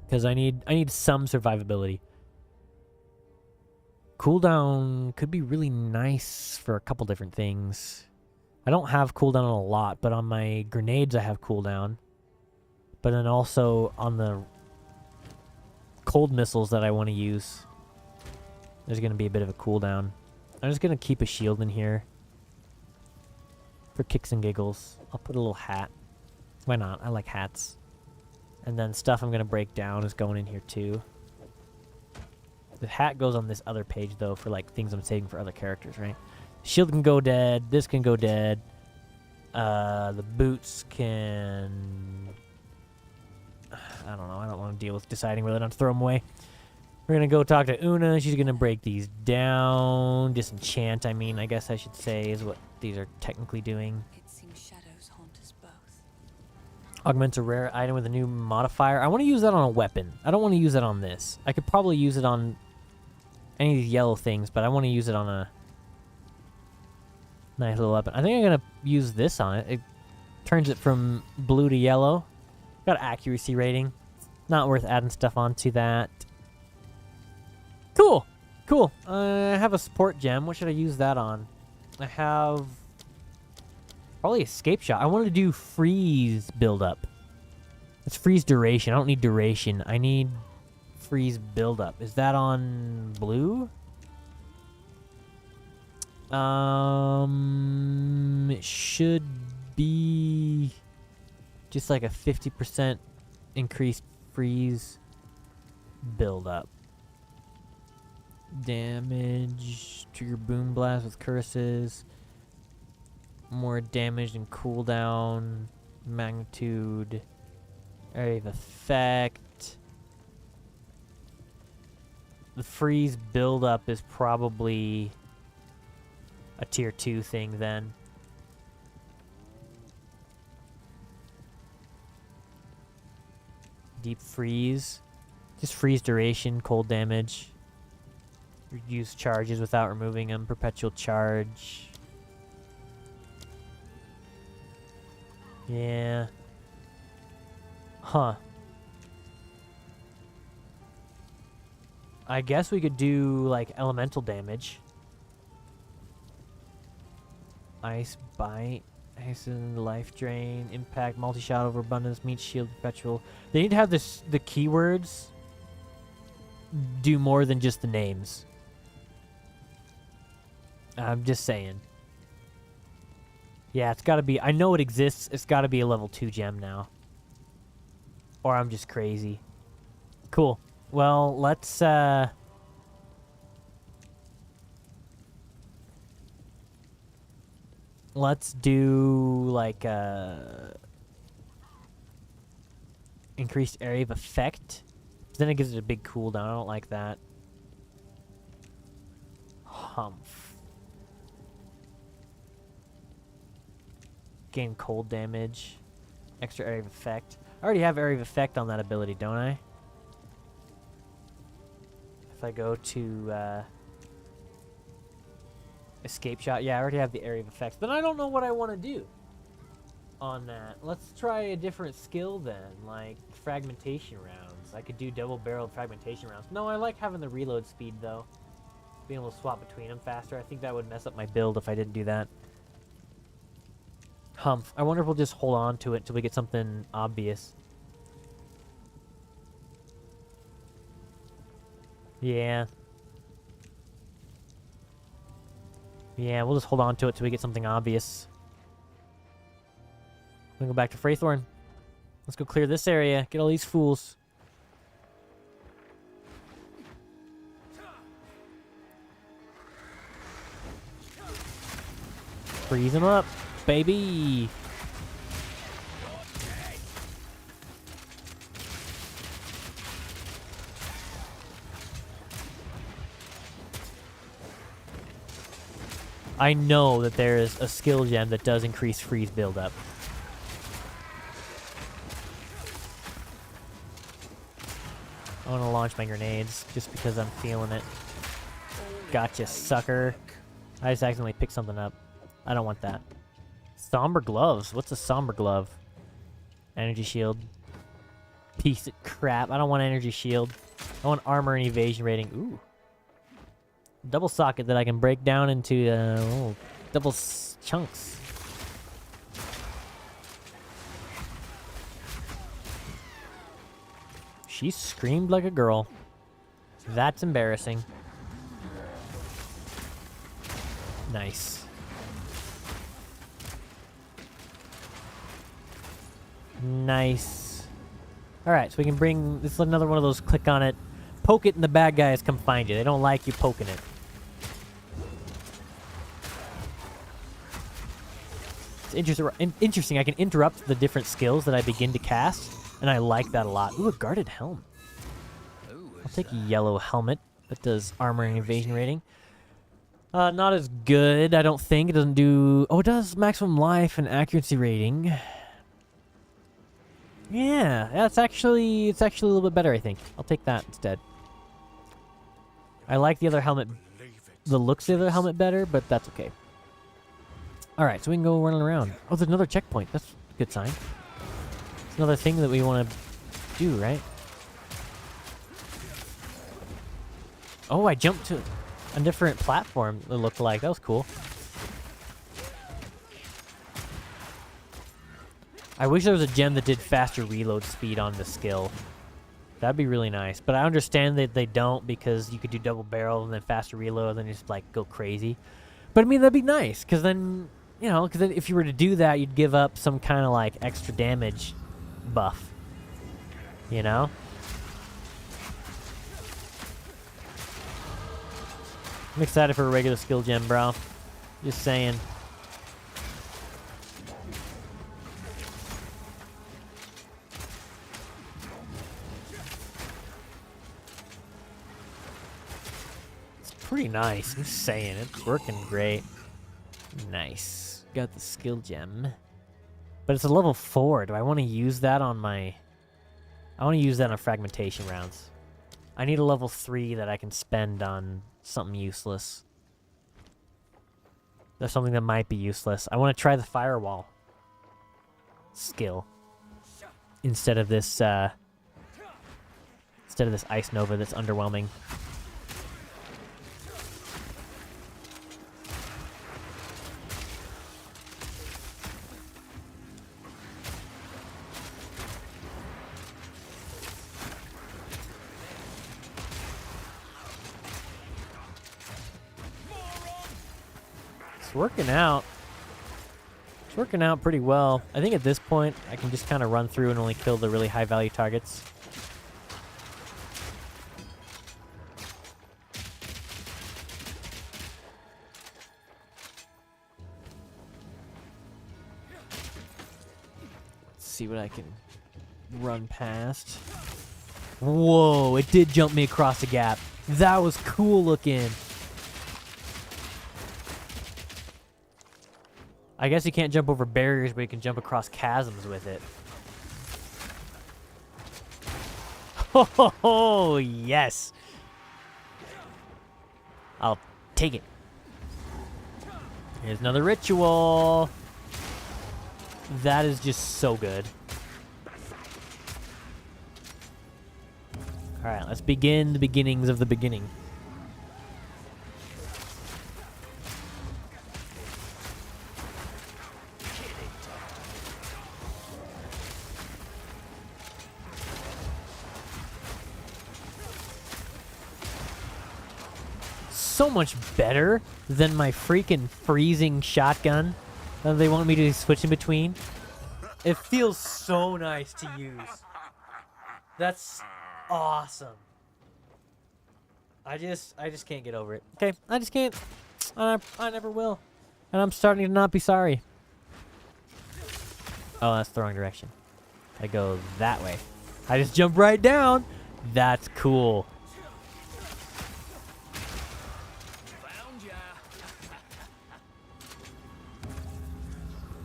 Because I need some survivability. Cooldown could be really nice for a couple different things. I don't have cooldown on a lot, but on my grenades I have cooldown. But then also on the cold missiles that I want to use, there's going to be a bit of a cooldown. I'm just going to keep a shield in here. For kicks and giggles. I'll put a little hat. Why not? I like hats. And then stuff I'm going to break down is going in here too. The hat goes on this other page though for like things I'm saving for other characters, right? Shield can go dead. This can go dead. The boots can... I don't know. I don't want to deal with deciding whether or not to throw them away. We're going to go talk to Una. She's going to break these down. Disenchant, I mean, I guess I should say, is what these are technically doing. It seems shadows haunt us both. Augment a rare item with a new modifier. I want to use that on a weapon. I don't want to use it on this. I could probably use it on any of these yellow things, but I want to use it on a nice little weapon. I think I'm going to use this on it. It turns it from blue to yellow. Got accuracy rating. Not worth adding stuff onto that. Cool. Cool. I have a support gem. What should I use that on? I have probably escape shot. I want to do freeze buildup. It's freeze duration. I don't need duration. I need freeze buildup. Is that on blue? It should be just like a 50% increased freeze buildup. Damage, trigger boom blast with curses, more damage and cooldown, magnitude, area of effect. The freeze buildup is probably a tier 2 thing then. Deep freeze, just freeze duration, cold damage. Use charges without removing them. Perpetual charge. Yeah. Huh. I guess we could do, like, elemental damage. Ice Bite. Hasten, Life Drain. Impact, Multi-Shot, Overabundance, Meat Shield, Perpetual. They need to have this, the keywords do more than just the names. I'm just saying. Yeah, it's got to be... I know it exists. It's got to be a level 2 gem now. Or I'm just crazy. Cool. Well, let's... Let's do, like, increased area of effect. Then it gives it a big cooldown. I don't like that. Humph. Gain cold damage. Extra area of effect. I already have area of effect on that ability, don't I? If I go to escape shot. Yeah, I already have the area of effects. Then I don't know what I want to do on that. Let's try a different skill then. Like fragmentation rounds. I could do double-barreled fragmentation rounds. No, I like having the reload speed though. Being able to swap between them faster. I think that would mess up my build if I didn't do that. Humph. I wonder if we'll just hold on to it until we get something obvious. Yeah. Yeah, we'll just hold on to it till we get something obvious. We'll go back to Freythorn. Let's go clear this area. Get all these fools. Freeze them up, baby. I know that there is a skill gem that does increase freeze buildup. I want to launch my grenades just because I'm feeling it. Gotcha, sucker. I just accidentally picked something up. I don't want that. Somber gloves. What's a somber glove? Energy shield. Piece of crap. I don't want energy shield. I want armor and evasion rating. Ooh. Double socket that I can break down into double chunks. She screamed like a girl. That's embarrassing. Nice. Nice. Alright, so we can bring... This is another one of those click on it, poke it, and the bad guys come find you. They don't like you poking it. It's interesting. I can interrupt the different skills that I begin to cast, and I like that a lot. Ooh, a guarded helm. I'll take a yellow helmet that does armor and evasion rating. Not as good, I don't think. It doesn't do... Oh, it does maximum life and accuracy rating. Yeah, it's actually a little bit better, I think. I'll take that instead. I like the other helmet, the looks of the other helmet better, but that's okay. Alright, so we can go running around. Oh, there's another checkpoint. That's a good sign. It's another thing that we want to do, right? Oh, I jumped to a different platform, it looked like. That was cool. I wish there was a gem that did faster reload speed on the skill. That'd be really nice. But I understand that they don't, because you could do double barrel and then faster reload and then just like go crazy. But I mean, that'd be nice, because then, you know, because then if you were to do that, you'd give up some kind of like extra damage buff. You know? I'm excited for a regular skill gem, bro. Just saying. It's pretty nice. I'm just saying. It's working great. Nice. Got the skill gem. But it's a level 4. Do I want to use that on my... I want to use that on fragmentation rounds. I need a level 3 that I can spend on something useless. There's something that might be useless. I want to try the firewall skill instead of this ice nova that's underwhelming. It's working out. It's working out pretty well. I think at this point, I can just kind of run through and only kill the really high-value targets. Let's see what I can run past. Whoa, it did jump me across the gap. That was cool looking. I guess you can't jump over barriers, but you can jump across chasms with it. Oh, yes. I'll take it. Here's another ritual. That is just so good. All right, let's begin the beginnings of the beginning. So much better than my freaking freezing shotgun that they want me to switch in between. It feels so nice to use. That's awesome. I just can't get over it. Okay, I just can't. I never will. And I'm starting to not be sorry. Oh, that's the wrong direction. I go that way. I just jump right down. That's cool.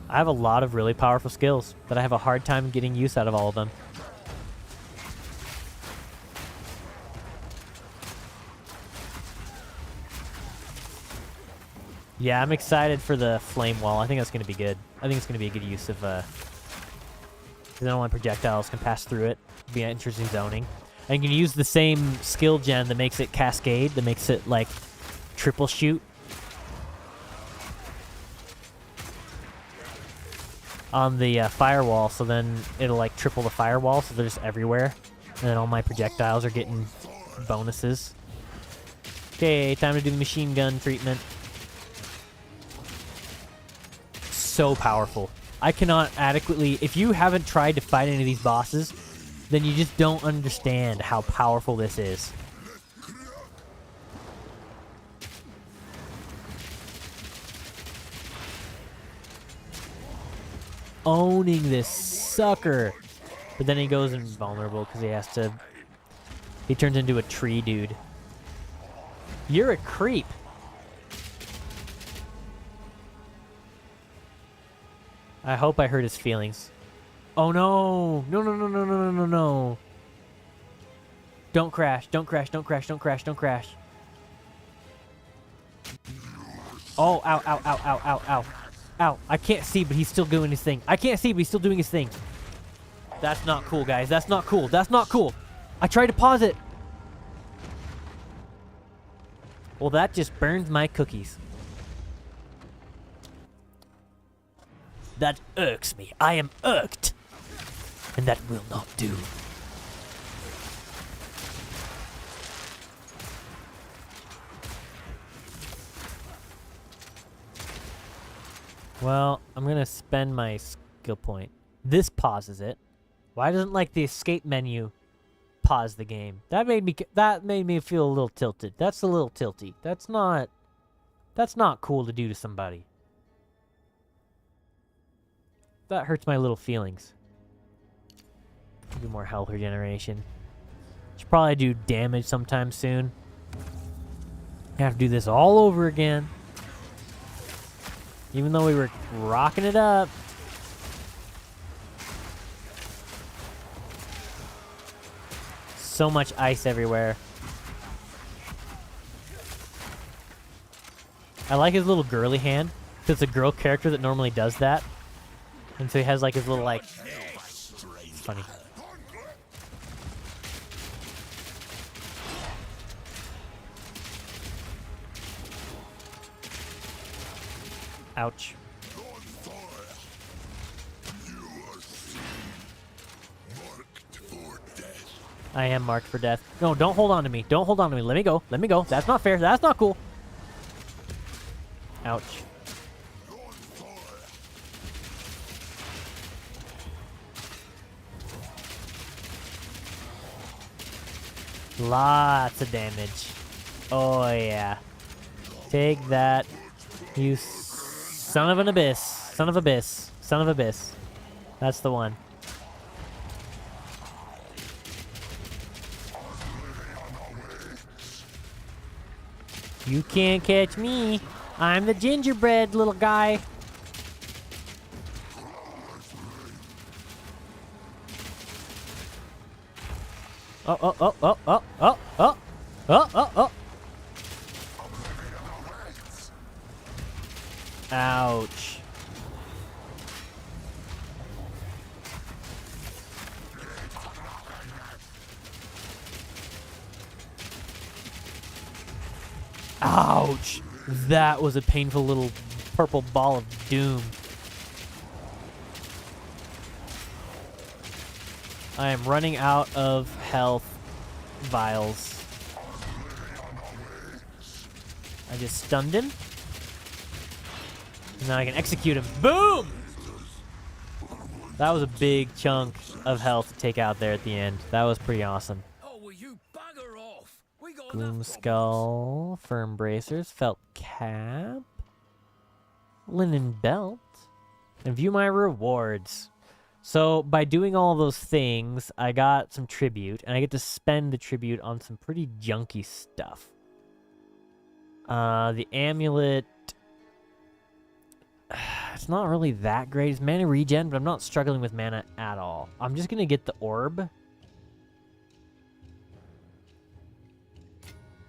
I have a lot of really powerful skills, but I have a hard time getting use out of all of them. Yeah, I'm excited for the flame wall. I think that's going to be good. I think it's going to be a good use of, because I don't want projectiles can pass through it. It'll be an interesting zoning. And you can use the same skill gen that makes it cascade, that makes it, like, triple shoot. On the firewall, so then it'll like triple the firewall, so they're just everywhere. And then all my projectiles are getting bonuses. Okay, time to do the machine gun treatment. So powerful. I cannot adequately... If you haven't tried to fight any of these bosses, then you just don't understand how powerful this is. Owning this sucker. But then he goes invulnerable because he has to... He turns into a tree dude. You're a creep. I hope I hurt his feelings. Oh no! No, no, no, no, no, no, no, no. Don't crash, don't crash, don't crash, don't crash, don't crash. Oh, ow, ow, ow, ow, ow, ow. Ow, I can't see, but he's still doing his thing. I can't see, but he's still doing his thing. That's not cool, guys. That's not cool. That's not cool. I tried to pause it. Well, that just burns my cookies. That irks me. I am irked. And that will not do. Well, I'm gonna spend my skill point. This pauses it. Why doesn't like the escape menu pause the game? That made me feel a little tilted. That's a little tilty. That's not cool to do to somebody. That hurts my little feelings. Do more health regeneration. Should probably do damage sometime soon. Have to do this all over again. Even though we were rocking it up. So much ice everywhere. I like his little girly hand. Because it's a girl character that normally does that. And so he has like his little like... It's funny. Ouch. I am marked for death. No, don't hold on to me. Don't hold on to me. Let me go. Let me go. That's not fair. That's not cool. Ouch. Lots of damage. Oh, yeah. Take that. You son of an abyss. Son of abyss. Son of abyss. That's the one. You can't catch me. I'm the gingerbread little guy. Oh, oh, oh, oh, oh, oh, oh, oh, oh, oh. Ouch. Ouch. That was a painful little purple ball of doom. I am running out of health vials. I just stunned him. And now I can execute him. Boom! That was a big chunk of health to take out there at the end. That was pretty awesome. Oh, will you bugger off? We got Gloom enough skull, firm bracers, felt cap, linen belt, and view my rewards. So by doing all those things, I got some tribute, and I get to spend the tribute on some pretty junky stuff. The amulet, it's not really that great. It's mana regen, but I'm not struggling with mana at all. I'm just gonna get the orb. And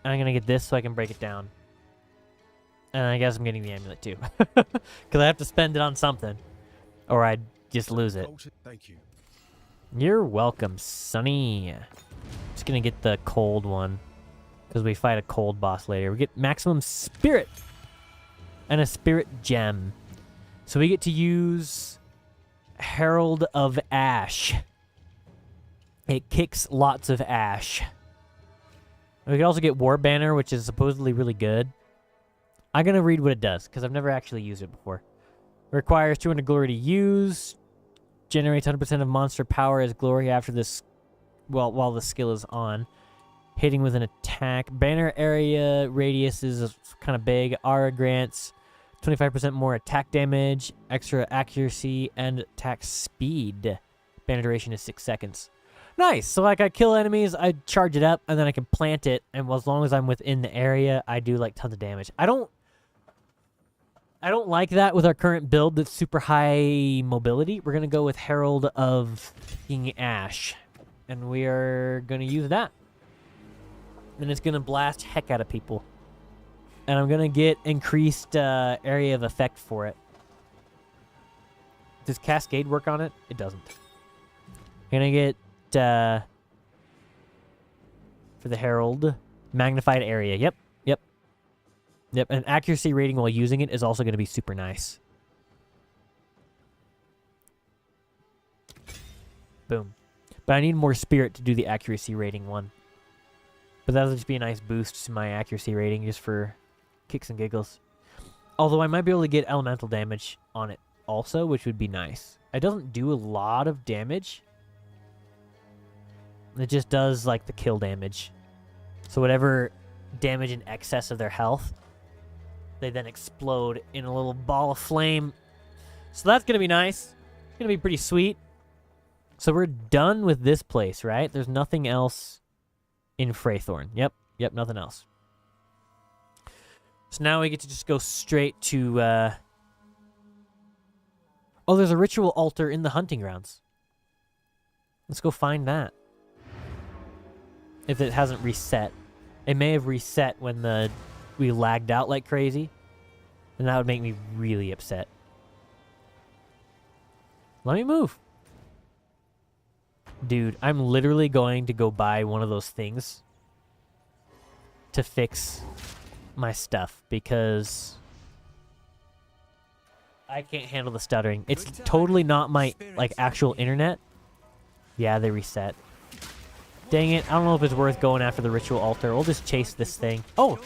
I'm gonna get this so I can break it down. And I guess I'm getting the amulet too. Because I have to spend it on something. Or I'd just lose it. Thank you. You're welcome, Sonny. Just gonna get the cold one. Because we fight a cold boss later. We get maximum spirit. And a spirit gem. So we get to use Herald of Ash. It kicks lots of ash. We can also get War Banner, which is supposedly really good. I'm going to read what it does, because I've never actually used it before. Requires 200 glory to use. Generates 100% of monster power as glory after this, well, while the skill is on. Hitting with an attack. Banner area radius is kind of big. Aura grants 25% more attack damage, extra accuracy, and attack speed. Banner duration is 6 seconds. Nice. So like I kill enemies, I charge it up, and then I can plant it, and as long as I'm within the area, I do like tons of damage. I don't like that with our current build that's super high mobility. We're gonna go with Herald of King Ash, and we are gonna use that. And it's gonna blast heck out of people. And I'm gonna get increased area of effect for it. Does Cascade work on it? It doesn't. I'm gonna get for the Herald, magnified area. Yep. And accuracy rating while using it is also gonna be super nice. Boom. But I need more spirit to do the accuracy rating one. But that'll just be a nice boost to my accuracy rating just for kicks and giggles. Although I might be able to get elemental damage on it also, which would be nice. It doesn't do a lot of damage. It just does like the kill damage. So whatever damage in excess of their health, they then explode in a little ball of flame. So that's going to be nice. It's going to be pretty sweet. So we're done with this place, right? There's nothing else in Freythorn. Yep, nothing else. So now we get to just go straight to... Oh, there's a ritual altar in the hunting grounds. Let's go find that. If it hasn't reset. It may have reset when we lagged out like crazy. And that would make me really upset. Let me move. Dude, I'm literally going to go buy one of those things to fix my stuff because I can't handle the stuttering. It's totally not my like actual internet. Yeah, they reset. Dang it, I don't know if it's worth going after the ritual altar. We'll just chase this thing. Oh!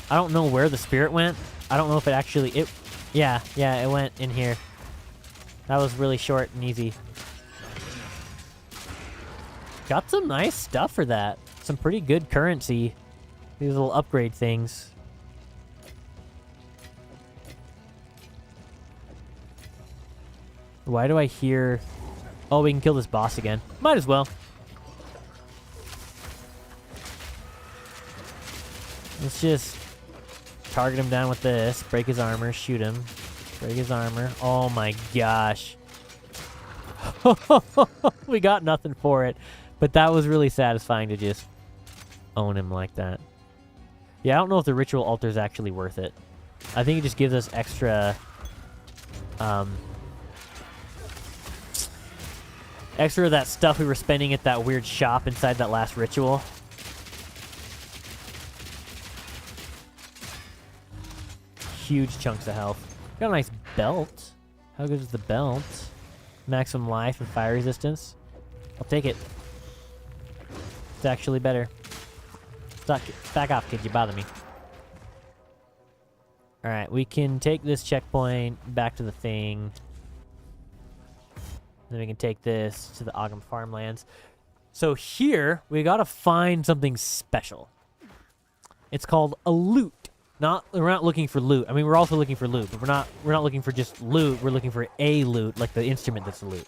I don't know where the spirit went. I don't know if it actually... Yeah, it went in here. That was really short and easy. Got some nice stuff for that. Some pretty good currency. These little upgrade things. Why do I hear... Oh, we can kill this boss again. Might as well. Let's just target him down with this. Break his armor. Shoot him. Break his armor. Oh my gosh. We got nothing for it. But that was really satisfying to just own him like that. Yeah, I don't know if the ritual altar is actually worth it. I think it just gives us extra... extra of that stuff we were spending at that weird shop inside that last ritual. Huge chunks of health. Got a nice belt. How good is the belt? Maximum life and fire resistance. I'll take it. It's actually better. Back off, kid. You bother me. Alright, we can take this checkpoint back to the thing. Then we can take this to the Ogham Farmlands. So here, we gotta find something special. It's called a loot. We're not looking for loot. I mean, we're also looking for loot, but we're not looking for just loot. We're looking for a loot, like the instrument that's a loot.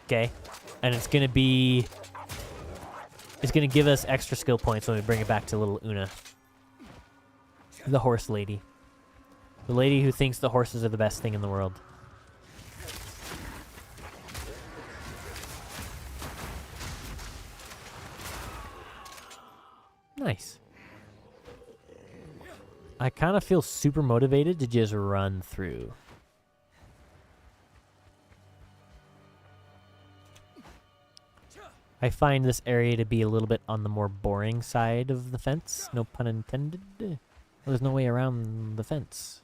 Okay? And it's gonna give us extra skill points when we bring it back to little Una. The horse lady. The lady who thinks the horses are the best thing in the world. Nice. I kind of feel super motivated to just run through. I find this area to be a little bit on the more boring side of the fence. No pun intended. Well, there's no way around the fence.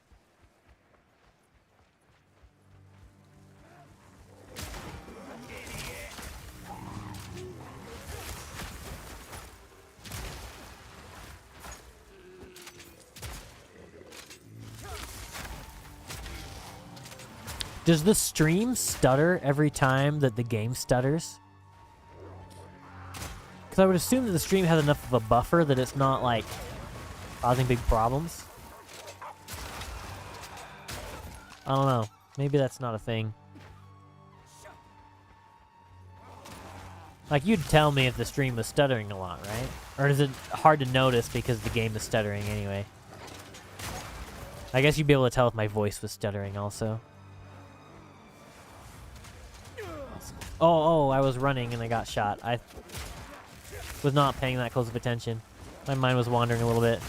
Does the stream stutter every time that the game stutters? Because I would assume that the stream has enough of a buffer that it's not, like, causing big problems. I don't know. Maybe that's not a thing. Like, you'd tell me if the stream was stuttering a lot, right? Or is it hard to notice because the game is stuttering anyway? I guess you'd be able to tell if my voice was stuttering also. Oh, I was running and I got shot. I was not paying that close of attention. My mind was wandering a little bit.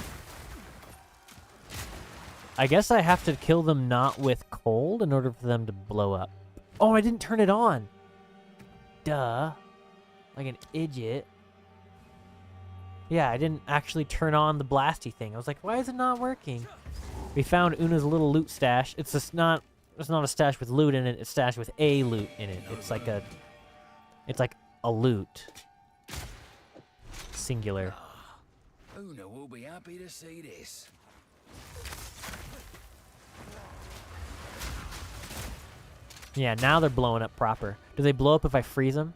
I guess I have to kill them not with cold in order for them to blow up. Oh, I didn't turn it on. Duh. Like an idiot. Yeah, I didn't actually turn on the blasty thing. I was like, why is it not working? We found Una's little loot stash. It's just not a stash with loot in it. It's stashed with a loot in it. It's like a loot. Singular. Una will be happy to see this. Yeah, now they're blowing up proper. Do they blow up if I freeze them?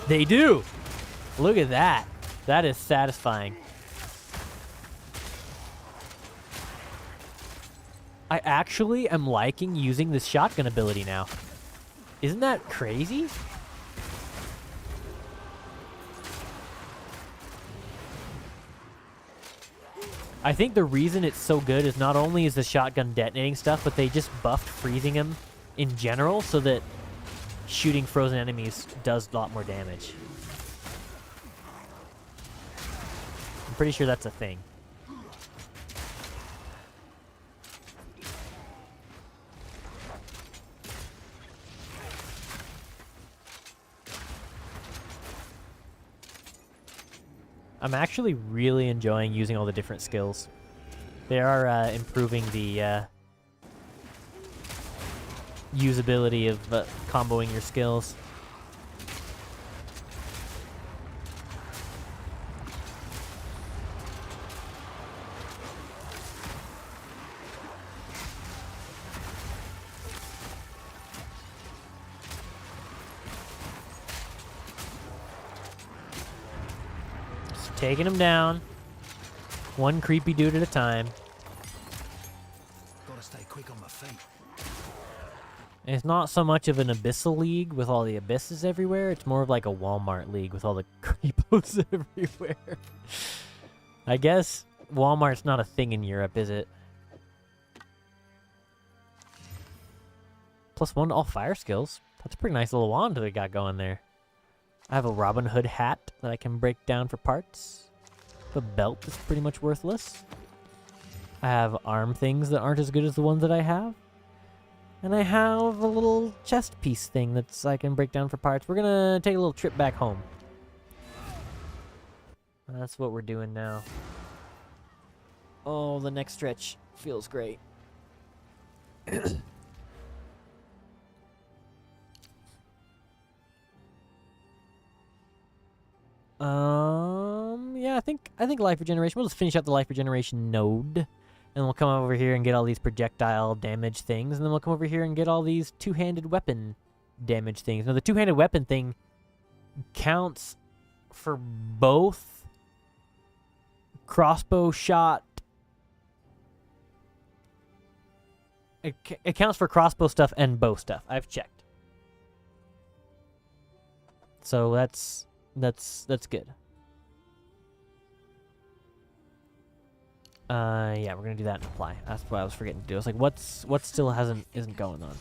They do! Look at that. That is satisfying. I actually am liking using this shotgun ability now. Isn't that crazy? I think the reason it's so good is not only is the shotgun detonating stuff, but they just buffed freezing them in general so that shooting frozen enemies does a lot more damage. I'm pretty sure that's a thing. I'm actually really enjoying using all the different skills. They are improving the usability of comboing your skills. Just taking them down. One creepy dude at a time. Gotta stay quick on my feet. And it's not so much of an abyssal league with all the abysses everywhere. It's more of like a Walmart league with all the creepos everywhere. I guess Walmart's not a thing in Europe, is it? +1 to all fire skills. That's a pretty nice little wand that we got going there. I have a Robin Hood hat that I can break down for parts. The belt is pretty much worthless. I have arm things that aren't as good as the ones that I have. And I have a little chest piece thing that's I can break down for parts. We're gonna take a little trip back home. That's what we're doing now. Oh, the next stretch feels great. Yeah, I think life regeneration. We'll just finish up the life regeneration node. And we'll come over here and get all these projectile damage things. And then we'll come over here and get all these two-handed weapon damage things. Now, the two-handed weapon thing counts for both crossbow shot. It counts for crossbow stuff and bow stuff. I've checked. So that's good. Yeah, we're gonna do that and apply. That's what I was forgetting to do. I was like, what still isn't going on?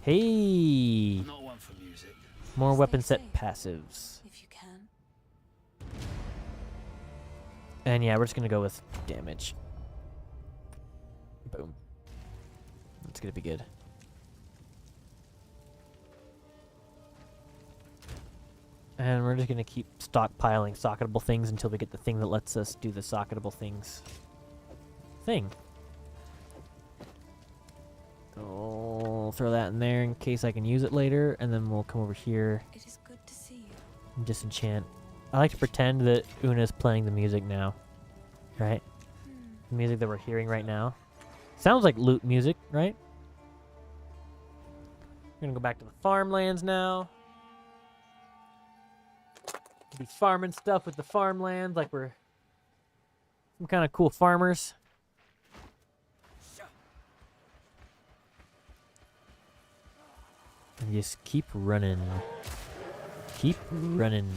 Hey, Not one for music. more Stay weapon set safe. passives. If you can. And yeah, we're just gonna go with damage. Boom. That's gonna be good. And we're just gonna keep stockpiling socketable things until we get the thing that lets us do the socketable things thing. I'll throw that in there in case I can use it later, and then we'll come over here It is good to see you. and disenchant. I like to pretend that Una's playing the music now, right? The music that we're hearing right now. Sounds like loot music, right? We're gonna go back to the farmlands now. Be farming stuff with the farmlands like we're some kind of cool farmers. And just keep running. Keep running.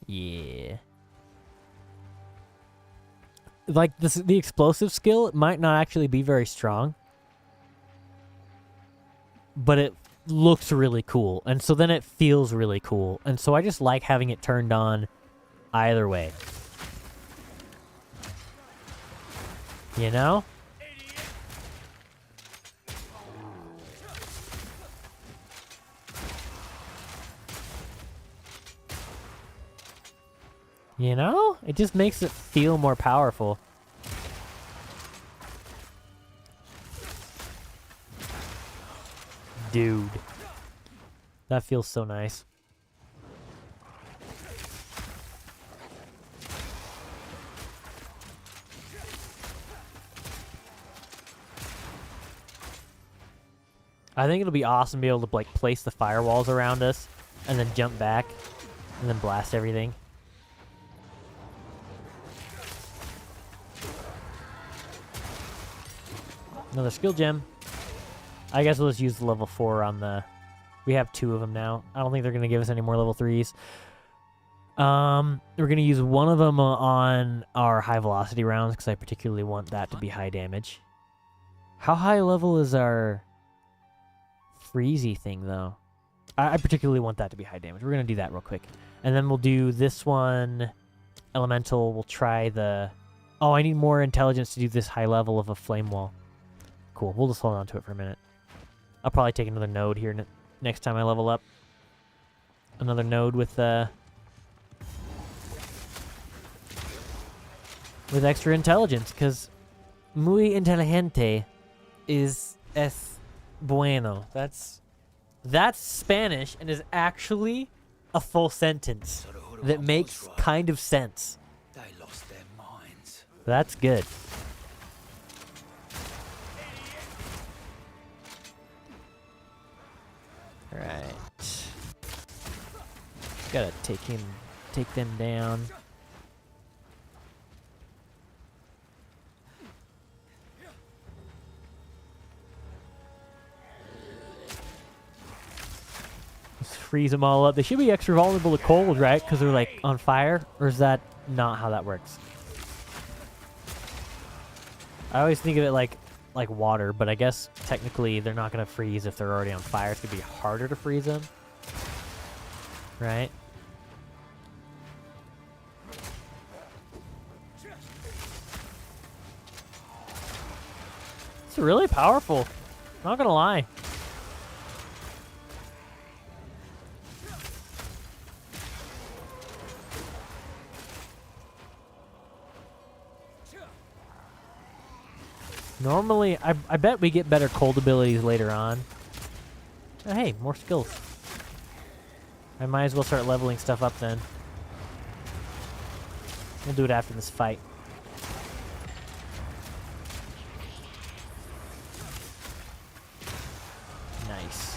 Yeah. Like this, the explosive skill might not actually be very strong, but it looks really cool, and so then it feels really cool, and so I just like having it turned on either way. You know? You know? It just makes it feel more powerful. Dude. That feels so nice. I think it'll be awesome to be able to like place the firewalls around us and then jump back and then blast everything. Another skill gem. I guess we'll just use the level 4 on the... We have 2 of them now. I don't think they're going to give us any more level 3s. We're going to use one of them on our high velocity rounds because I particularly want that to be high damage. How high level is our freezy thing, though? I particularly want that to be high damage. We're going to do that real quick. And then we'll do this one. Elemental. We'll try the... Oh, I need more intelligence to do this high level of a flame wall. Cool. We'll just hold on to it for a minute. I'll probably take another node here next time I level up. Another node with extra intelligence, because muy inteligente is es bueno. That's Spanish and is actually a full sentence that makes kind of sense. They lost their minds. That's good. Right. Gotta take them down. Just freeze them all up. They should be extra vulnerable to cold, right? Because they're like on fire? Or is that not how that works? I always think of it like water, but I guess technically they're not going to freeze if they're already on fire. It's going to be harder to freeze them. Right? It's really powerful. Not going to lie. Normally, I bet we get better cold abilities later on. Oh, hey, more skills. I might as well start leveling stuff up then. We'll do it after this fight. Nice.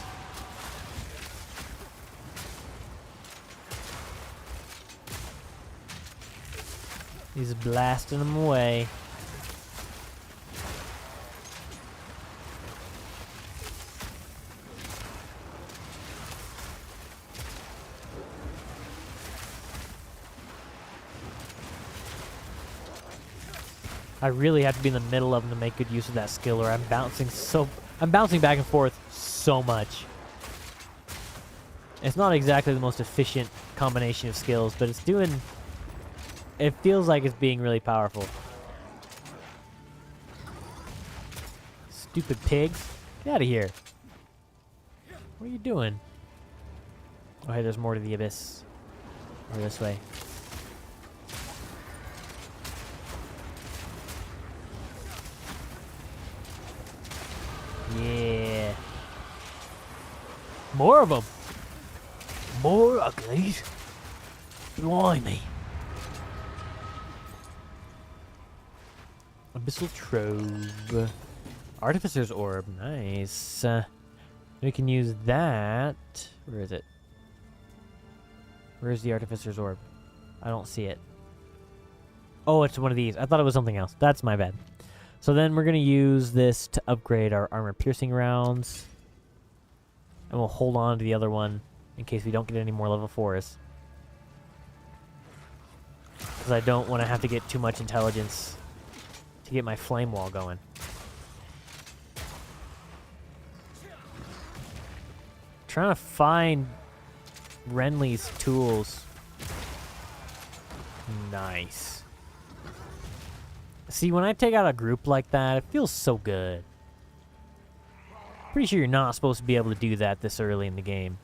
He's blasting them away. I really have to be in the middle of them to make good use of that skill, or I'm bouncing back and forth so much. It's not exactly the most efficient combination of skills, but it feels like it's being really powerful. Stupid pigs. Get out of here. What are you doing? Oh, hey, there's more to the abyss. Or this way. Yeah. More of them. More uglies. Blimey. Abyssal Trove. Artificer's Orb. Nice. We can use that. Where is it? Where's the Artificer's Orb? I don't see it. Oh, it's one of these. I thought it was something else. That's my bad. So then we're going to use this to upgrade our armor-piercing rounds. And we'll hold on to the other one in case we don't get any more level 4s. Because I don't want to have to get too much intelligence to get my flame wall going. Trying to find Renly's tools. Nice. See, when I take out a group like that, it feels so good. Pretty sure you're not supposed to be able to do that this early in the game.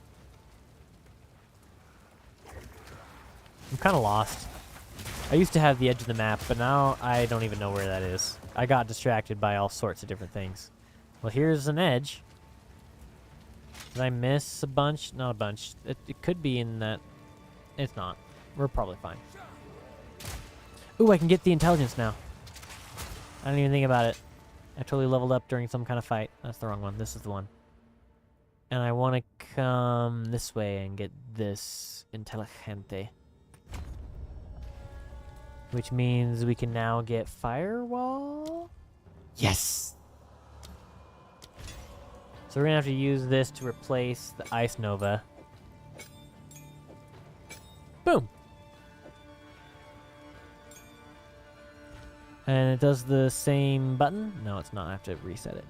I'm kind of lost. I used to have the edge of the map, but now I don't even know where that is. I got distracted by all sorts of different things. Well, here's an edge. Did I miss a bunch? Not a bunch. It could be in that. It's not. We're probably fine. Ooh, I can get the intelligence now. I didn't even think about it. I totally leveled up during some kind of fight. That's the wrong one. This is the one. And I want to come this way and get this Intelligente. Which means we can now get Firewall? Yes! So we're going to have to use this to replace the Ice Nova. Boom! And it does the same button? No, it's not. I have to reset it.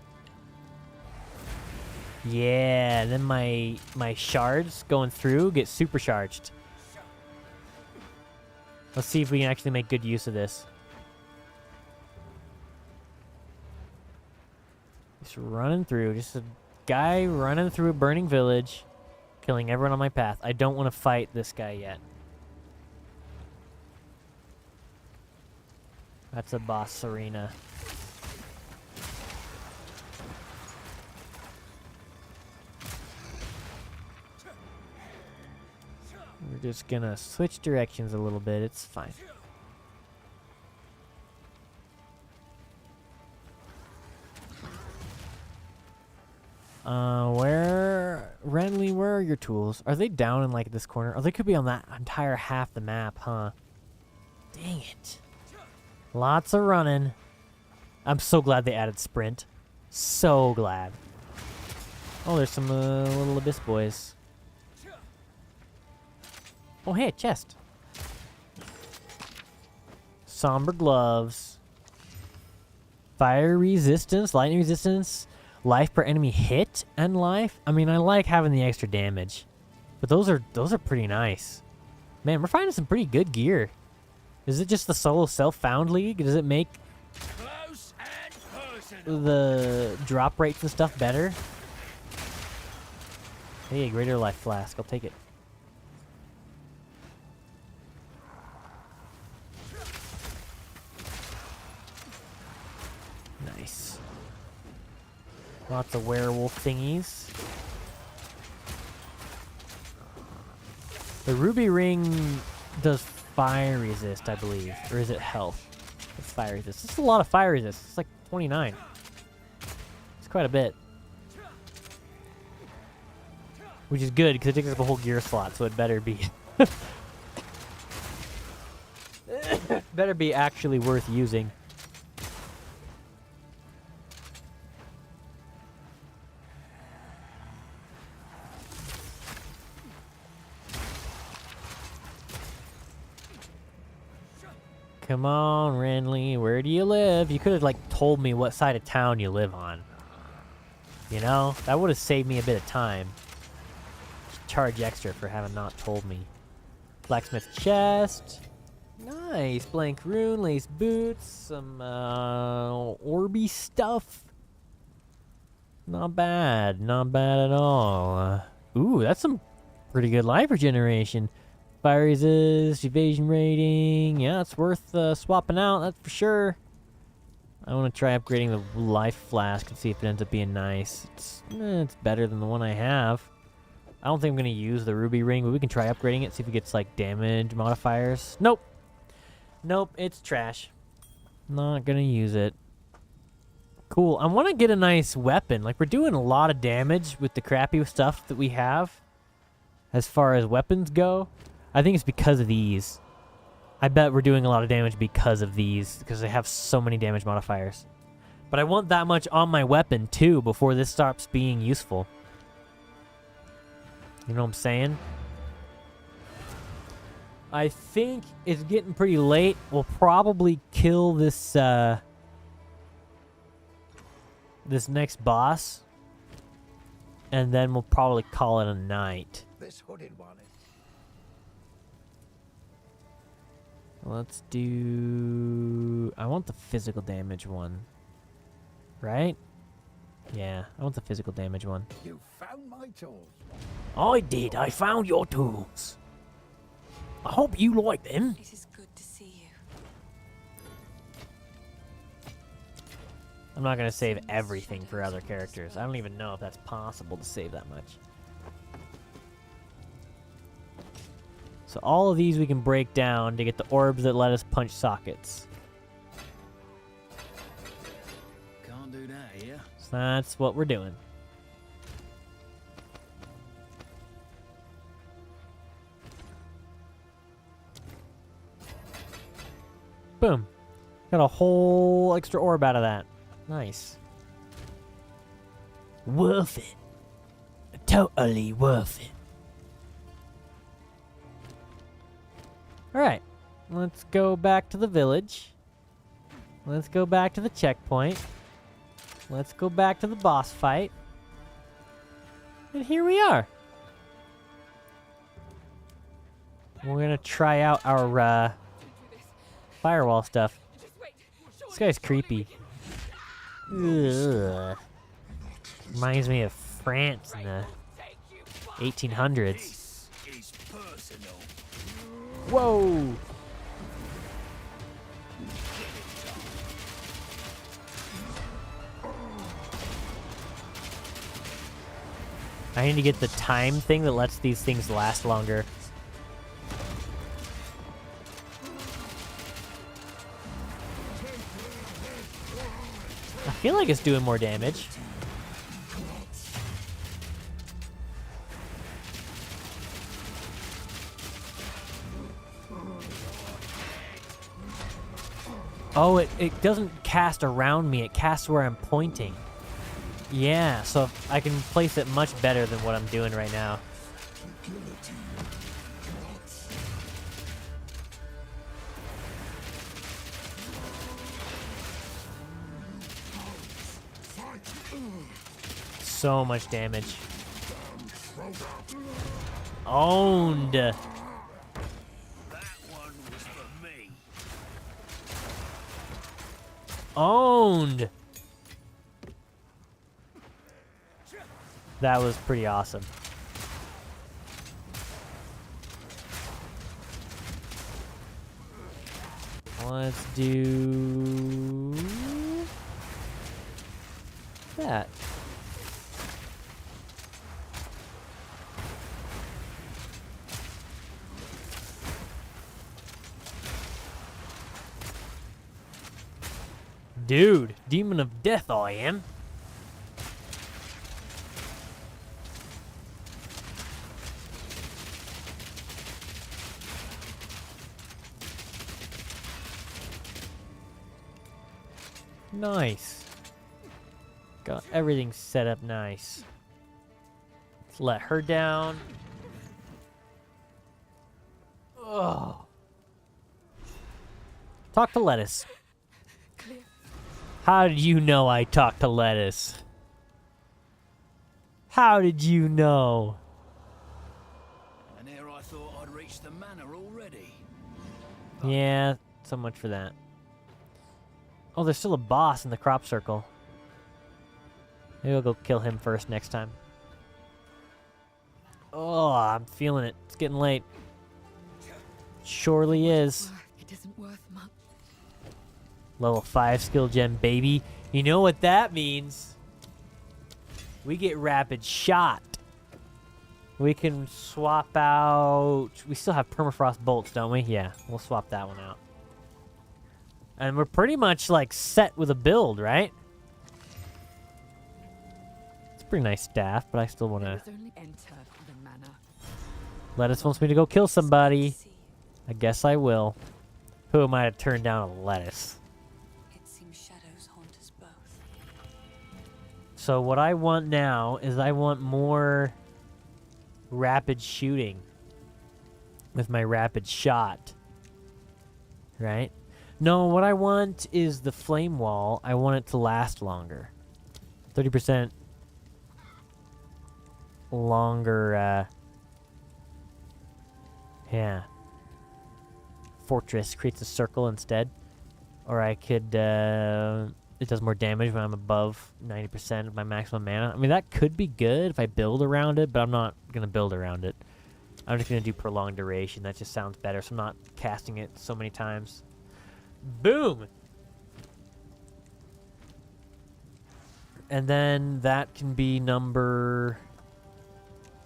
Yeah, then my shards going through get supercharged. Let's see if we can actually make good use of this. Just running through. Just a guy running through a burning village, killing everyone on my path. I don't want to fight this guy yet. That's a boss arena. We're just gonna switch directions a little bit. It's fine. Renly, where are your tools? Are they down in like this corner? Oh, they could be on that entire half the map, huh? Dang it. Lots of running. I'm so glad they added sprint. So glad. Oh, there's some little abyss boys. Oh, hey, a chest. Somber gloves. Fire resistance, lightning resistance, life per enemy hit, and life. I mean, I like having the extra damage, but those are pretty nice. Man, we're finding some pretty good gear. Is it just the Solo-Self-Found League? Does it make Close and personal. the drop rates and stuff better? Hey, greater life flask. I'll take it. Nice. Lots of werewolf thingies. The ruby ring does fire resist, I believe. Or is it health? It's fire resist. This is a lot of fire resist. It's like 29. It's quite a bit. Which is good, because it takes up a whole gear slot, so it better be... better be actually worth using. Come on, Renly, where do you live? You could have, like, told me what side of town you live on. You know? That would have saved me a bit of time. Charge extra for having not told me. Blacksmith chest. Nice. Blank rune, lace boots, some, orby stuff. Not bad. Not bad at all. Ooh, that's some pretty good life regeneration. Fire resist, evasion rating. Yeah, it's worth swapping out, that's for sure. I want to try upgrading the life flask and see if it ends up being nice. It's better than the one I have. I don't think I'm going to use the ruby ring, but we can try upgrading it, see if it gets like damage modifiers. Nope. Nope, it's trash. Not gonna use it. Cool. I want to get a nice weapon. Like, we're doing a lot of damage with the crappy stuff that we have as far as weapons go. I think it's because of these. I bet we're doing a lot of damage because of these, because they have so many damage modifiers. But I want that much on my weapon, too, before this stops being useful. You know what I'm saying? I think it's getting pretty late. We'll probably kill this, this next boss, and then we'll probably call it a night. This hooded one is... Let's do... I want the physical damage one. Right? Yeah, I want the physical damage one. You found my tools. I did. I found your tools. I hope you like them. It is good to see you. I'm not going to save everything for other characters. I don't even know if that's possible to save that much. So all of these we can break down to get the orbs that let us punch sockets. Can't do that here. So that's what we're doing. Boom. Got a whole extra orb out of that. Nice. Worth it. Totally worth it. Alright. Let's go back to the village. Let's go back to the checkpoint. Let's go back to the boss fight. And here we are. We're gonna try out our firewall stuff. This guy's creepy. Ugh. Reminds me of France in the 1800s. This is personal. Whoa! I need to get the time thing that lets these things last longer. I feel like it's doing more damage. Oh, it doesn't cast around me. It casts where I'm pointing. Yeah, so I can place it much better than what I'm doing right now. So much damage. Owned. That one was for me. Owned. That was pretty awesome. Let's do that. Dude, demon of death I am. Nice. Got everything set up nice. Let's let her down. Oh. Talk to Lettuce. Clear. How did you know I talked to Lettuce? How did you know? And here I thought I'd reached the manor already. Yeah, so much for that. Oh, there's still a boss in the crop circle. Maybe we'll go kill him first next time. Oh, I'm feeling it. It's getting late. Surely is. It isn't worth much. Level 5 skill gem, baby. You know what that means? We get rapid shot. We can swap out... We still have permafrost bolts, don't we? Yeah, we'll swap that one out. And we're pretty much like set with a build, right? It's a pretty nice staff, but I still want to... Lettuce wants me to go kill somebody. I guess I will. Who am I to turn down a lettuce? It seems shadows haunt us both. So what I want now is I want more rapid shooting with my rapid shot. Right? No, what I want is the flame wall. I want it to last longer. 30% longer, yeah. Fortress creates a circle instead. Or I could, it does more damage when I'm above 90% of my maximum mana. I mean, that could be good if I build around it, but I'm not going to build around it. I'm just going to do prolonged duration. That just sounds better, so I'm not casting it so many times. Boom! And then that can be number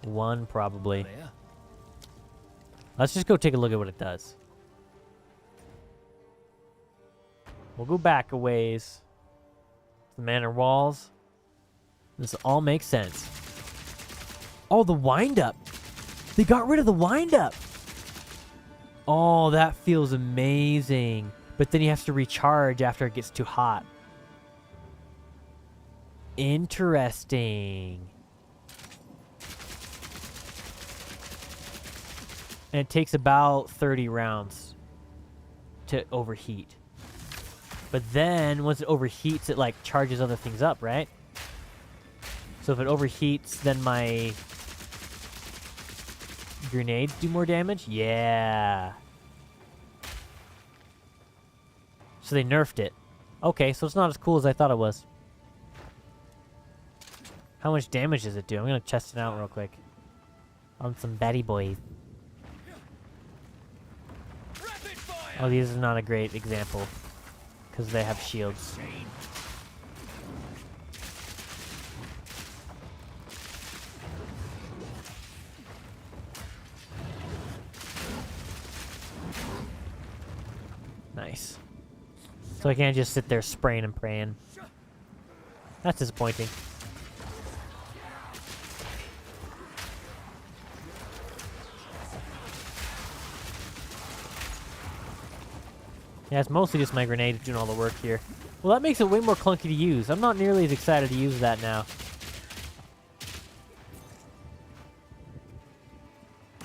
1, probably. There. Let's just go take a look at what it does. We'll go back a ways. The manor walls. This all makes sense. Oh, the wind-up! They got rid of the wind-up! Oh, that feels amazing. But then he has to recharge after it gets too hot. Interesting. And it takes about 30 rounds to overheat. But then, once it overheats, it, like, charges other things up, right? So if it overheats, then my grenades do more damage? Yeah. So they nerfed it. Okay, so it's not as cool as I thought it was. How much damage does it do? I'm gonna test it out real quick. On some batty boys. Oh, these are not a great example. Because they have shields. Nice. So I can't just sit there spraying and praying. That's disappointing. Yeah, it's mostly just my grenade doing all the work here. Well, that makes it way more clunky to use. I'm not nearly as excited to use that now.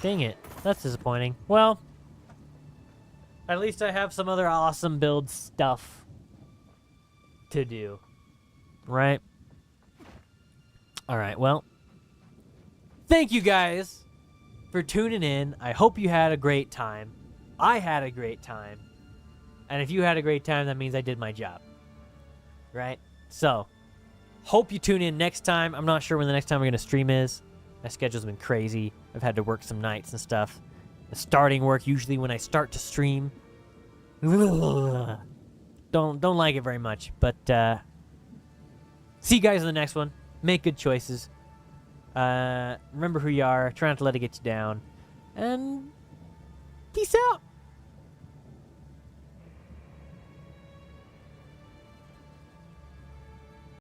Dang it. That's disappointing. Well, at least I have some other awesome build stuff to do. Right? Alright, well. Thank you guys for tuning in. I hope you had a great time. I had a great time. And if you had a great time, that means I did my job. Right? So, hope you tune in next time. I'm not sure when the next time we're going to stream is. My schedule's been crazy. I've had to work some nights and stuff. The starting work usually when I start to stream. Don't like it very much. But, see you guys in the next one. Make good choices. Remember who you are. Try not to let it get you down. And peace out.